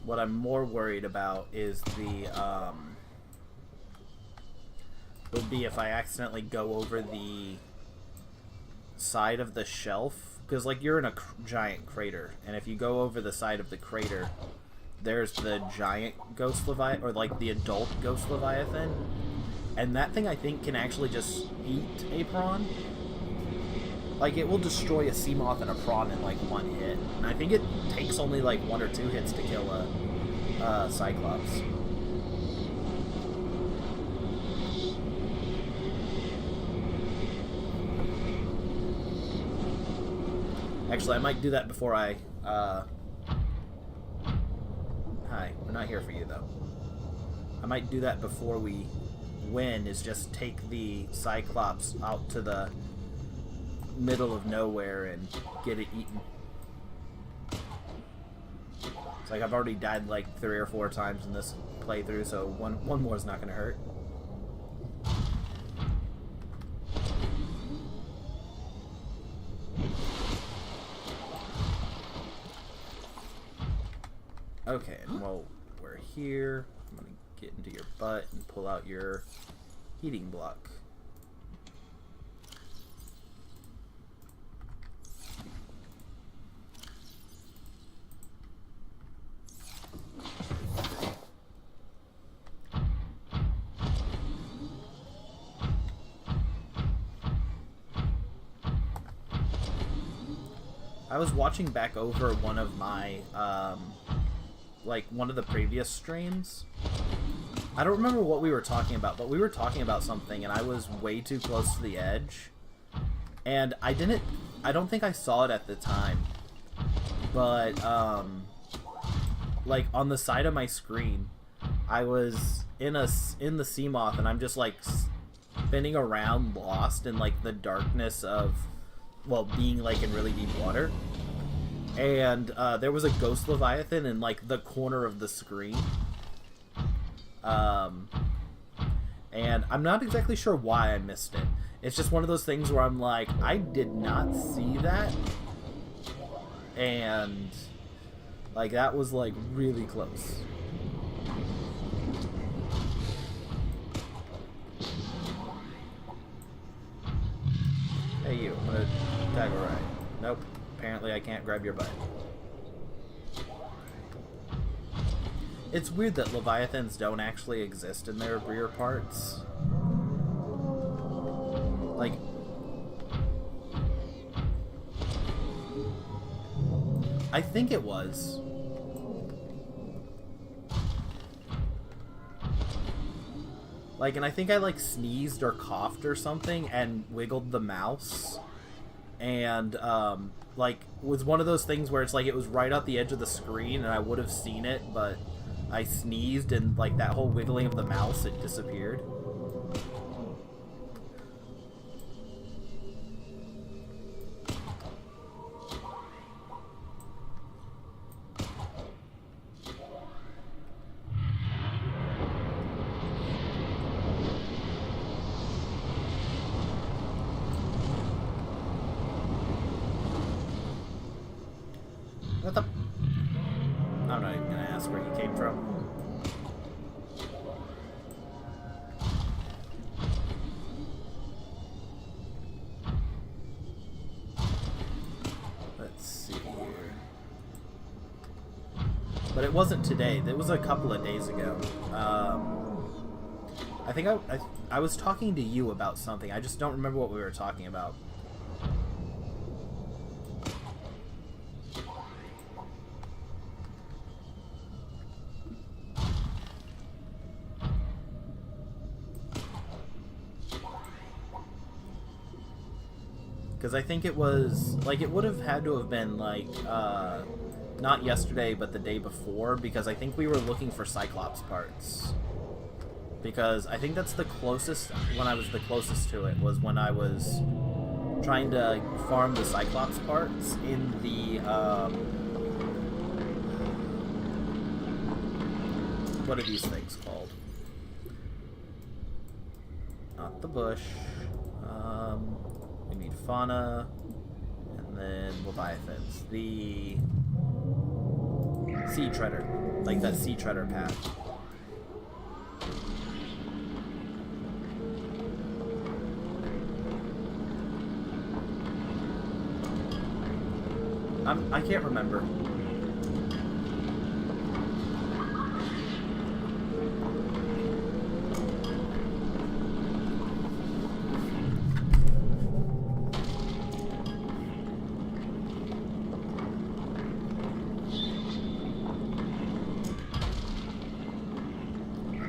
Speaker 1: What I'm more worried about is the, would be if I accidentally go over the side of the shelf. Because, like, you're in a giant crater, and if you go over the side of the crater, there's the giant ghost leviathan, or, like, the adult ghost leviathan. And that thing, I think, can actually just eat a prawn. Like, it will destroy a sea moth and a prawn in, like, 1 hit. And I think it takes only, like, 1 or 2 hits to kill a cyclops. Actually, I might do that before I, Hi, we're not here for you, though. I might do that before we win is just take the Cyclops out to the middle of nowhere and get it eaten. It's like I've already died like 3 or 4 times in this playthrough, so one more is not going to hurt. Okay, and while we're here, I'm going to get into your butt and pull out your heating block. I was watching back over one of my, like, one of the previous streams. I don't remember what we were talking about, but we were talking about something, and I was way too close to the edge. And I don't think I saw it at the time. But, like, on the side of my screen, I was in the Seamoth, and I'm just, like, spinning around lost in, like, the darkness of... well, being like in really deep water, and there was a ghost leviathan in like the corner of the screen, and I'm not exactly sure why I missed it. It's just one of those things where I'm like, I did not see that, and like that was like really close. Hey you, I'm gonna tag a ride. Nope, apparently I can't grab your butt. It's weird that Leviathans don't actually exist in their rear parts. Like... I think it was. Like, and I think I, like, sneezed or coughed or something and wiggled the mouse. And, like, was one of those things where it's like it was right at the edge of the screen and I would have seen it, but I sneezed and, like, that whole wiggling of the mouse, it disappeared. What the... I'm not even gonna ask where he came from. Let's see here. But it wasn't today. It was a couple of days ago. I think I was talking to you about something. I just don't remember what we were talking about. Because I think it was, like, it would have had to have been, like, not yesterday, but the day before, because I think we were looking for Cyclops parts. Because I think that's the closest, when I was the closest to it, was when I was trying to farm the Cyclops parts in the, what are these things called? Not the bush. We need fauna, and then leviathans. The sea treader, like that sea treader path. I can't remember.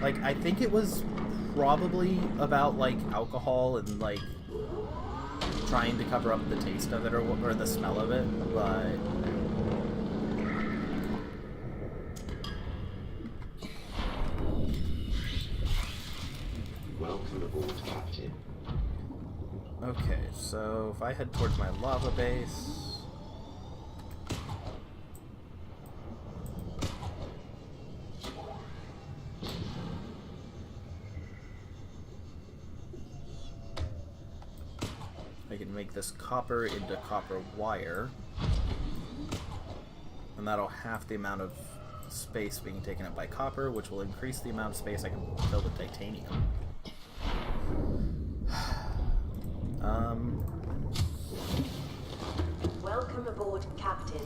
Speaker 1: Like, I think it was probably about, like, alcohol and, like, trying to cover up the taste of it or the smell of it, but...
Speaker 3: Welcome
Speaker 1: Okay, so if I head towards my lava base... I can make this copper into copper wire. And that'll half the amount of space being taken up by copper, which will increase the amount of space I can fill with titanium.
Speaker 6: Welcome aboard, Captain.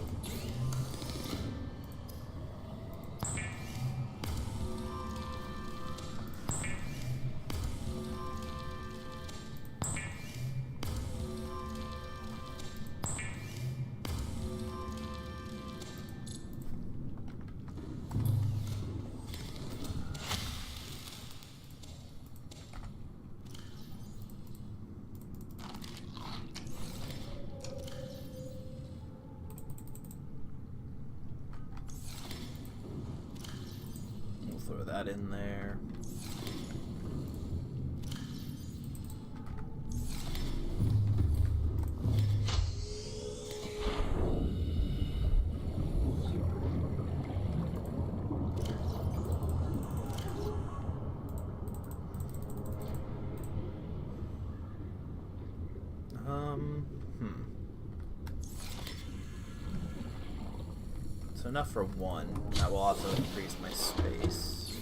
Speaker 1: Throw that in there. So enough for one. That will also increase my space.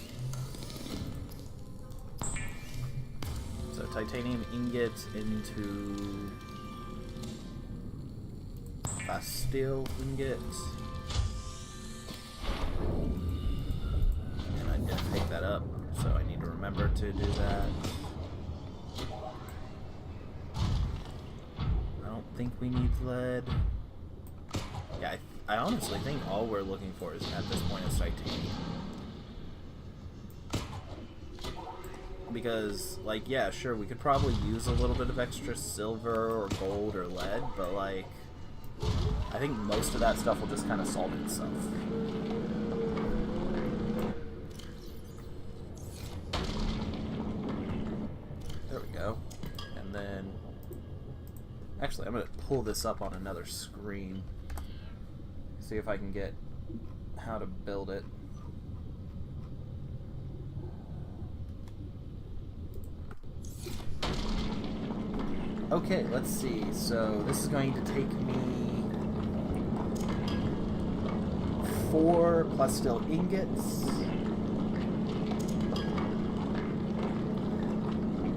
Speaker 1: So titanium ingots into steel ingots. And I'm gonna pick that up, so I need to remember to do that. I don't think we need lead. Yeah, I honestly think all we're looking for is at this point is titanium. Because, like, yeah, sure, we could probably use a little bit of extra silver or gold or lead, but, like, I think most of that stuff will just kind of solve itself. There we go. And then... Actually, I'm going to pull this up on another screen. See if I can get how to build it. Okay, let's see. So this is going to take me 4 plasteel ingots,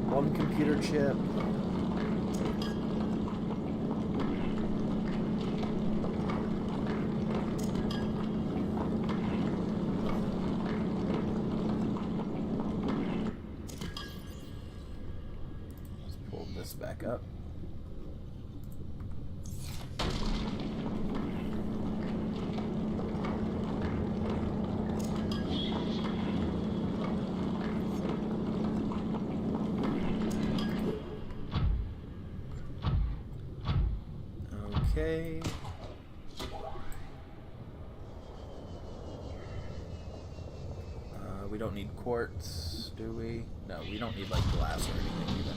Speaker 1: 1 computer chip, back up. Okay. We don't need quartz, do we? No, we don't need like glass or anything even.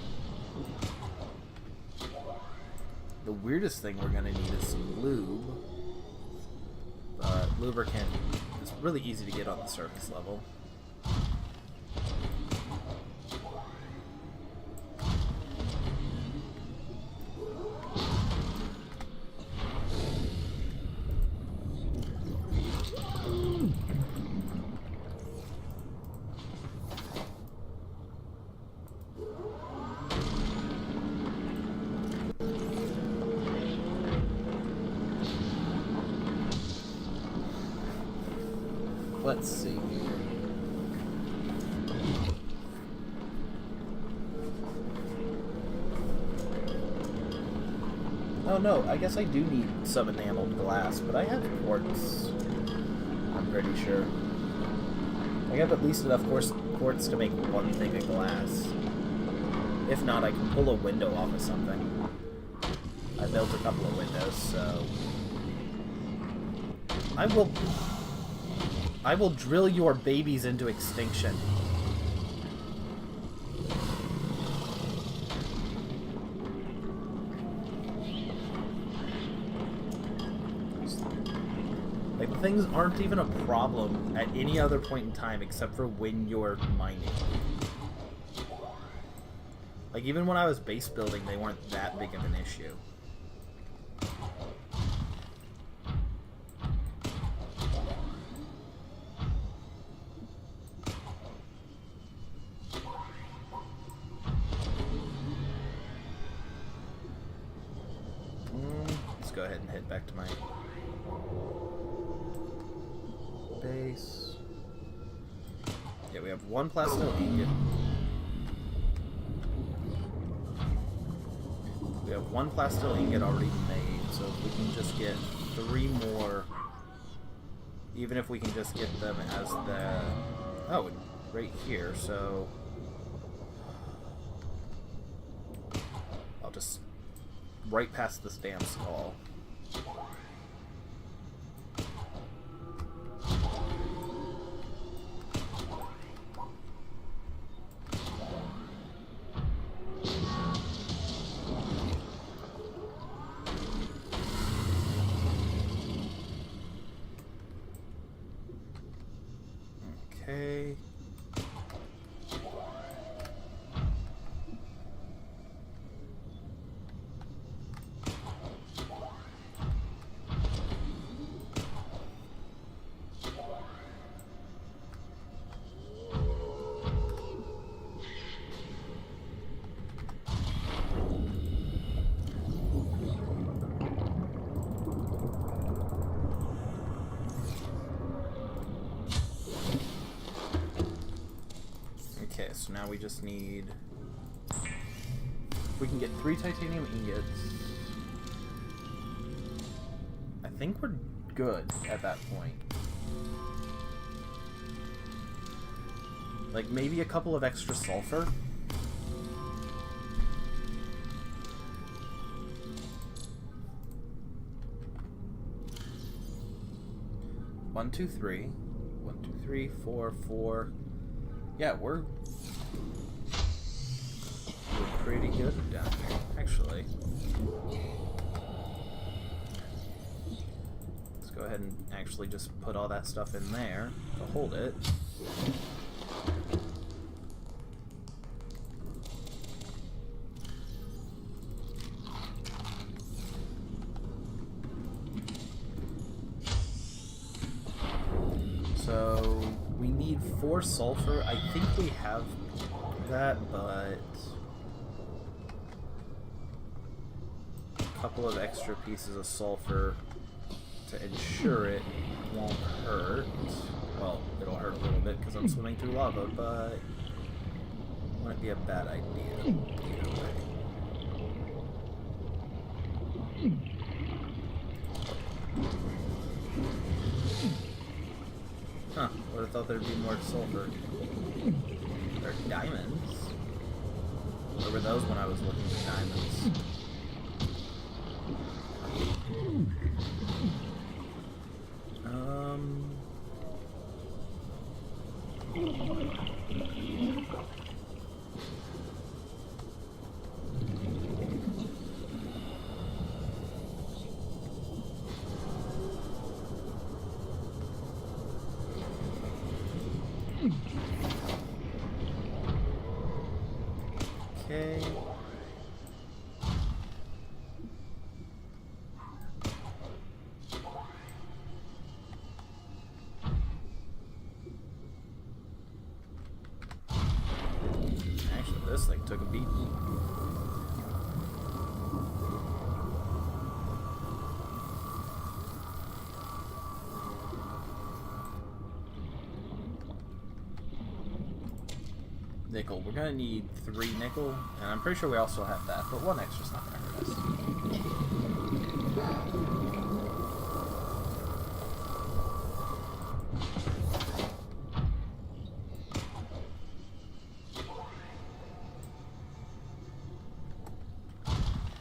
Speaker 1: The weirdest thing we're gonna need is some lube. Lubricant is really easy to get on the surface level. Let's see here. Oh no, I guess I do need some enameled glass, but I have quartz. I'm pretty sure. I have at least enough quartz to make one thing of glass. If not, I can pull a window off of something. I built a couple of windows, so... I will drill your babies into extinction. Like, things aren't even a problem at any other point in time except for when you're mining. Like, even when I was base building, they weren't that big of an issue. Let's go ahead and head back to my base. Yeah, we have one plasto ingot. We have one plasto ingot already made, so if we can just get 3 more, even if we can just get them as the... Oh, right here, so... I'll just... right past this damn skull. Okay. Okay, so now we just need... If we can get 3 titanium ingots, I think we're good at that point. Like, maybe a couple of extra sulfur? One, two, three. 1, 2, 3, 4, 4. Yeah, we're pretty good down here, actually. Let's go ahead and actually just put all that stuff in there to hold it. So we need 4 sulfur. I think we have that, but a couple of extra pieces of sulfur to ensure it won't hurt. Well, it'll hurt a little bit because I'm swimming through lava, but it wouldn't be a bad idea either way. Huh, would have thought there'd be more sulfur. There are diamonds. Where were those when I was looking for diamonds? Okay. Actually, this thing took a beat. Nickel. We're gonna need 3 nickel, and I'm pretty sure we also have that, but 1 extra's not gonna hurt us.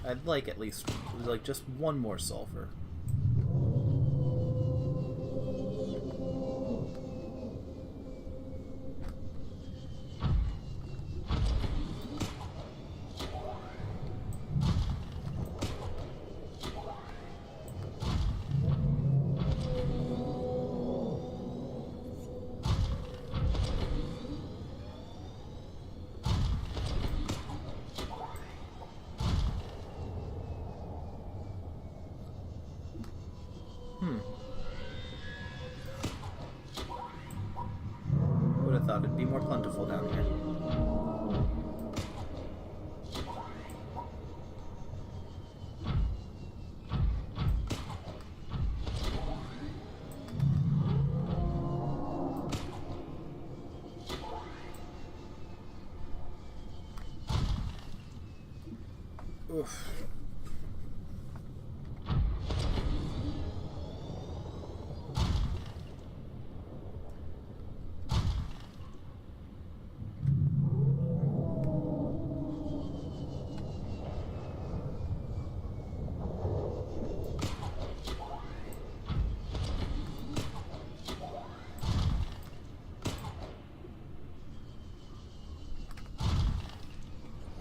Speaker 1: I'd like at least, like, just 1 more sulfur. Would have thought it'd be more plentiful down here. Oof.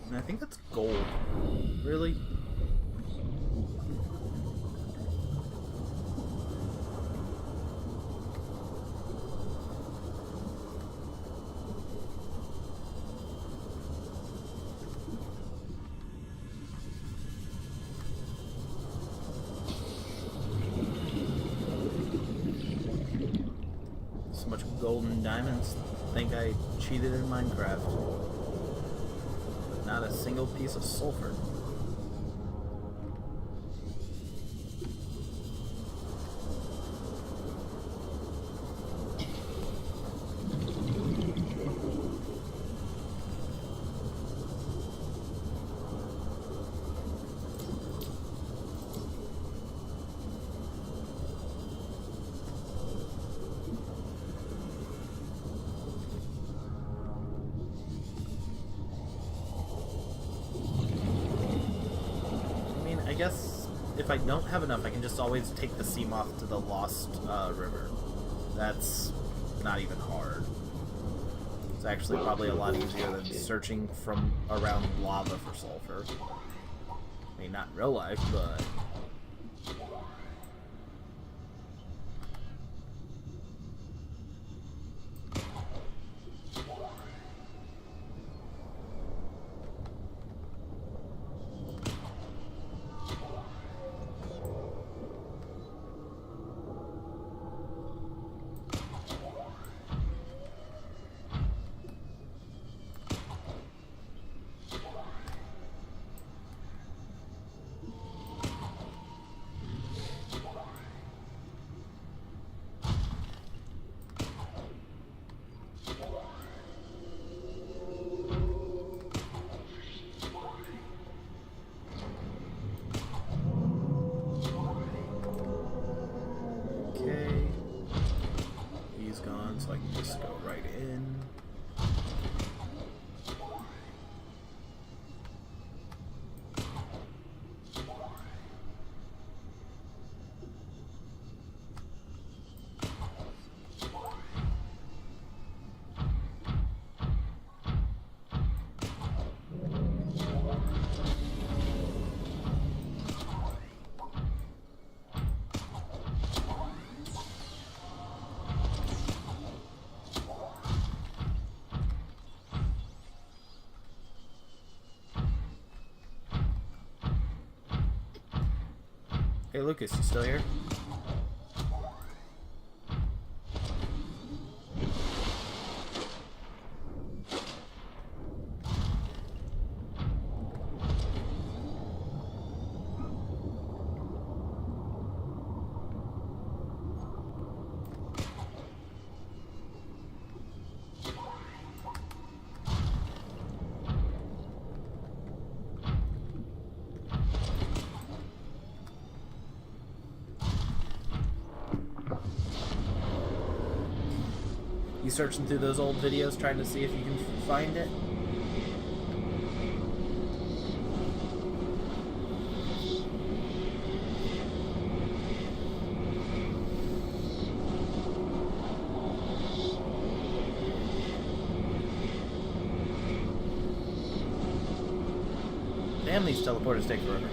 Speaker 1: And I think that's gold. Really? So much gold and diamonds. Think I cheated in Minecraft. But not a single piece of sulfur. I guess if I don't have enough, I can just always take the sea moth to the Lost River. That's not even hard. It's actually probably a lot easier than searching from around lava for sulfur. I mean, not in real life, but... So I can just go right in. Hey Lucas, you still here? You searching through those old videos trying to see if you can find it? Damn, these teleporters take forever.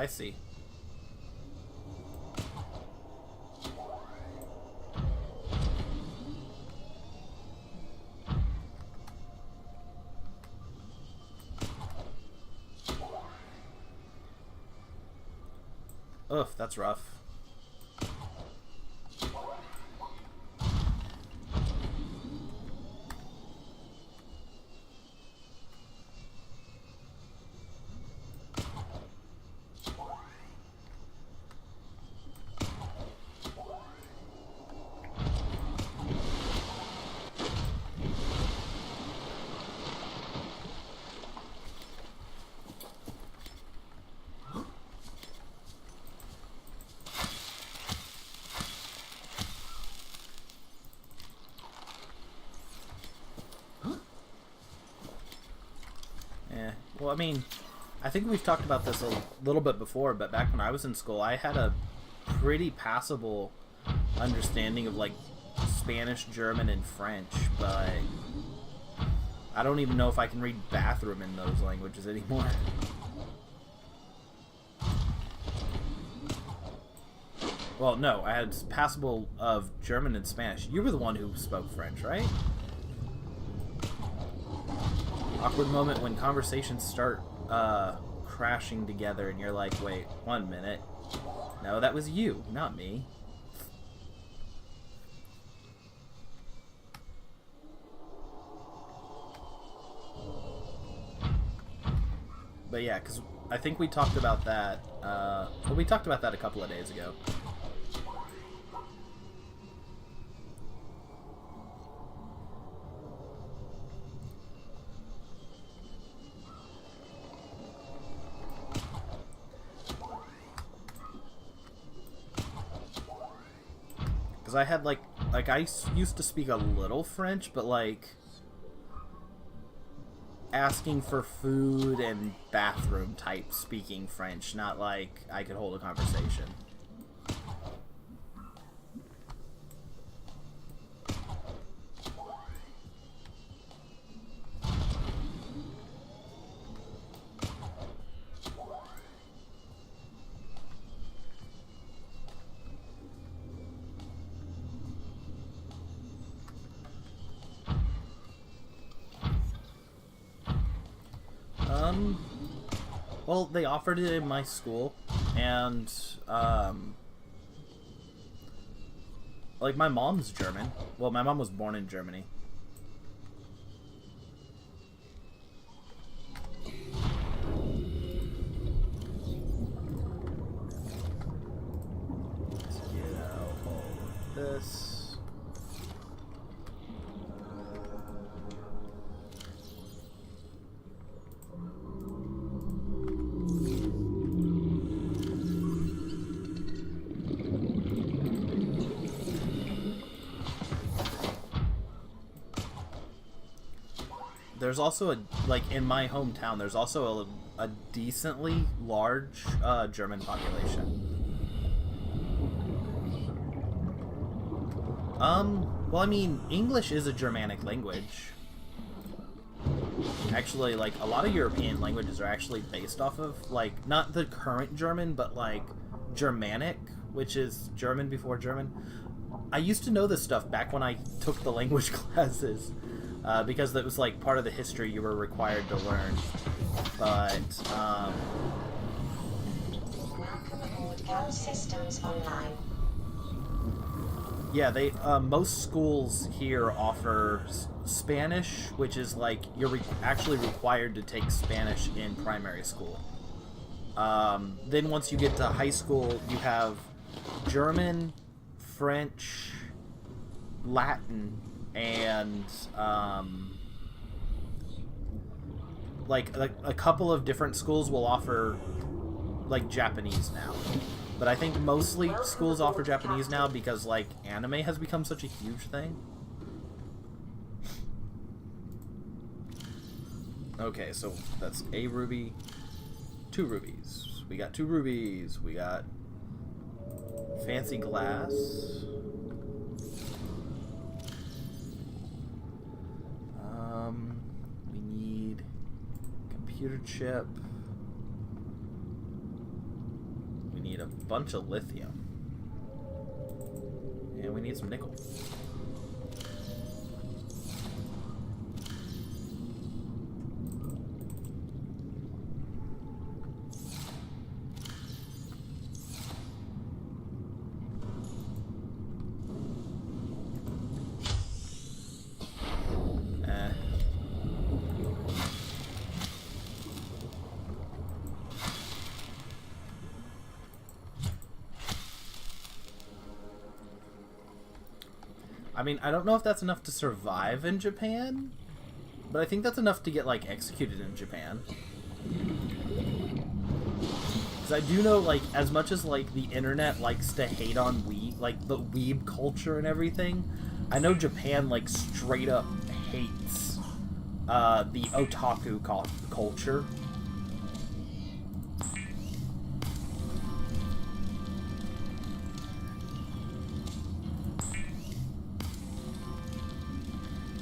Speaker 1: I see. Ugh, that's rough. Well, I mean, I think we've talked about this a little bit before, but back when I was in school, I had a pretty passable understanding of, like, Spanish, German, and French, but I don't even know if I can read bathroom in those languages anymore. Well, no, I had passable of German and Spanish. You were the one who spoke French, right? Awkward moment when conversations start crashing together and you're like, wait, 1 minute. No, that was you, not me. But yeah, because I think we talked about that, well, we talked about that a couple of days ago. I had like I used to speak a little French, but like asking for food and bathroom type speaking French, not like I could hold a conversation. Well, they offered it in my school, and, like, my mom's German. Well, my mom was born in Germany. Let's get out all of this. There's also a, like, in my hometown, there's also a decently large German population. Well, I mean, English is a Germanic language. Actually, like, a lot of European languages are actually based off of, like, not the current German, but, like, Germanic, which is German before German. I used to know this stuff back when I took the language classes. Because that was like part of the history you were required to learn. But
Speaker 6: Welcome aboard Cal Systems Online.
Speaker 1: yeah, they most schools here offer Spanish, which is like you're actually required to take Spanish in primary school. Then once you get to high school, you have German, French, Latin, and like a couple of different schools will offer like Japanese now, but I think mostly schools offer Japanese now because like anime has become such a huge thing. Okay, so that's a ruby, 2 rubies. We got 2 rubies. We got fancy glass. We need computer chip. need a bunch of lithium. And we need some nickel. I mean, I don't know if that's enough to survive in Japan, but I think that's enough to get, like, executed in Japan. Because I do know, like, as much as, like, the internet likes to hate on weeb, like, the weeb culture and everything, I know Japan, like, straight up hates the otaku culture.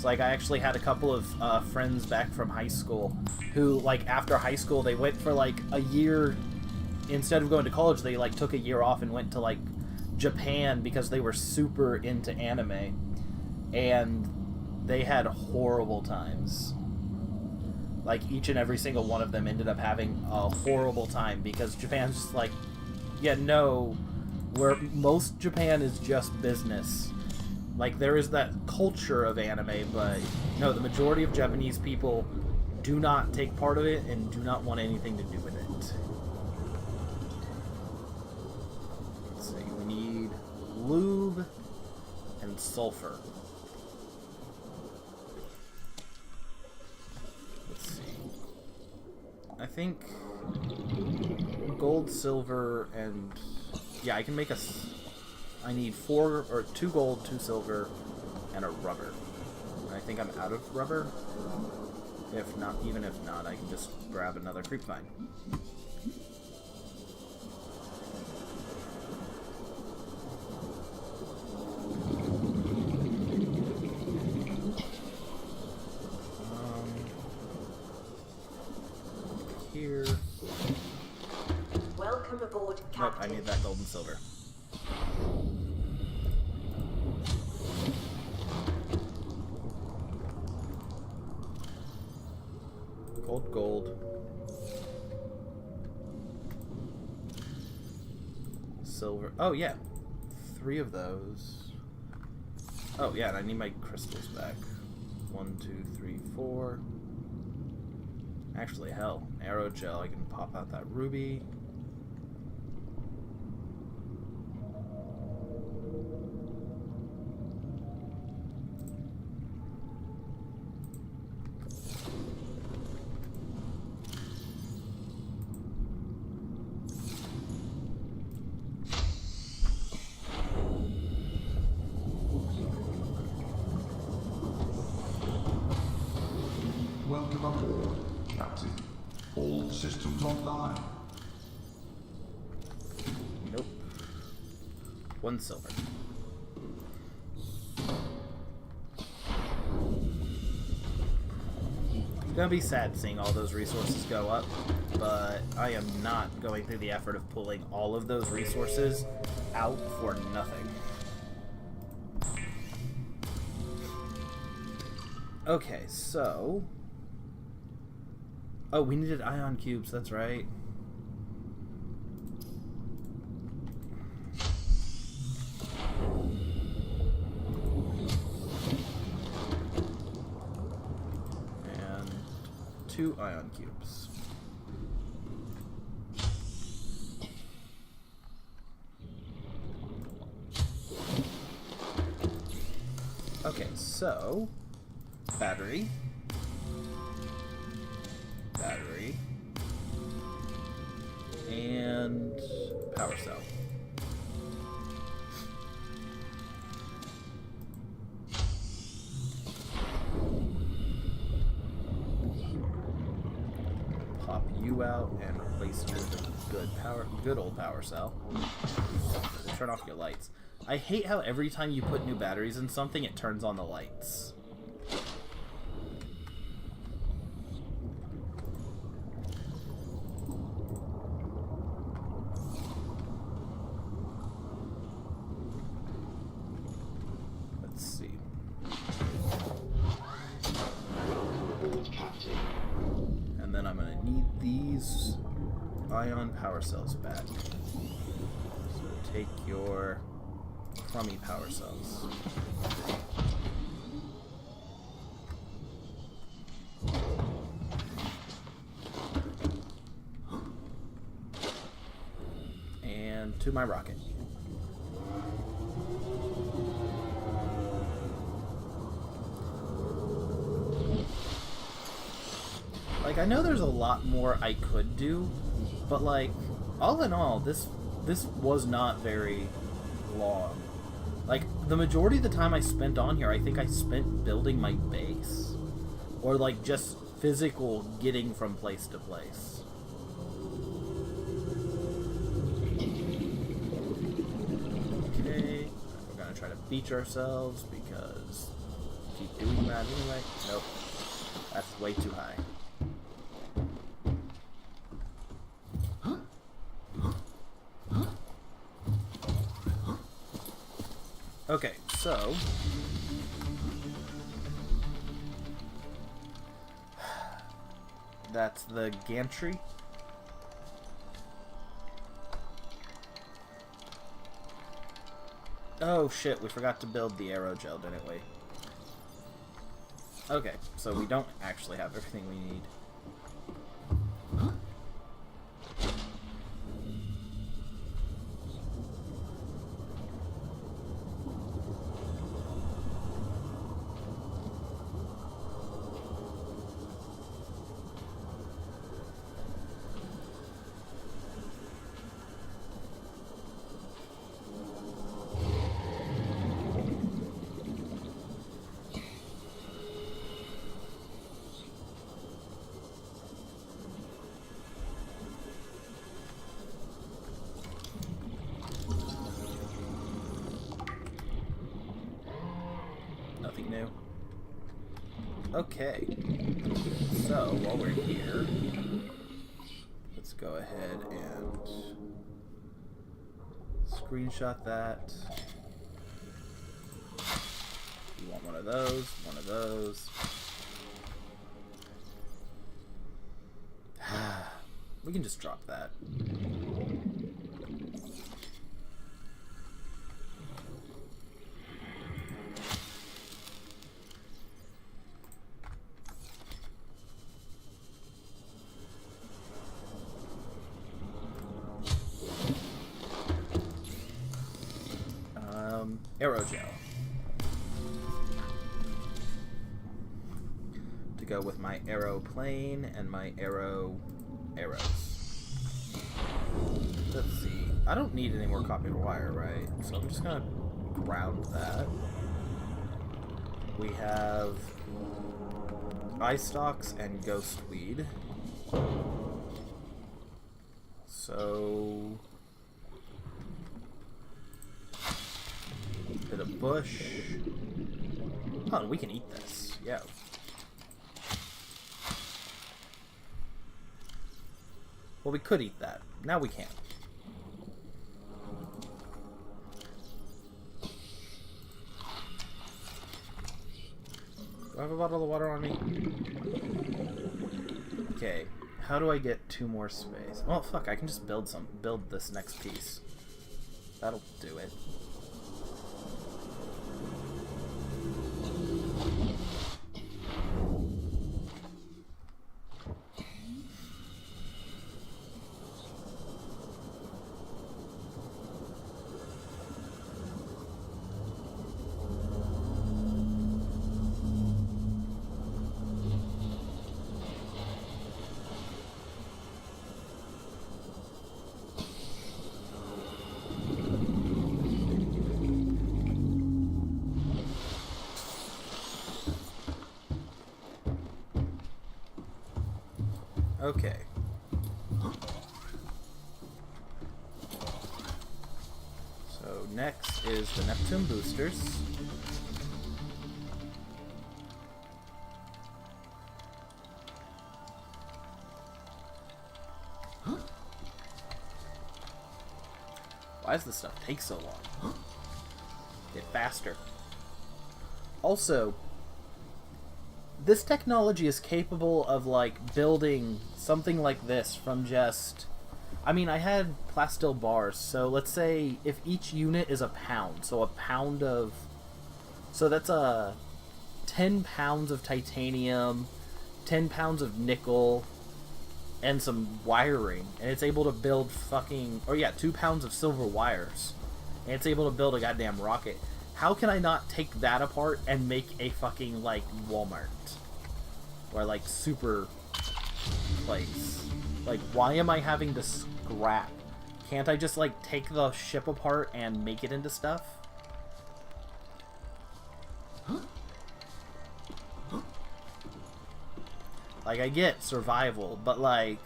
Speaker 1: Like, I actually had a couple of friends back from high school who, like, after high school, they went for, like, a year. Instead of going to college, they, like, took a year off and went to, like, Japan because they were super into anime. And they had horrible times. Like, each and every single one of them ended up having a horrible time because Japan's just like, yeah, no, where most Japan is just business. Like, there is that culture of anime, but no, the majority of Japanese people do not take part of it and do not want anything to do with it. Let's see, we need lube and sulfur. Let's see. I think gold, silver, and yeah, I can make I need 2 gold, 2 silver, and a rubber. And I think I'm out of rubber. If not, even if not, I can just grab another creep vine. Here.
Speaker 6: Welcome aboard,
Speaker 1: Nope,
Speaker 6: Captain.
Speaker 1: I need that gold and silver. Gold. Silver. Oh, yeah. 3 of those. Oh, yeah, and I need my crystals back. 1, 2, 3, 4. Actually, hell. Arrow gel. I can pop out that ruby.
Speaker 4: Welcome aboard, Captain. All systems online.
Speaker 1: Nope. 1 silver. It's gonna be sad seeing all those resources go up, but I am not going through the effort of pulling all of those resources out for nothing. Okay, so... Oh, we needed ion cubes, that's right. And 2 ion cubes. Okay, so... Battery. And power cell. Pop you out and replace you with a good old power cell. Turn off your lights. I hate how every time you put new batteries in something, it turns on the lights. ion power cells back. So take your crummy power cells. And to my rocket. Like, I know there's a lot more I could do, but like, all in all, this was not very long. Like, the majority of the time I spent on here, I think I spent building my base. Or like, just physical getting from place to place. Okay, we're gonna try to beach ourselves because keep doing that anyway. Nope, that's way too high. Okay, so that's the gantry. Oh shit, we forgot to build the aerogel, didn't we? Okay, so we don't actually have everything we need. Nothing new. Okay, so while we're here, let's go ahead and screenshot that. You want one of those, one of those. We can just drop that. Aerogel. To go with my aeroplane and my arrows. Let's see. I don't need any more copper wire, right? So I'm just gonna ground that. We have eye stalks and ghost weed. So bit of bush. Oh, we can eat this. Yeah. Well, we could eat that. Now we can't. Do I have a bottle of water on me? Okay. How do I get 2 more space? Oh, fuck. I can just build this next piece. That'll do it. Okay. So next is the Neptune boosters. Why does this stuff take so long? Get faster. Also, this technology is capable of, like, building something like this from just I mean, I had plastil bars, so let's say if each unit is a pound, so a pound of... So that's 10 pounds of titanium, 10 pounds of nickel, and some wiring. And it's able to build fucking... Or yeah, 2 pounds of silver wires. And it's able to build a goddamn rocket. How can I not take that apart and make a fucking, like, Walmart? Or, like, super place? Like, why am I having to scrap? Can't I just, like, take the ship apart and make it into stuff? Like, I get survival, but, like...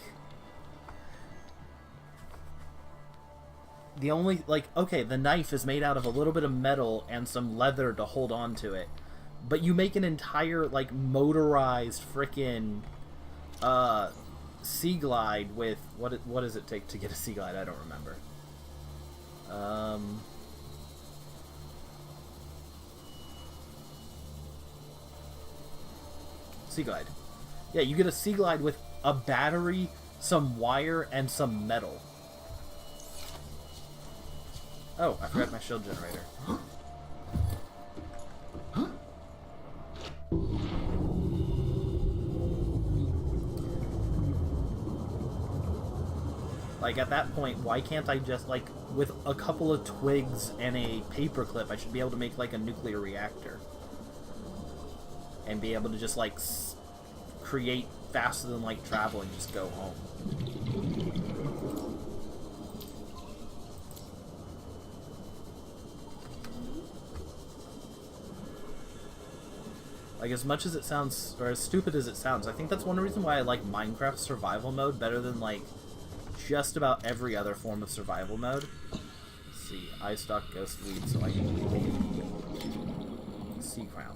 Speaker 1: The only, like, okay, the knife is made out of a little bit of metal and some leather to hold on to it. But you make an entire, like, motorized frickin' Sea Glide with... What does it take to get a Sea Glide? I don't remember. Sea Glide. Yeah, you get a Sea Glide with a battery, some wire, and some metal. Oh, I forgot my shield generator. Like, at that point, why can't I just, like, with a couple of twigs and a paperclip, I should be able to make, like, a nuclear reactor. And be able to just, like, create faster than light travel and just go home. Like, as much as it sounds, or as stupid as it sounds, I think that's one reason why I like Minecraft survival mode better than, like, just about every other form of survival mode. Let's see, eye stalk, ghost weed, so I can... Sea crown.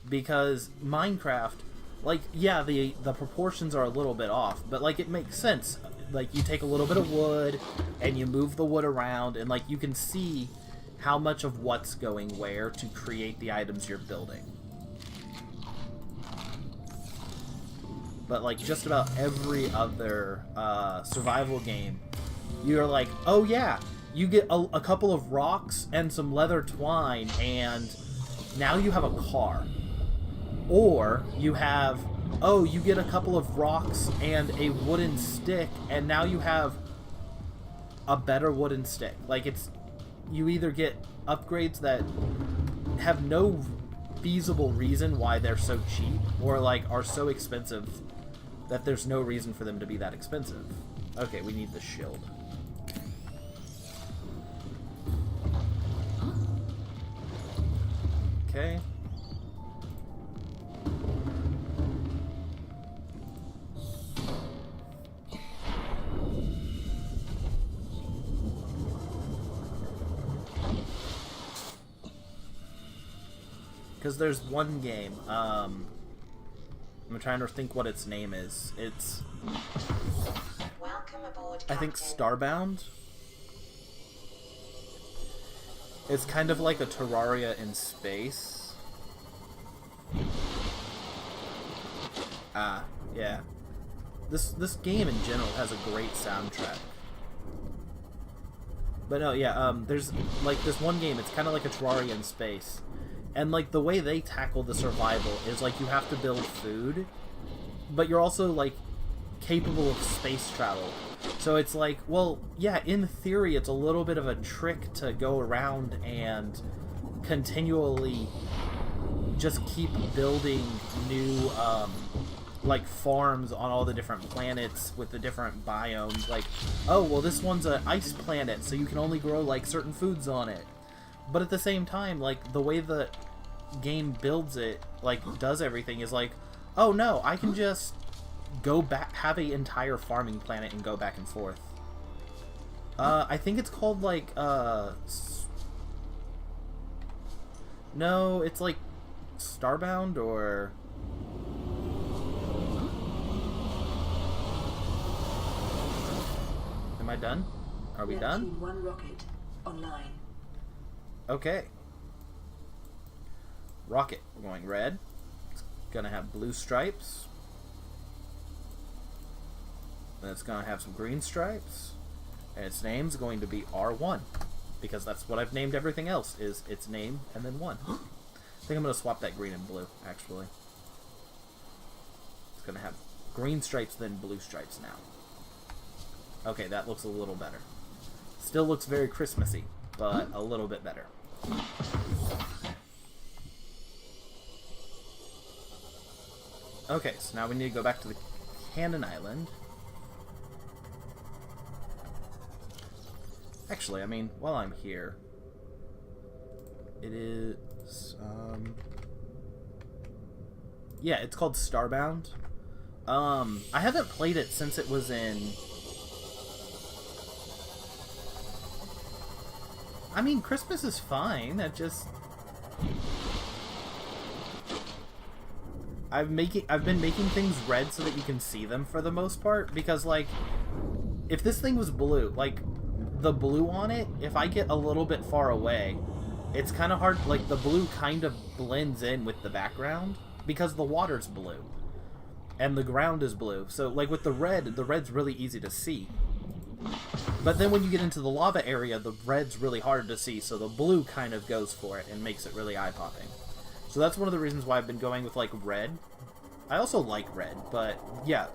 Speaker 1: Because Minecraft, like, yeah, the proportions are a little bit off, but, like, it makes sense. Like, you take a little bit of wood, and you move the wood around, and, like, you can see how much of what's going where to create the items you're building. But, like, just about every other survival game, you're like, oh yeah, you get a couple of rocks and some leather twine, and now you have a car. Or you have, oh, you get a couple of rocks and a wooden stick, and now you have a better wooden stick. Like, it's... You either get upgrades that have no feasible reason why they're so cheap, or, like, are so expensive that there's no reason for them to be that expensive. Okay, we need the shield. Okay. Because there's one game, I'm trying to think what its name is. It's...
Speaker 6: Welcome aboard,
Speaker 1: I think
Speaker 6: Captain.
Speaker 1: Starbound? It's kind of like a Terraria in space. Ah, yeah. This game in general has a great soundtrack. But no, yeah, there's, like, this one game, it's kind of like a Terraria in space. And, like, the way they tackle the survival is, like, you have to build food, but you're also, like, capable of space travel. So it's like, well, yeah, in theory, it's a little bit of a trick to go around and continually just keep building new, like, farms on all the different planets with the different biomes. Like, oh, well, this one's an ice planet, so you can only grow, like, certain foods on it. But at the same time, like, the way the game builds it, like, does everything is like, oh no, I can just go back, have an entire farming planet and go back and forth. I think it's called, like, no, it's like Starbound, or... Am I done? Are we done?
Speaker 2: Neptune 1 rocket online.
Speaker 1: Okay. Rocket. We're going red. It's gonna have blue stripes. And it's going to have some green stripes. And its name's going to be R1. Because that's what I've named everything else, is its name and then 1. I think I'm going to swap that green and blue, actually. It's going to have green stripes, then blue stripes now. Okay, that looks a little better. Still looks very Christmassy, but a little bit better. Okay, so now we need to go back to the Cannon Island. Actually, I mean, while I'm here, it is, yeah, it's called Starbound. I haven't played it since it was in... I mean, Christmas is fine, it just... I've been making things red so that you can see them for the most part, because, like, if this thing was blue, like, the blue on it, if I get a little bit far away, it's kind of hard, like, the blue kind of blends in with the background, because the water's blue, and the ground is blue, so, like, with the red's really easy to see. But then when you get into the lava area, the red's really hard to see, so the blue kind of goes for it and makes it really eye-popping. So that's one of the reasons why I've been going with, like, red. I also like red, but, yeah,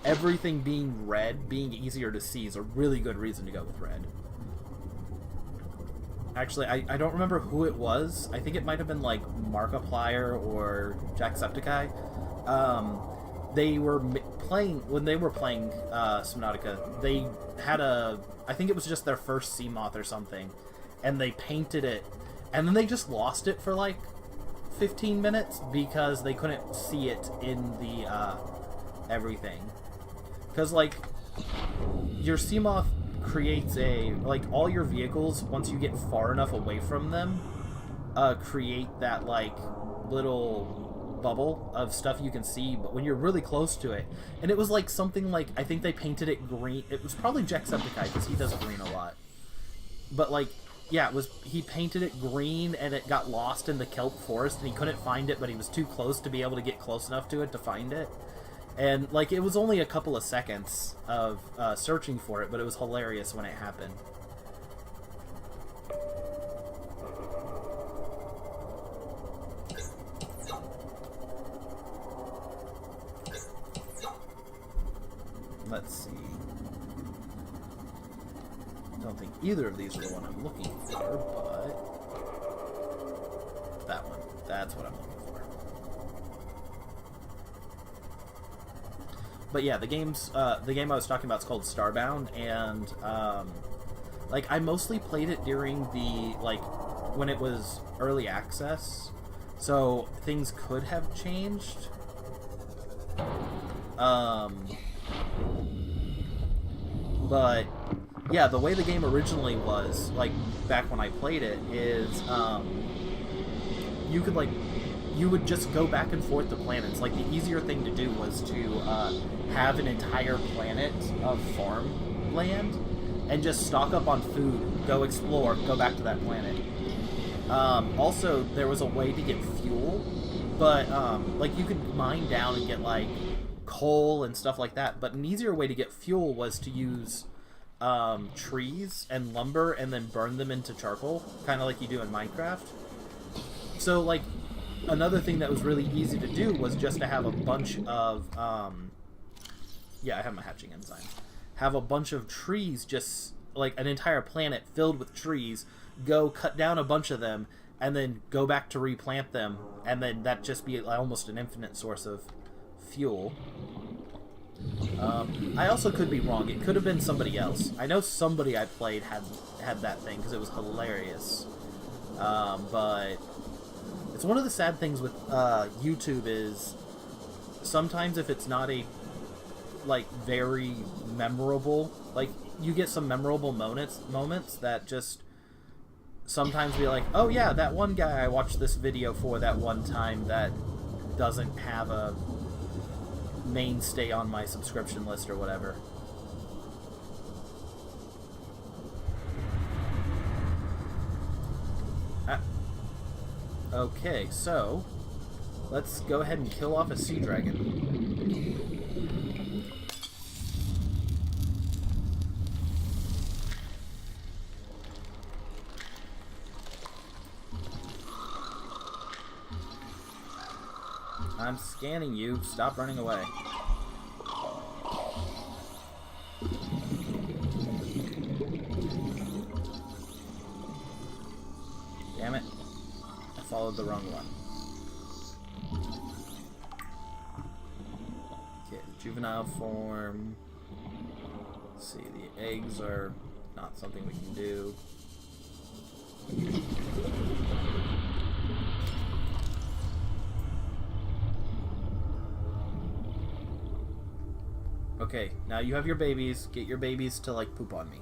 Speaker 1: everything being red, being easier to see, is a really good reason to go with red. Actually, I don't remember who it was. I think it might have been, like, Markiplier or Jacksepticeye. They were playing, when they were playing Subnautica, they had I think it was just their first Seamoth or something, and they painted it, and then they just lost it for, like, 15 minutes because they couldn't see it in the, everything. Because, like, your Seamoth creates like, all your vehicles, once you get far enough away from them, create that, like, little bubble of stuff you can see, but when you're really close to it, and it was, like, something like, I think they painted it green, it was probably Jacksepticeye, because he does green a lot. But, like, yeah, he painted it green, and it got lost in the kelp forest, and he couldn't find it, but he was too close to be able to get close enough to it to find it. And, like, it was only a couple of seconds of searching for it, but it was hilarious when it happened. Let's see. Don't think either of these are the one I'm looking for, but... that one. That's what I'm looking for. But yeah, the game I was talking about is called Starbound, and like, I mostly played it during the, like, when it was early access, so things could have changed. But yeah, the way the game originally was, like, back when I played it, is you would just go back and forth to planets. Like, the easier thing to do was to have an entire planet of farmland and just stock up on food, go explore, go back to that planet. Also, there was a way to get fuel, but like, you could mine down and get, like, coal and stuff like that, but an easier way to get fuel was to use trees and lumber and then burn them into charcoal, kind of like you do in Minecraft. So, like, another thing that was really easy to do was just to have a bunch of, yeah, I have my hatching enzyme. Have a bunch of trees, just, like, an entire planet filled with trees, go cut down a bunch of them, and then go back to replant them, and then that just be almost an infinite source of fuel. I also could be wrong. It could have been somebody else. I know somebody I played had that thing, because it was hilarious. But it's one of the sad things with YouTube is sometimes if it's not a, like, very memorable, like, you get some memorable moments that just sometimes be like, oh yeah, that one guy I watched this video for that one time that doesn't have a mainstay on my subscription list or whatever. Okay, so let's go ahead and kill off a sea dragon. I'm scanning you. Stop running away. Damn it. I followed the wrong one. Okay, the juvenile form. Let's see, the eggs are not something we can do. Okay, now you have your babies. Get your babies to, like, poop on me.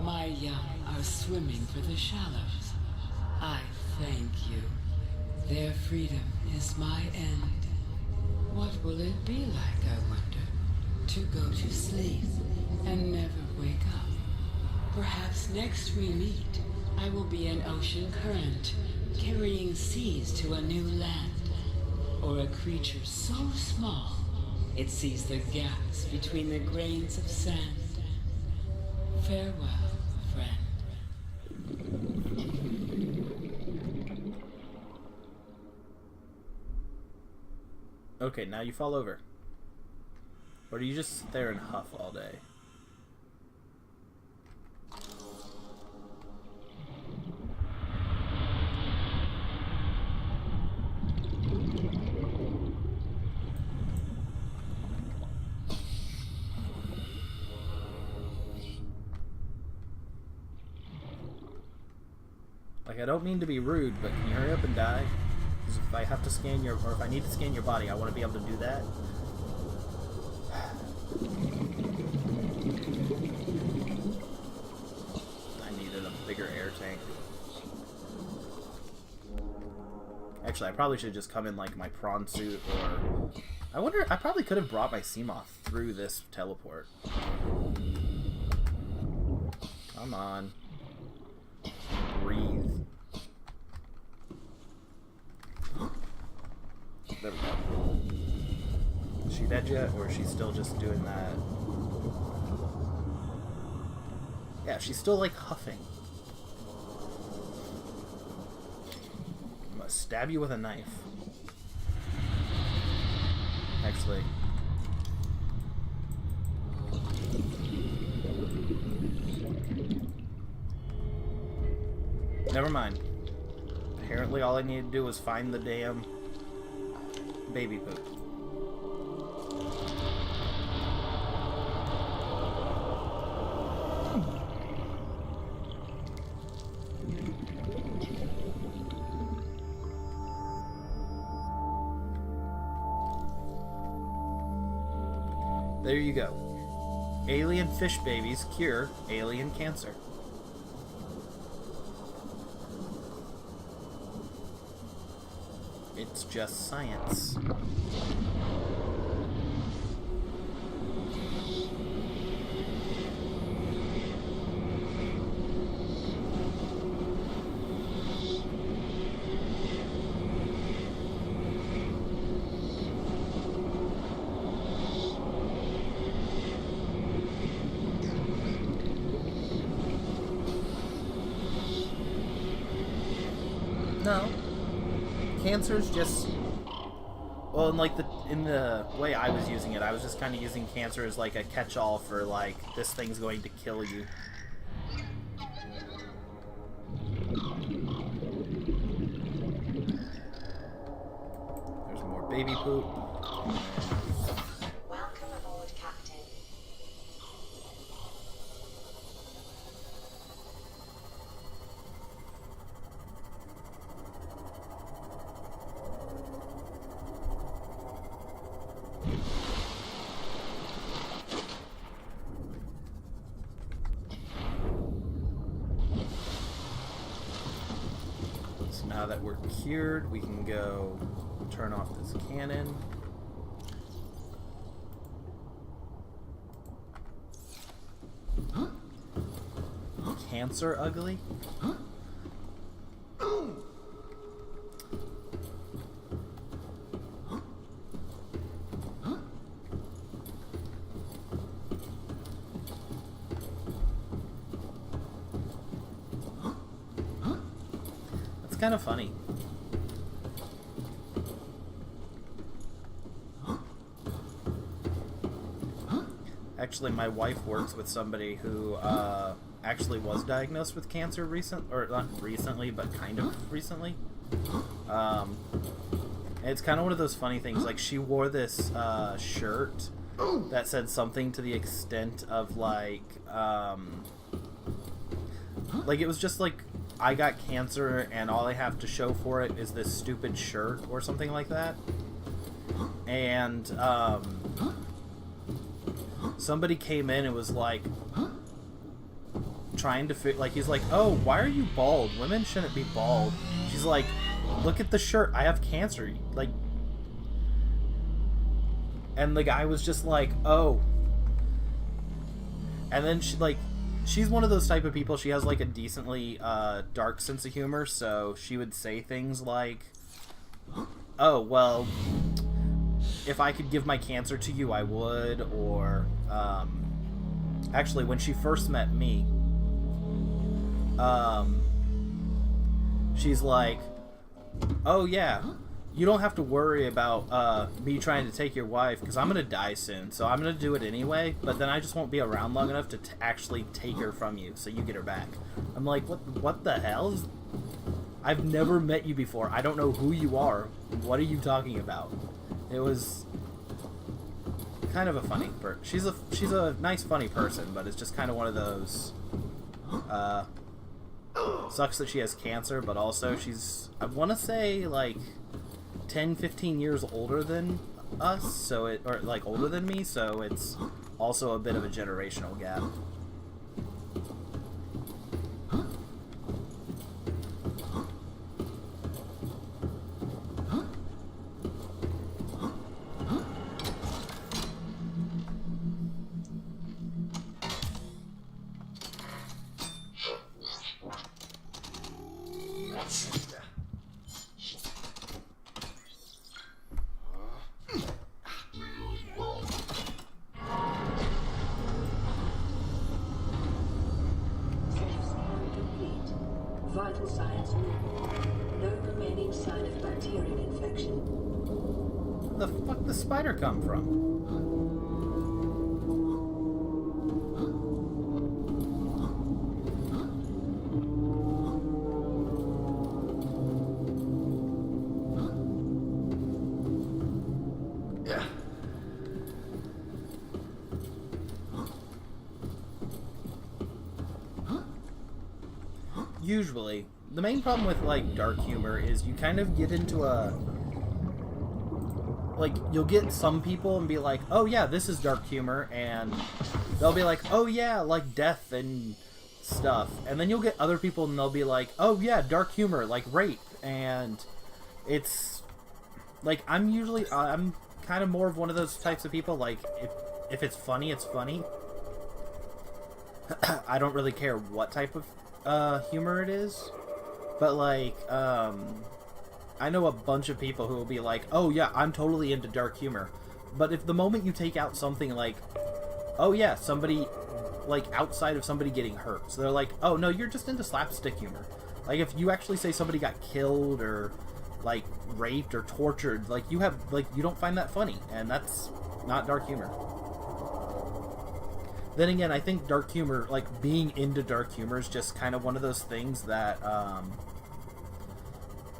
Speaker 5: My young are swimming for the shallows. I thank you. Their freedom is my end. What will it be like, I wonder, to go to sleep and never wake up? Perhaps next we meet, I will be an ocean current, carrying seas to a new land. Or a creature so small, it sees the gaps between the grains of sand. Farewell, friend.
Speaker 1: Okay, now you fall over. Or do you just sit there and huff all day? Like, I don't mean to be rude, but can you hurry up and die? Because if I have to scan your, or if I need to scan your body, I want to be able to do that. I needed a bigger air tank. Actually, I probably should just come in like my prawn suit, or... I wonder, I probably could have brought my Seamoth through this teleport. Come on. Breathe. There we go. Is she dead yet, or is she still just doing that? Yeah, she's still like huffing. I'm gonna stab you with a knife. Actually. Never mind. Apparently all I needed to do was find the damn baby poop. There you go. Alien fish babies cure alien cancer. It's just science. No. Cancer's just... Well, in the way I was using it, I was just kind of using cancer as like a catch-all for like, this thing's going to kill you. There's more baby poop.
Speaker 6: Welcome aboard, Captain.
Speaker 1: that we're cured, we can go turn off this cannon. Cancer ugly? That's kind of funny. Actually, my wife works with somebody who actually was diagnosed with cancer or not recently, but kind of recently. And it's kind of one of those funny things. Like, she wore this shirt that said something to the extent of like it was just like, I got cancer and all I have to show for it is this stupid shirt or something like that. And somebody came in and was like trying to like, he's like, oh, why are you bald? Women shouldn't be bald. She's like, look at the shirt, I have cancer. Like, and the guy was just like, oh. And then she, like, she's one of those type of people, she has like a decently dark sense of humor, so she would say things like, oh, well, if I could give my cancer to you, I would. Or actually, when she first met me, she's like, oh yeah, you don't have to worry about me trying to take your wife, because I'm gonna die soon, so I'm gonna do it anyway, but then I just won't be around long enough to actually take her from you, so you get her back. I'm like, what the hell? I've never met you before. I don't know who you are. What are you talking about? It was kind of a funny she's a nice, funny person, but it's just kind of one of those sucks that she has cancer, but also she's, I want to say, like 10-15 years older than us, so or like older than me, so it's also a bit of a generational gap.
Speaker 2: Vital signs normal. No remaining sign of bacterial infection.
Speaker 1: Where the fuck the spider come from? Usually, the main problem with like dark humor is you kind of get into a, like, you'll get some people and be like, oh yeah, this is dark humor, and they'll be like, oh yeah, like death and stuff, and then you'll get other people and they'll be like, oh yeah, dark humor, like rape, and it's like, I'm kind of more of one of those types of people, like, if it's funny, it's funny. I don't really care what type of humor it is, but like, I know a bunch of people who will be like, oh yeah, I'm totally into dark humor, but if the moment you take out something like, oh yeah, somebody, like, outside of somebody getting hurt, so they're like, oh no, you're just into slapstick humor. Like, if you actually say somebody got killed or like raped or tortured, like, you don't find that funny, and that's not dark humor. Then again, I think dark humor, like, being into dark humor is just kind of one of those things that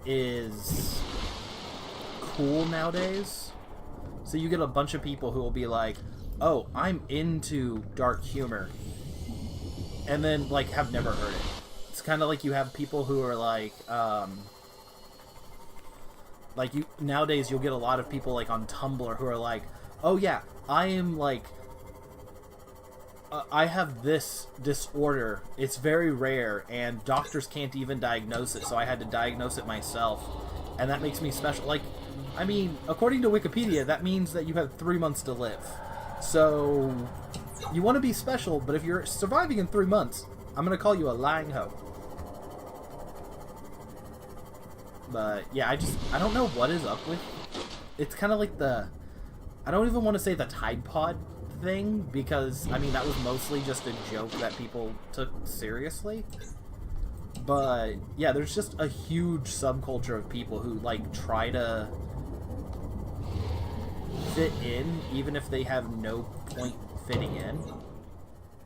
Speaker 1: is cool nowadays. So you get a bunch of people who will be like, oh, I'm into dark humor, and then, like, have never heard it. It's kind of like you have people who are like nowadays you'll get a lot of people like on Tumblr who are like, oh yeah, I am like I have this disorder. It's very rare, and doctors can't even diagnose it, so I had to diagnose it myself. And that makes me special. Like, I mean, according to Wikipedia, that means that you have 3 months to live. So, you want to be special, but if you're surviving in 3 months, I'm going to call you a lying hoe. But, yeah, I don't know what is up with... It's kind of like the... I don't even want to say the Tide Pod thing, because, I mean, that was mostly just a joke that people took seriously. But, yeah, there's just a huge subculture of people who, like, try to fit in, even if they have no point fitting in.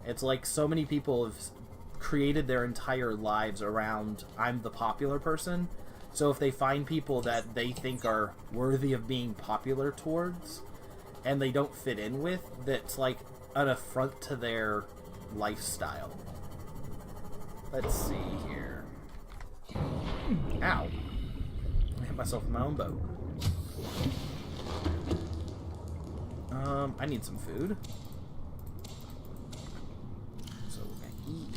Speaker 1: It's like so many people have created their entire lives around, I'm the popular person. So if they find people that they think are worthy of being popular towards, and they don't fit in with, that's like an affront to their lifestyle. Let's see here. Ow. I hit myself in my own boat. I need some food. So we're gonna eat.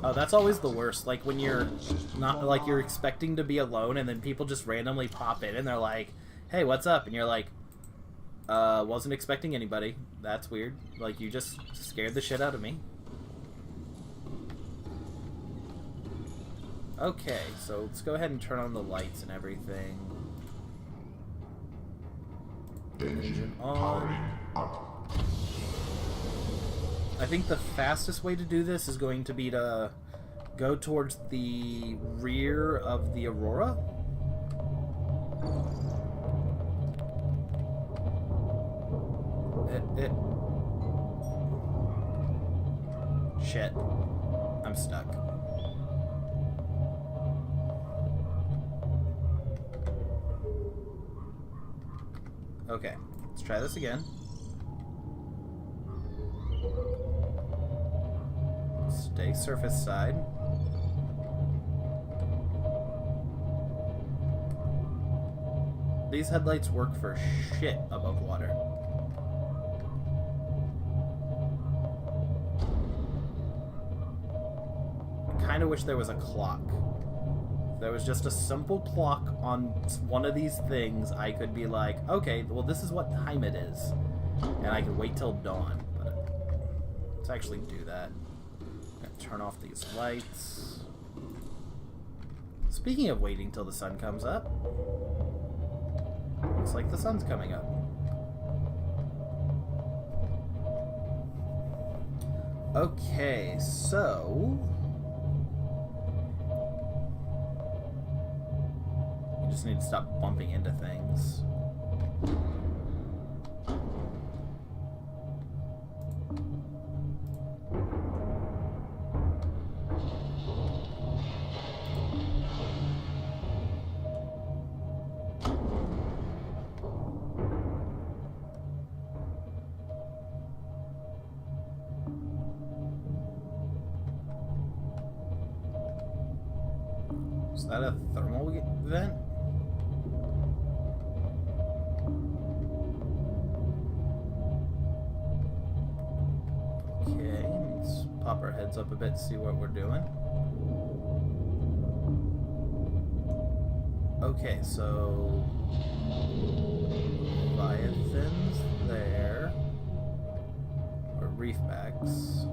Speaker 1: Oh, that's always the worst. Like, when you're not, like, you're expecting to be alone, and then people just randomly pop in, and they're like, hey, what's up? And you're like, wasn't expecting anybody. That's weird. Like, you just scared the shit out of me. Okay, so let's go ahead and turn on the lights and everything. Engine on. I think the fastest way to do this is going to be to go towards the rear of the Aurora. Shit. I'm stuck. Okay, let's try this again. Stay surface side. These headlights work for shit above water. I kind of wish there was a clock. If there was just a simple clock on one of these things, I could be like, okay, well, this is what time it is. And I could wait till dawn. But let's actually do that. Turn off these lights. Speaking of waiting till the sun comes up, looks like the sun's coming up. Okay, so you just need to stop bumping into things. Is that a thermal vent? Okay, let's pop our heads up a bit, see what we're doing. Okay, so Leviathans there, or reefbacks.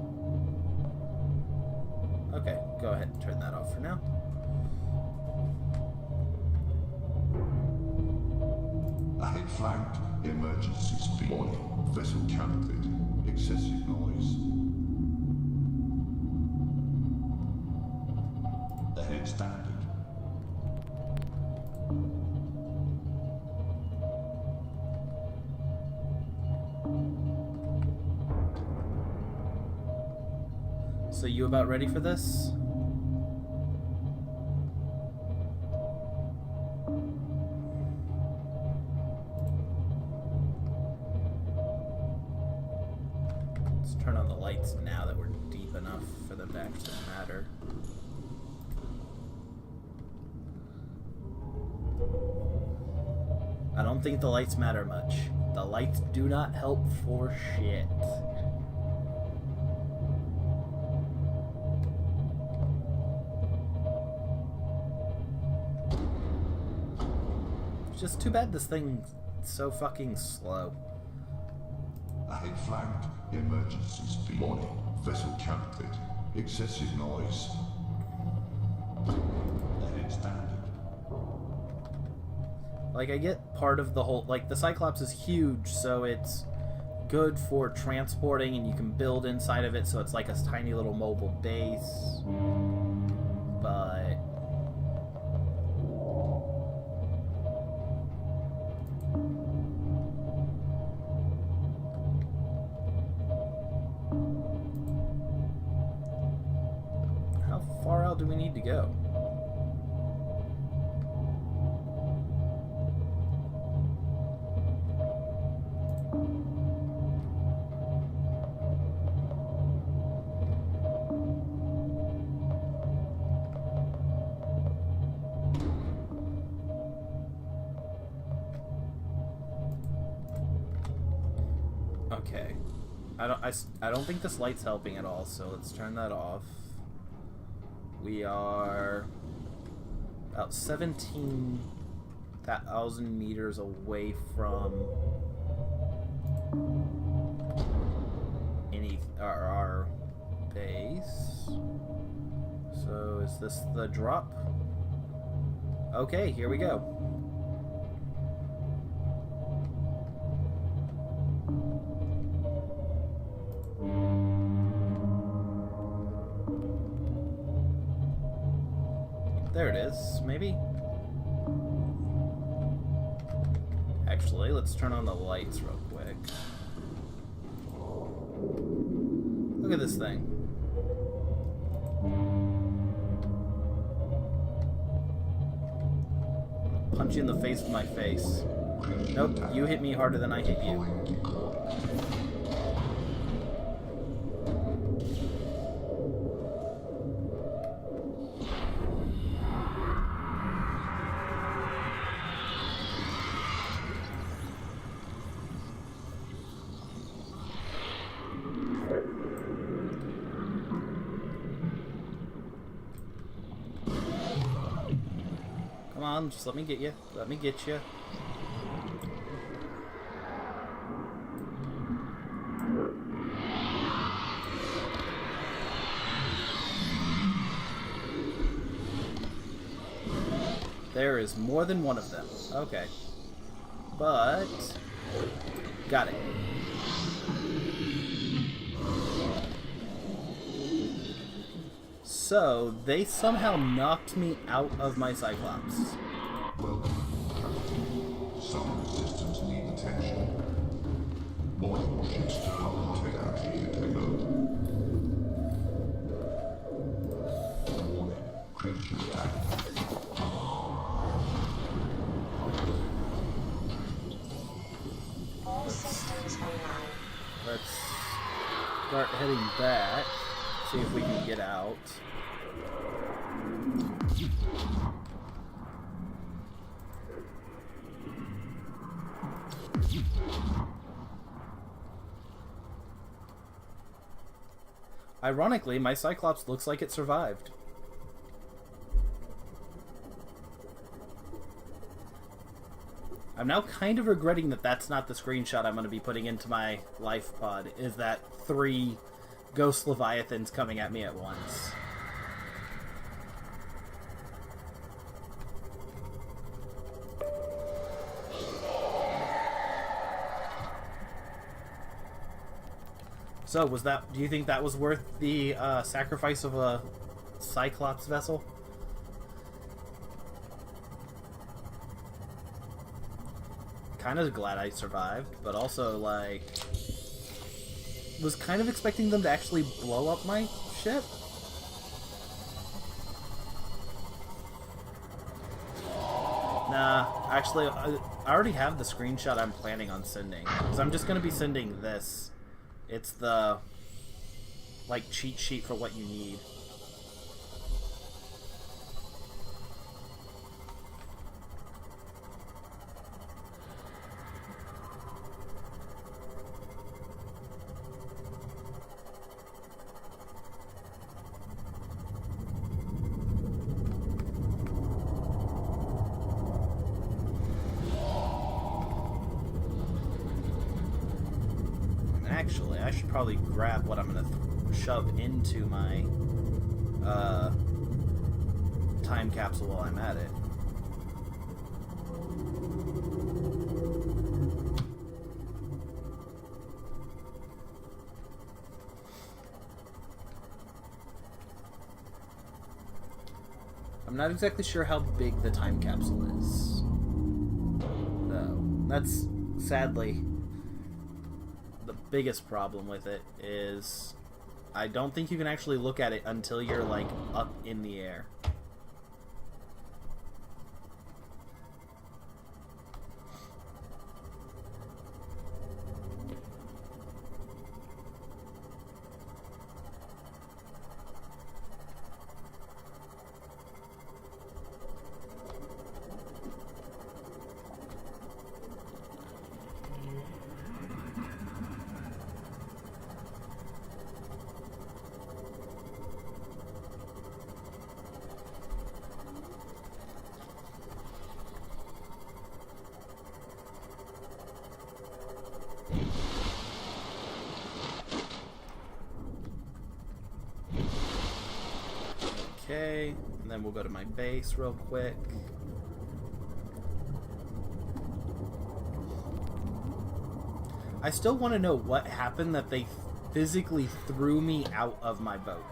Speaker 1: Okay, go ahead and turn that off for now.
Speaker 4: Ahead flagged. Emergency speed. Warning. Vessel counterfeit. Excessive noise. Ahead standard.
Speaker 1: So you about ready for this? lights now that we're deep enough for them to actually matter. I don't think the lights matter much. The lights do not help for shit. It's just too bad this thing's so fucking slow.
Speaker 4: Ahead flagged. Emergency speed. Warning. Vessel counterfeit. Excessive noise. Ahead standard.
Speaker 1: Like, I get part of the whole... Like, the Cyclops is huge, so it's good for transporting, and you can build inside of it, so it's like a tiny little mobile base. But... how far out do we need to go? Okay. I don't think this light's helping at all, so let's turn that off. We are about 17,000 meters away from our base. So is this the drop? Okay, here we go. There it is, maybe? Actually, let's turn on the lights real quick. Look at this thing. Punch you in the face with my face. Nope, you hit me harder than I hit you. Come on, just let me get you. Let me get you. There is more than one of them. Okay. But... got it. So, they somehow knocked me out of my Cyclops.
Speaker 4: Welcome. Some systems need attention. Multiple ships to technology to take over. Warning. Creature attack.
Speaker 6: All systems online.
Speaker 1: Let's start heading back. See if we can get out. Ironically, my Cyclops looks like it survived. I'm now kind of regretting that that's not the screenshot I'm going to be putting into my life pod, is that 3 ghost leviathans coming at me at once. So, was that... do you think that was worth the sacrifice of a Cyclops vessel? Kind of glad I survived, but also, like... was kind of expecting them to actually blow up my ship. Nah, actually, I already have the screenshot I'm planning on sending. Because I'm just going to be sending this. It's the like cheat sheet for what you need. Actually, I should probably grab what I'm gonna shove into my time capsule while I'm at it. I'm not exactly sure how big the time capsule is, though. That's sadly the biggest problem with it. Is I don't think you can actually look at it until you're like up in the air. Okay, and then we'll go to my base real quick. I still want to know what happened that they physically threw me out of my boat.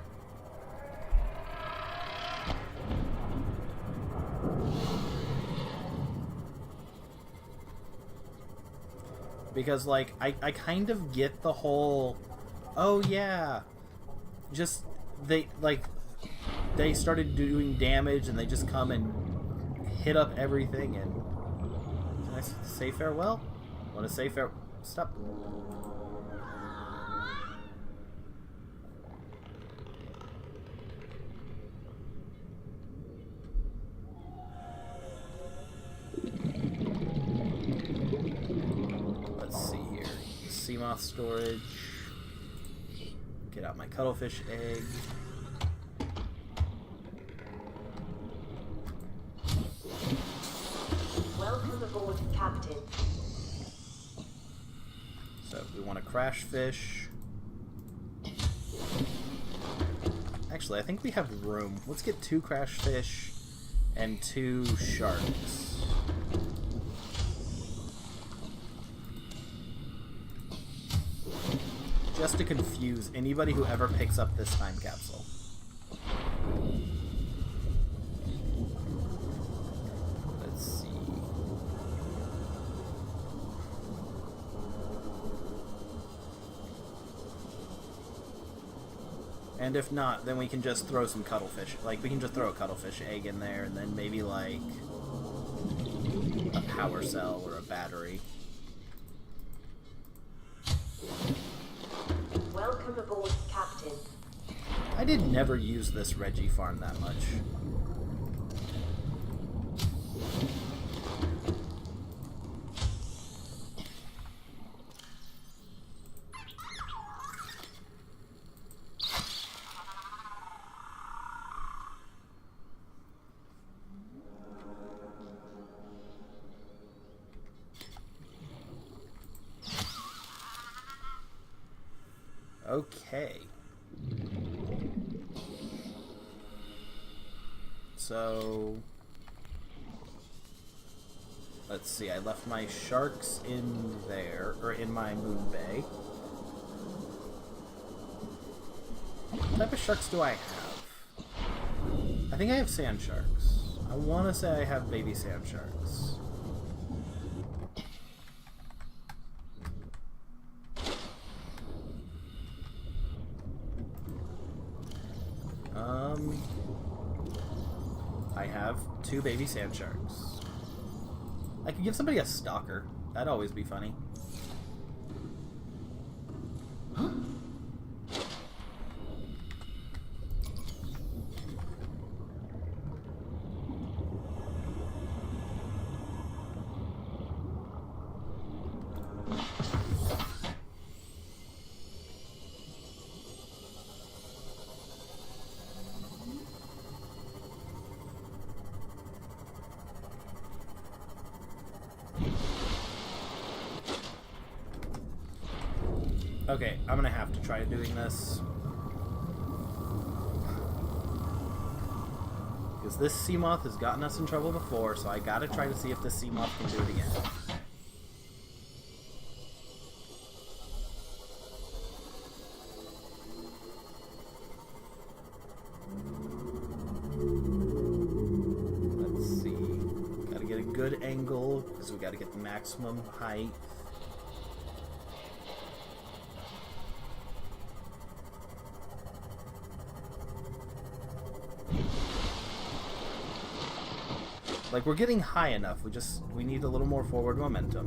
Speaker 1: Because, like, I kind of get the whole, oh yeah, just, they started doing damage and they just come and hit up everything. And can I say farewell? Want to say farewell? Stop. Let's see here. Sea moth storage. Get out my cuttlefish egg.
Speaker 6: Welcome aboard, Captain.
Speaker 1: So we want a crash fish. Actually, I think we have room. Let's get 2 crash fish and 2 sharks. Just to confuse anybody who ever picks up this time capsule. Let's see. And if not, then we can just throw some cuttlefish. Like, we can just throw a cuttlefish egg in there, and then maybe, like, a power cell or a battery.
Speaker 6: Welcome aboard, Captain.
Speaker 1: I did never use this Reggie farm that much. Okay. So, let's see, I left my sharks in there, or in my moon bay. What type of sharks do I have? I think I have sand sharks. I want to say I have baby sand sharks. I have 2 baby sand sharks. I could give somebody a stalker. That'd always be funny. Okay, I'm gonna have to try doing this. Because this sea moth has gotten us in trouble before, so I gotta try to see if this sea moth can do it again. Let's see. Gotta get a good angle, because we gotta get the maximum height. Like, we're getting high enough. We need a little more forward momentum.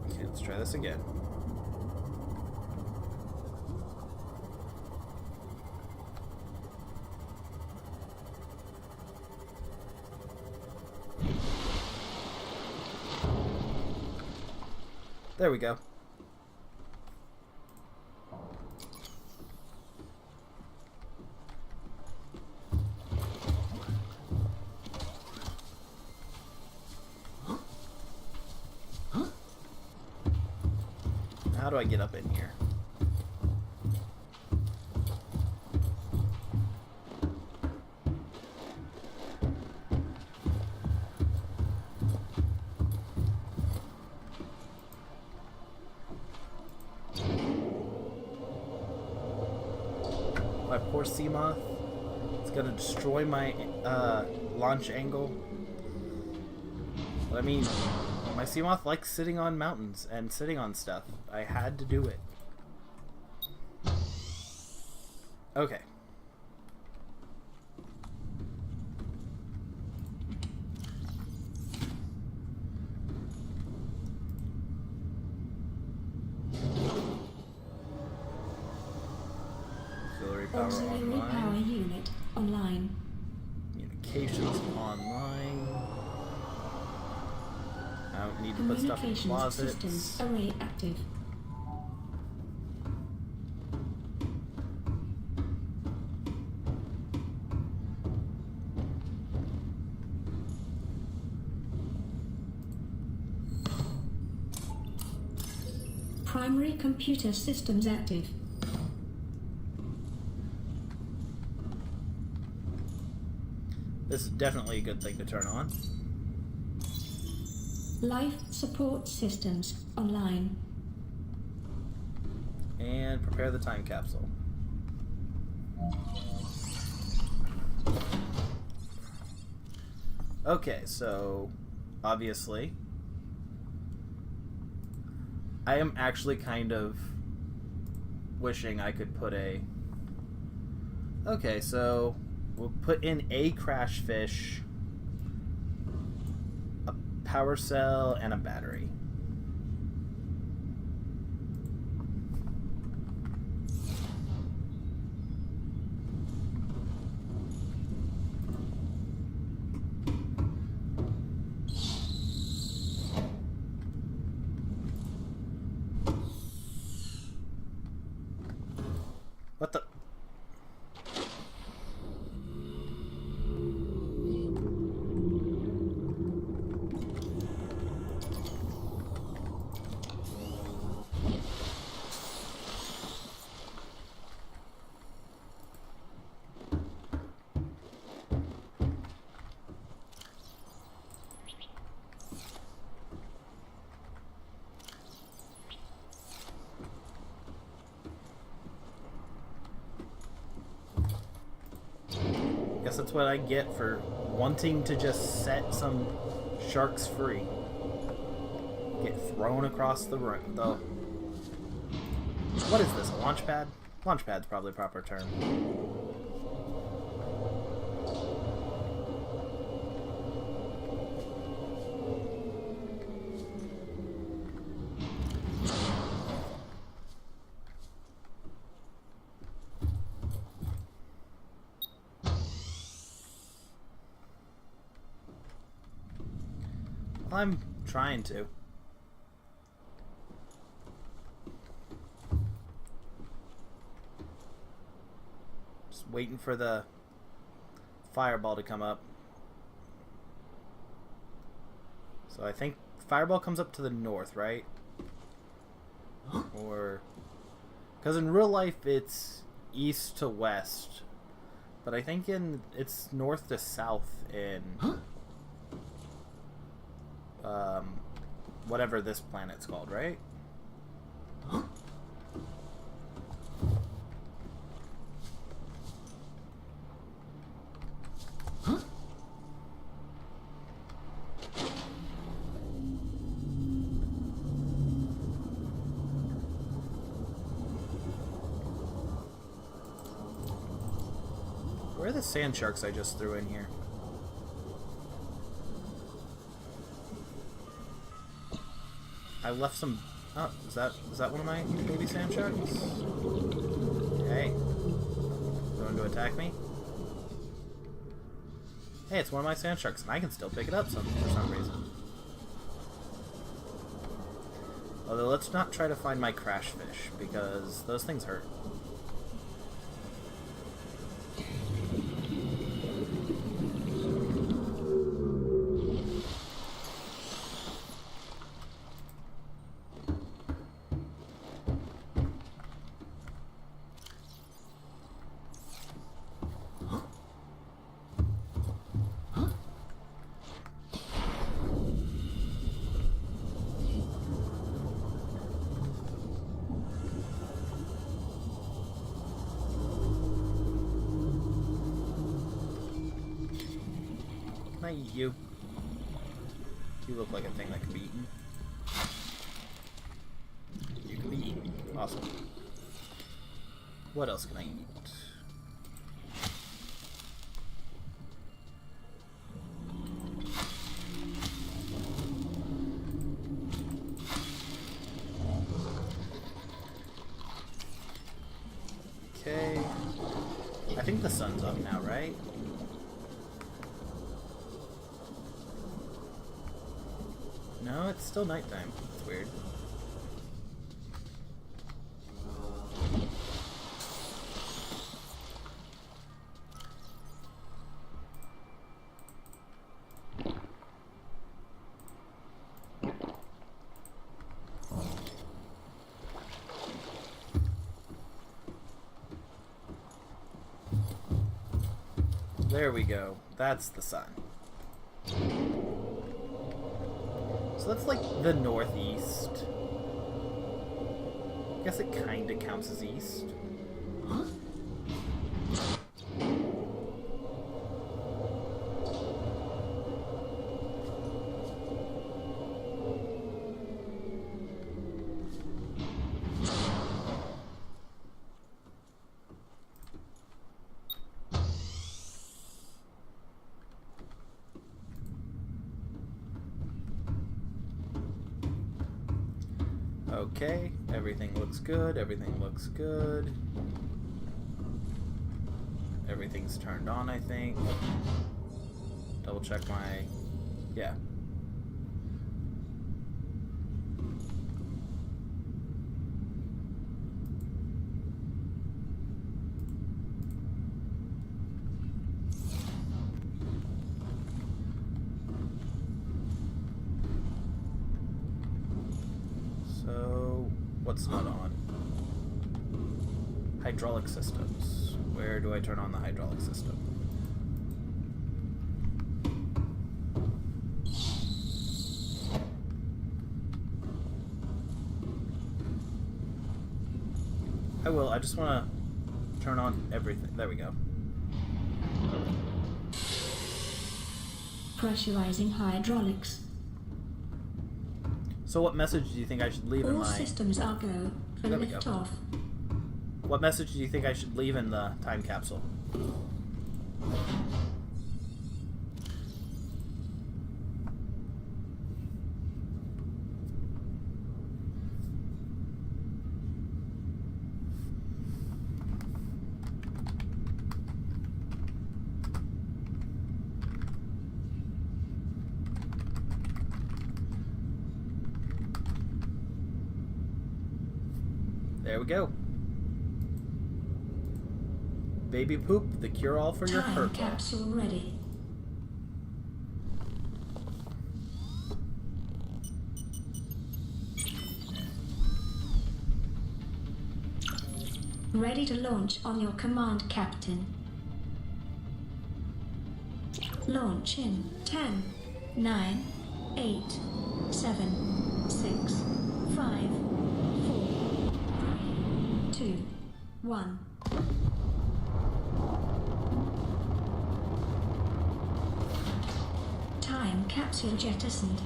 Speaker 1: Okay, let's try this again. There we go. How do I get up in here? My poor sea moth. It's gonna destroy my launch angle. But I mean, my sea moth likes sitting on mountains and sitting on stuff. I had to do it. Okay. Auxiliary power
Speaker 2: Auxiliary power
Speaker 1: online.
Speaker 2: unit online.
Speaker 1: Communications online. I don't need to put stuff in
Speaker 2: Communications
Speaker 1: closets.
Speaker 2: systems array active. Primary computer systems active.
Speaker 1: This is definitely a good thing to turn on.
Speaker 2: Life support systems online.
Speaker 1: And prepare the time capsule. Okay, so obviously I am actually kind of wishing I could put a... Okay, so we'll put in a crash fish, a power cell, and a battery. What the... Guess that's what I get for wanting to just set some sharks free. Get thrown across the room, though. What is this, a launch pad? Launch pad's probably a proper term. I'm trying to. Just waiting for the fireball to come up. So I think fireball comes up to the north, right? Or... Because in real life it's east to west. But I think it's north to south in... whatever this planet's called, right? Where are the sand sharks I just threw in here? I left some... Oh, is that one of my baby sand sharks? Hey. Going to attack me? Hey, it's one of my sand sharks, and I can still pick it up for some reason. Although, let's not try to find my crash fish, because those things hurt. Can I eat you? You look like a thing that can be eaten. You can be eaten. Awesome. What else can I eat? Okay. I think the sun's up now, right? No, it's still nighttime. It's weird. There we go. That's the sun. So that's like the northeast. I guess it kinda counts as east. Okay, everything looks good, everything looks good. Everything's turned on, I think. Double check my... yeah. What's not on? Hydraulic systems. Where do I turn on the hydraulic system? I will. I just want to turn on everything. There we go.
Speaker 2: Pressurizing hydraulics.
Speaker 1: So what message do you think I should leave in
Speaker 2: All
Speaker 1: my...
Speaker 2: systems are go for
Speaker 1: There we go.
Speaker 2: liftoff.
Speaker 1: What message do you think I should leave in the time capsule? There we go. Baby poop, the cure-all for your
Speaker 2: Time
Speaker 1: hurt.
Speaker 2: capsule ready. Ready to launch on your command, Captain. Launch in 10, 9, 8, 7, 6, 5, 4, 3, 2, 1. Time capsule jettisoned.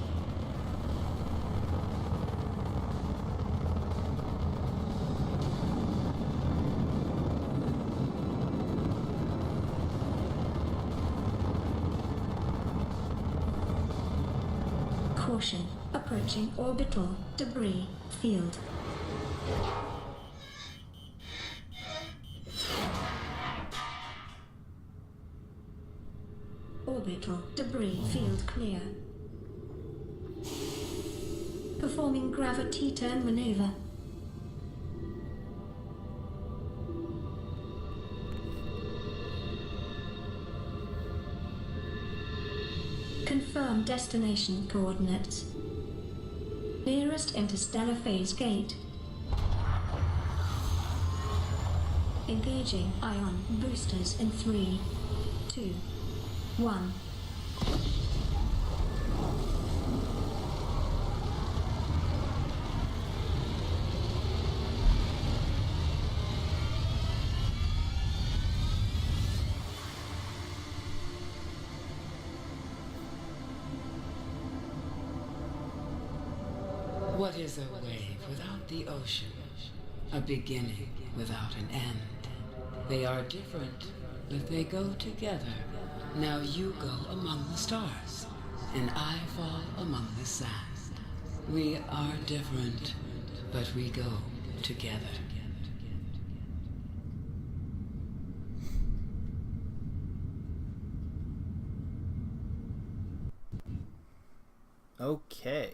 Speaker 2: Caution, approaching orbital debris field. Orbital debris field clear. Performing gravity turn maneuver. Confirm destination coordinates. Nearest interstellar phase gate. Engaging ion boosters in 3, 2, 1.
Speaker 5: What is a wave without the ocean? A beginning without an end. They are different, but they go together. Now you go among the stars, and I fall among the sand. We are different, but we go together.
Speaker 1: Okay.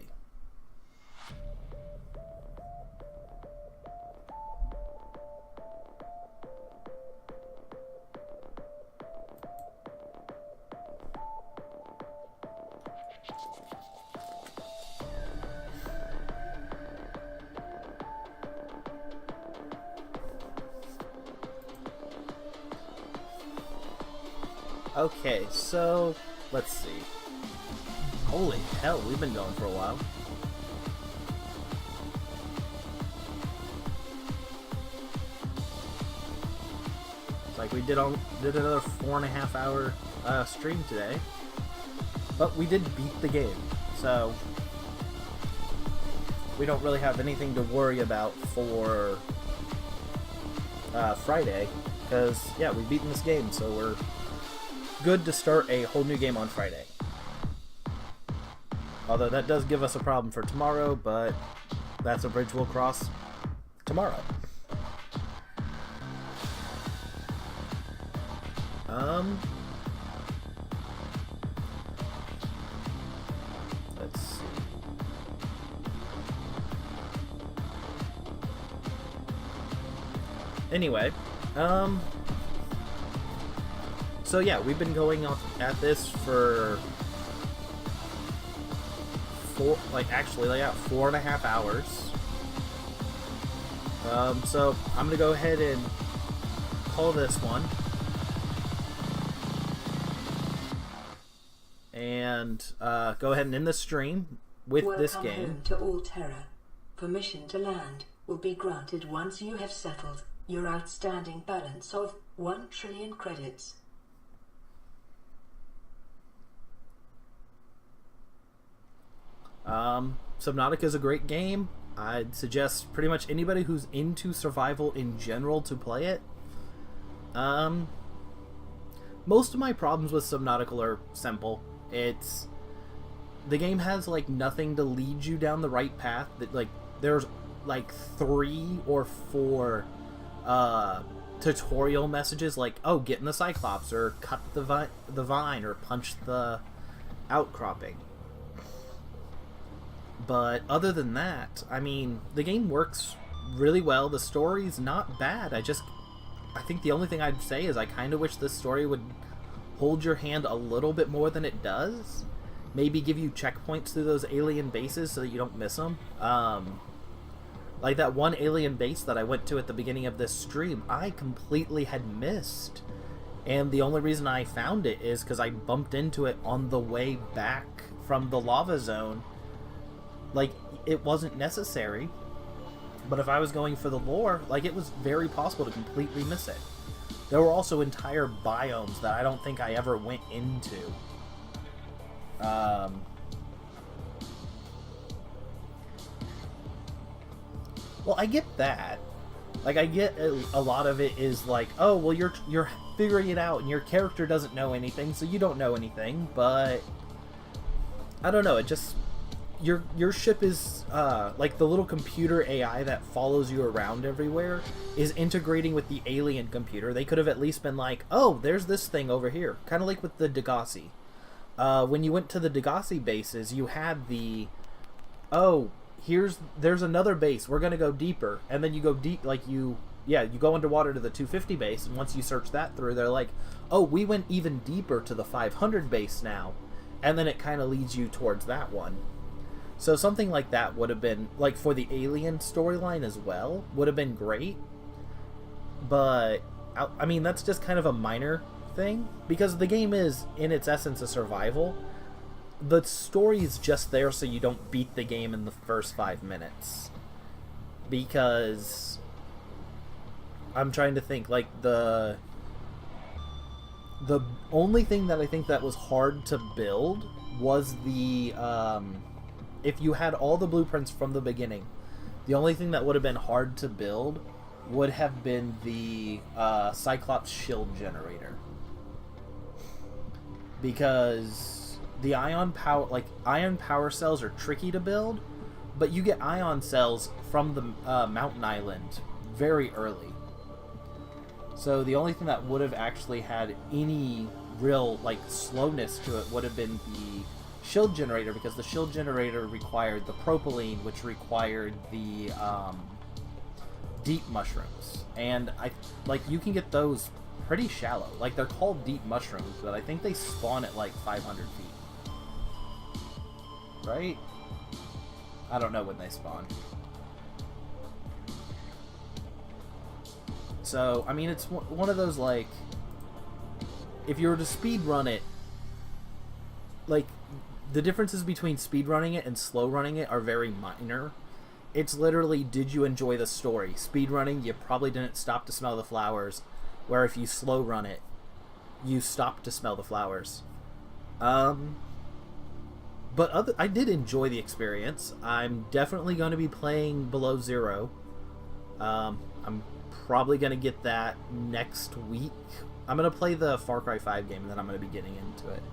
Speaker 1: Okay, so let's see. Holy hell, we've been going for a while. It's like we did another 4.5 hour stream today, but we did beat the game, so we don't really have anything to worry about for Friday, because yeah, we've beaten this game, so we're good to start a whole new game on Friday. Although that does give us a problem for tomorrow, but that's a bridge we'll cross tomorrow. Let's see. Anyway, so yeah, we've been going on at this for 4.5 hours. So I'm gonna go ahead and call this one, and go ahead and end the stream with this game.
Speaker 2: Welcome home to Alterra. Permission to land will be granted once you have settled your outstanding balance of 1 trillion credits.
Speaker 1: Subnautica is a great game. I'd suggest pretty much anybody who's into survival in general to play it. Most of my problems with Subnautica are simple. The game has like nothing to lead you down the right path. There's like 3 or 4 tutorial messages like, oh, get in the Cyclops, or cut the vine, or punch the outcropping. But other than that, I mean, the game works really well. The story's not bad. I think the only thing I'd say is I kind of wish this story would hold your hand a little bit more than it does. Maybe give you checkpoints through those alien bases so that you don't miss them. Like that one alien base that I went to at the beginning of this stream, I completely had missed. And the only reason I found it is because I bumped into it on the way back from the lava zone. Like, it wasn't necessary. But if I was going for the lore, like, it was very possible to completely miss it. There were also entire biomes that I don't think I ever went into. Well, I get that. Like, I get a lot of it is like, oh, well, you're figuring it out, and your character doesn't know anything, so you don't know anything. But I don't know. It just your ship is like the little computer AI that follows you around everywhere is integrating with the alien computer. They could have at least been like, oh, there's this thing over here, kind of like with the Degassi. When you went to the Degassi bases, you had the there's another base, we're gonna go deeper, and then you go deep, like you go underwater to the 250 base, and once you search that through, they're like, oh, we went even deeper to the 500 base now, and then it kind of leads you towards that one. So something like that would have been, like, for the alien storyline as well, would have been great, but I mean, that's just kind of a minor thing, because the game is in its essence a survival. The story is just there so you don't beat the game in the first 5 minutes. Because I'm trying to think, like, the only thing that I think that was hard to build was the if you had all the blueprints from the beginning, the only thing that would have been hard to build would have been the Cyclops shield generator. Because the ion power cells are tricky to build, but you get ion cells from the mountain island very early. So the only thing that would have actually had any real, like, slowness to it would have been the shield generator, because the shield generator required the propylene, which required the deep mushrooms, and you can get those pretty shallow. Like, they're called deep mushrooms, but I think they spawn at like 500 feet. Right? I don't know when they spawn. So, I mean, it's one of those, like, if you were to speed run it, like, the differences between speed running it and slow running it are very minor. It's literally, did you enjoy the story? Speed running, you probably didn't stop to smell the flowers, where if you slow run it, you stop to smell the flowers. But I did enjoy the experience. I'm definitely going to be playing Below Zero. I'm probably going to get that next week. I'm going to play the Far Cry 5 game, and then I'm going to be getting into it.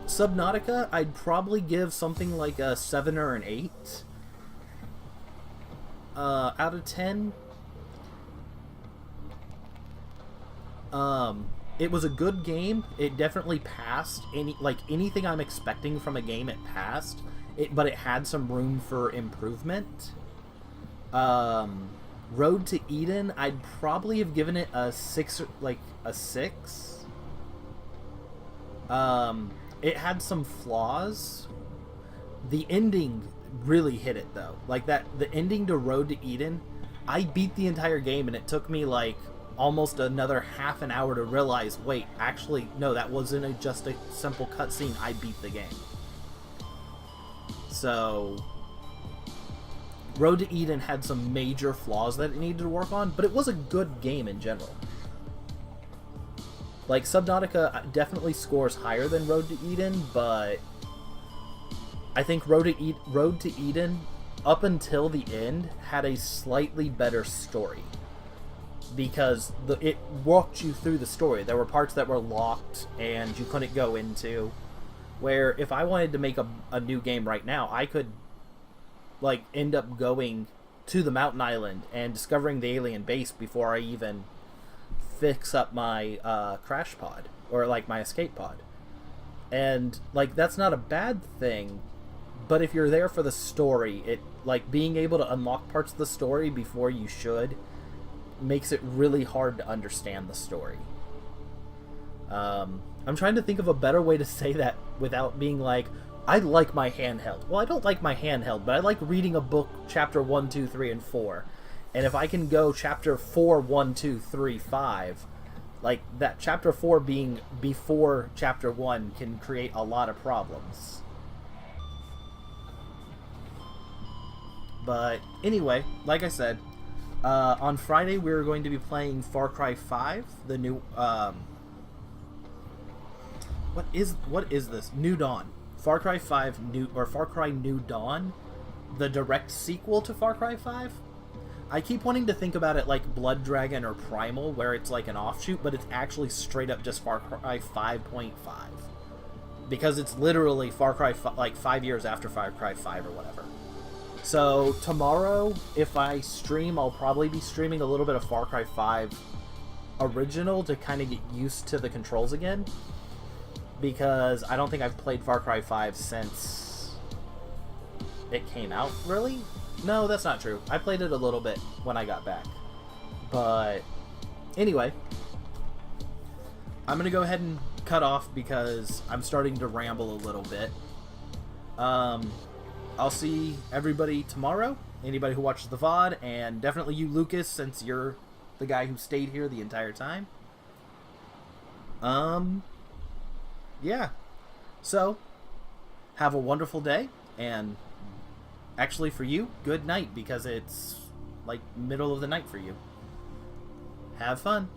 Speaker 1: Subnautica, I'd probably give something like a 7 or an 8 out of 10. It was a good game. It definitely passed anything I'm expecting from a game. It passed it, but it had some room for improvement. Road to Eden, I'd probably have given it a 6, like a 6. It had some flaws. The ending really hit it though. Like the ending to Road to Eden, I beat the entire game, and it took me like almost another half an hour to realize, wait, actually, no, that wasn't just a simple cutscene. I beat the game. So, Road to Eden had some major flaws that it needed to work on, but it was a good game in general. Like, Subnautica definitely scores higher than Road to Eden, but I think Road to Eden, up until the end, had a slightly better story. Because it walked you through the story. There were parts that were locked and you couldn't go into. Where if I wanted to make a new game right now, I could like end up going to the mountain island and discovering the alien base before I even fix up my crash pod or like my escape pod. And like that's not a bad thing, but if you're there for the story, it like being able to unlock parts of the story before you should makes it really hard to understand the story. I'm trying to think of a better way to say that without being like,
Speaker 7: I like my handheld. Well, I don't like my handheld, but I like reading a book, chapter 1, 2, 3, and 4. And if I can go chapter 4, 1, 2, 3, 5, like that chapter 4 being before chapter 1 can create a lot of problems. But anyway, like I said, on Friday we're going to be playing Far Cry 5, the new what is this? New Dawn. Far Cry 5 Far Cry New Dawn, the direct sequel to Far Cry 5. I keep wanting to think about it like Blood Dragon or Primal, where it's like an offshoot, but it's actually straight up just Far Cry 5.5. Because it's literally Far Cry like 5 years after Far Cry 5 or whatever. So tomorrow, if I stream, I'll probably be streaming a little bit of Far Cry 5 original to kind of get used to the controls again. Because I don't think I've played Far Cry 5 since it came out, really? No, that's not true. I played it a little bit when I got back. But anyway, I'm going to go ahead and cut off because I'm starting to ramble a little bit. I'll see everybody tomorrow, anybody who watches the VOD, and definitely you, Lucas, since you're the guy who stayed here the entire time. Yeah. So, have a wonderful day, and actually for you, good night, because it's like middle of the night for you. Have fun.